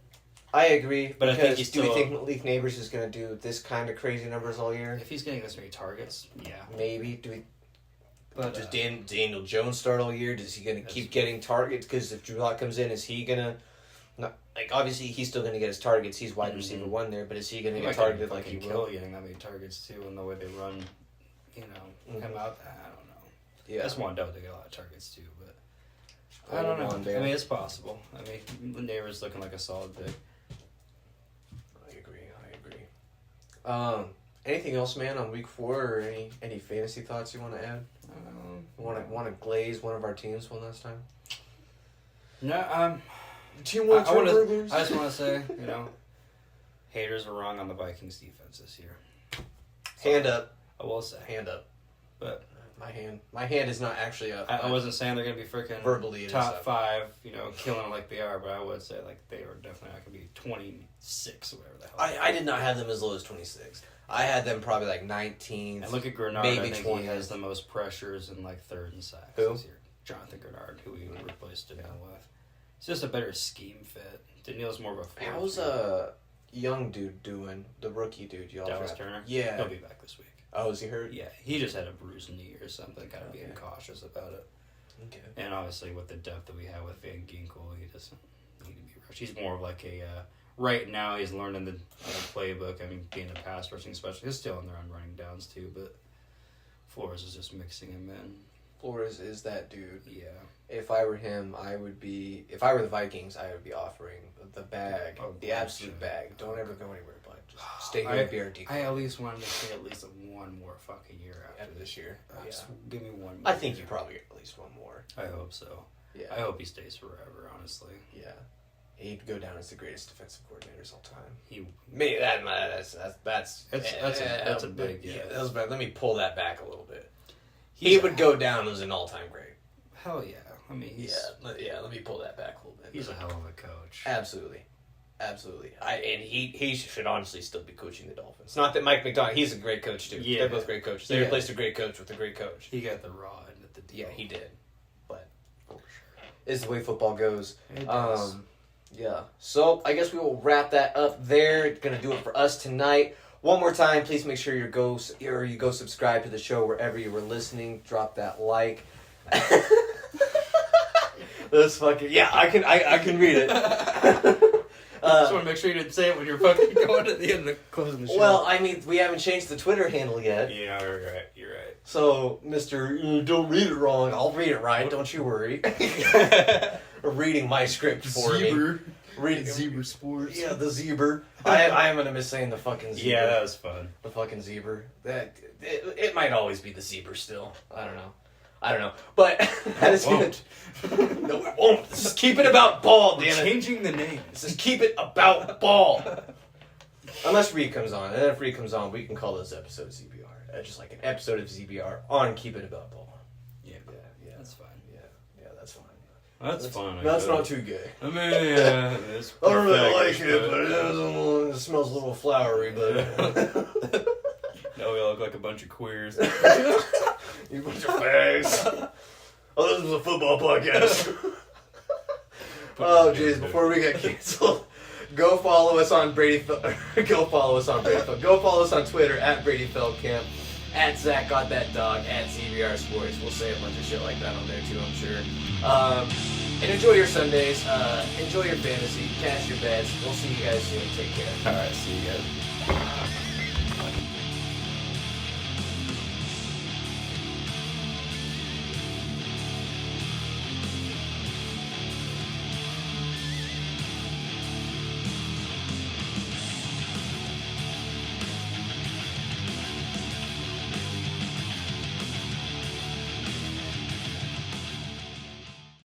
I agree, But I think because he's do we still- think Malik Neighbors is going to do this kind of crazy numbers all year? If he's getting this many targets, yeah. Maybe. Do we? But Does Daniel Jones start all year? Is he going to That's- keep getting targets? Because if Drew Lock comes in, is he going to? Obviously he's still going to get his targets. He's wide receiver 1 there, but is he going to he get might targeted get like he fucking will? kill getting that many targets too, and the way they run, him out. I don't know. Yeah. I just want Dove to get a lot of targets too, but Oh, I don't come know. on, Dale. I mean, it's possible. The neighbor's looking like a solid pick. I agree. Anything else, man, on week 4, or any fantasy thoughts you want to add? Want to glaze one of our teams one last time? No, Team I just want to say, haters were wrong on the Vikings defense this year. Hand up. I will say, Hand up. but My hand is not actually up. I wasn't saying they're gonna be freaking Verbally it is top up. 5, killing it like they are. But I would say they were definitely not gonna be 26 or whatever the hell. I did not have them as low as 26. I had them probably 19th. And look at Grenard. maybe I think 20th. he has the most pressures and 3rd and sacks Who? this year. Jonathan Grenard, who we replaced him with. It's just a better scheme fit. Daniel's more of a forward. How's young dude doing? The rookie dude y'all Dallas drafted? Turner? Yeah. He'll be back this week. Oh, is he hurt? Yeah, he just had a bruised knee or something. Kind of being Okay. cautious about it. Okay. And obviously, with the depth that we have with Van Ginkel, he doesn't need to be rushed. He's more of right now, he's learning the playbook. I mean, being a pass rushing specialist. He's still in there on running downs, too, but Flores is just mixing him in. Flores is that dude. Yeah. If I were him, if I were the Vikings, I would be offering the bag, Oh, the absolute bag. Don't ever go anywhere, bud. Just stay here and be our decoy. I at least wanted to say at least one more fucking year after After this year. Just give me one more. I think year. you probably get at least one more. I hope so. Yeah. I hope he stays forever, honestly. Yeah. He'd go down as the greatest defensive coordinators of all time. He Maybe that's That's a big, yeah. that was bad. Let me pull that back a little bit. He's He a- would go down as an all-time great. Hell yeah. I mean, Let me pull that back a little bit. he's a hell of a coach. Absolutely. And he should honestly still be coaching the Dolphins. Not that Mike McDonald, he's a great coach too. Yeah. They're both great coaches. They Yeah. replaced a great coach with a great coach. He got the raw end of the deal. Yeah, he did. But is the way football goes. It does. Yeah. So I guess we will wrap that up there. Gonna do it for us tonight. One more time, please make sure you go subscribe to the show wherever you were listening. Drop that like. That's fucking I can read it. Just want to make sure you didn't say it when you're fucking going at the end of closing the show. Well, I mean, we haven't changed the Twitter handle yet. Yeah, you're right. You're right. So, Mr. Don't read it wrong. I'll read it right. Don't you worry. Reading my script for me. Reading Zebra Sports. Yeah, the zebra. I am gonna miss saying the fucking zebra. Yeah, that was fun. The fucking zebra. That it might always be the zebra still. I don't know. But that is won't. good. No, it won't. This is keep it about ball, damn it. Changing the name. This is keep it about ball. Unless Reed comes on, and then if Reed comes on, we can call this episode ZBR. Just like an episode of ZBR on Keep It About Ball. Yeah, that's fine. Yeah, that's fine. That's fun. That's not too gay. I mean, yeah, it's I don't really like perfect, it, but it smells a little flowery, but... No, we look like a bunch of queers. You bunch of fags. Oh, this is a football podcast. Oh, jeez, before we get canceled, go follow us on Brady. Go follow us on Twitter at Brady Feldkamp, at Zach Got That Dog, at CBR Sports. We'll say a bunch of shit like that on there too, I'm sure. And enjoy your Sundays. Enjoy your fantasy. Cash your bets. We'll see you guys soon. Take care. All right, see you guys.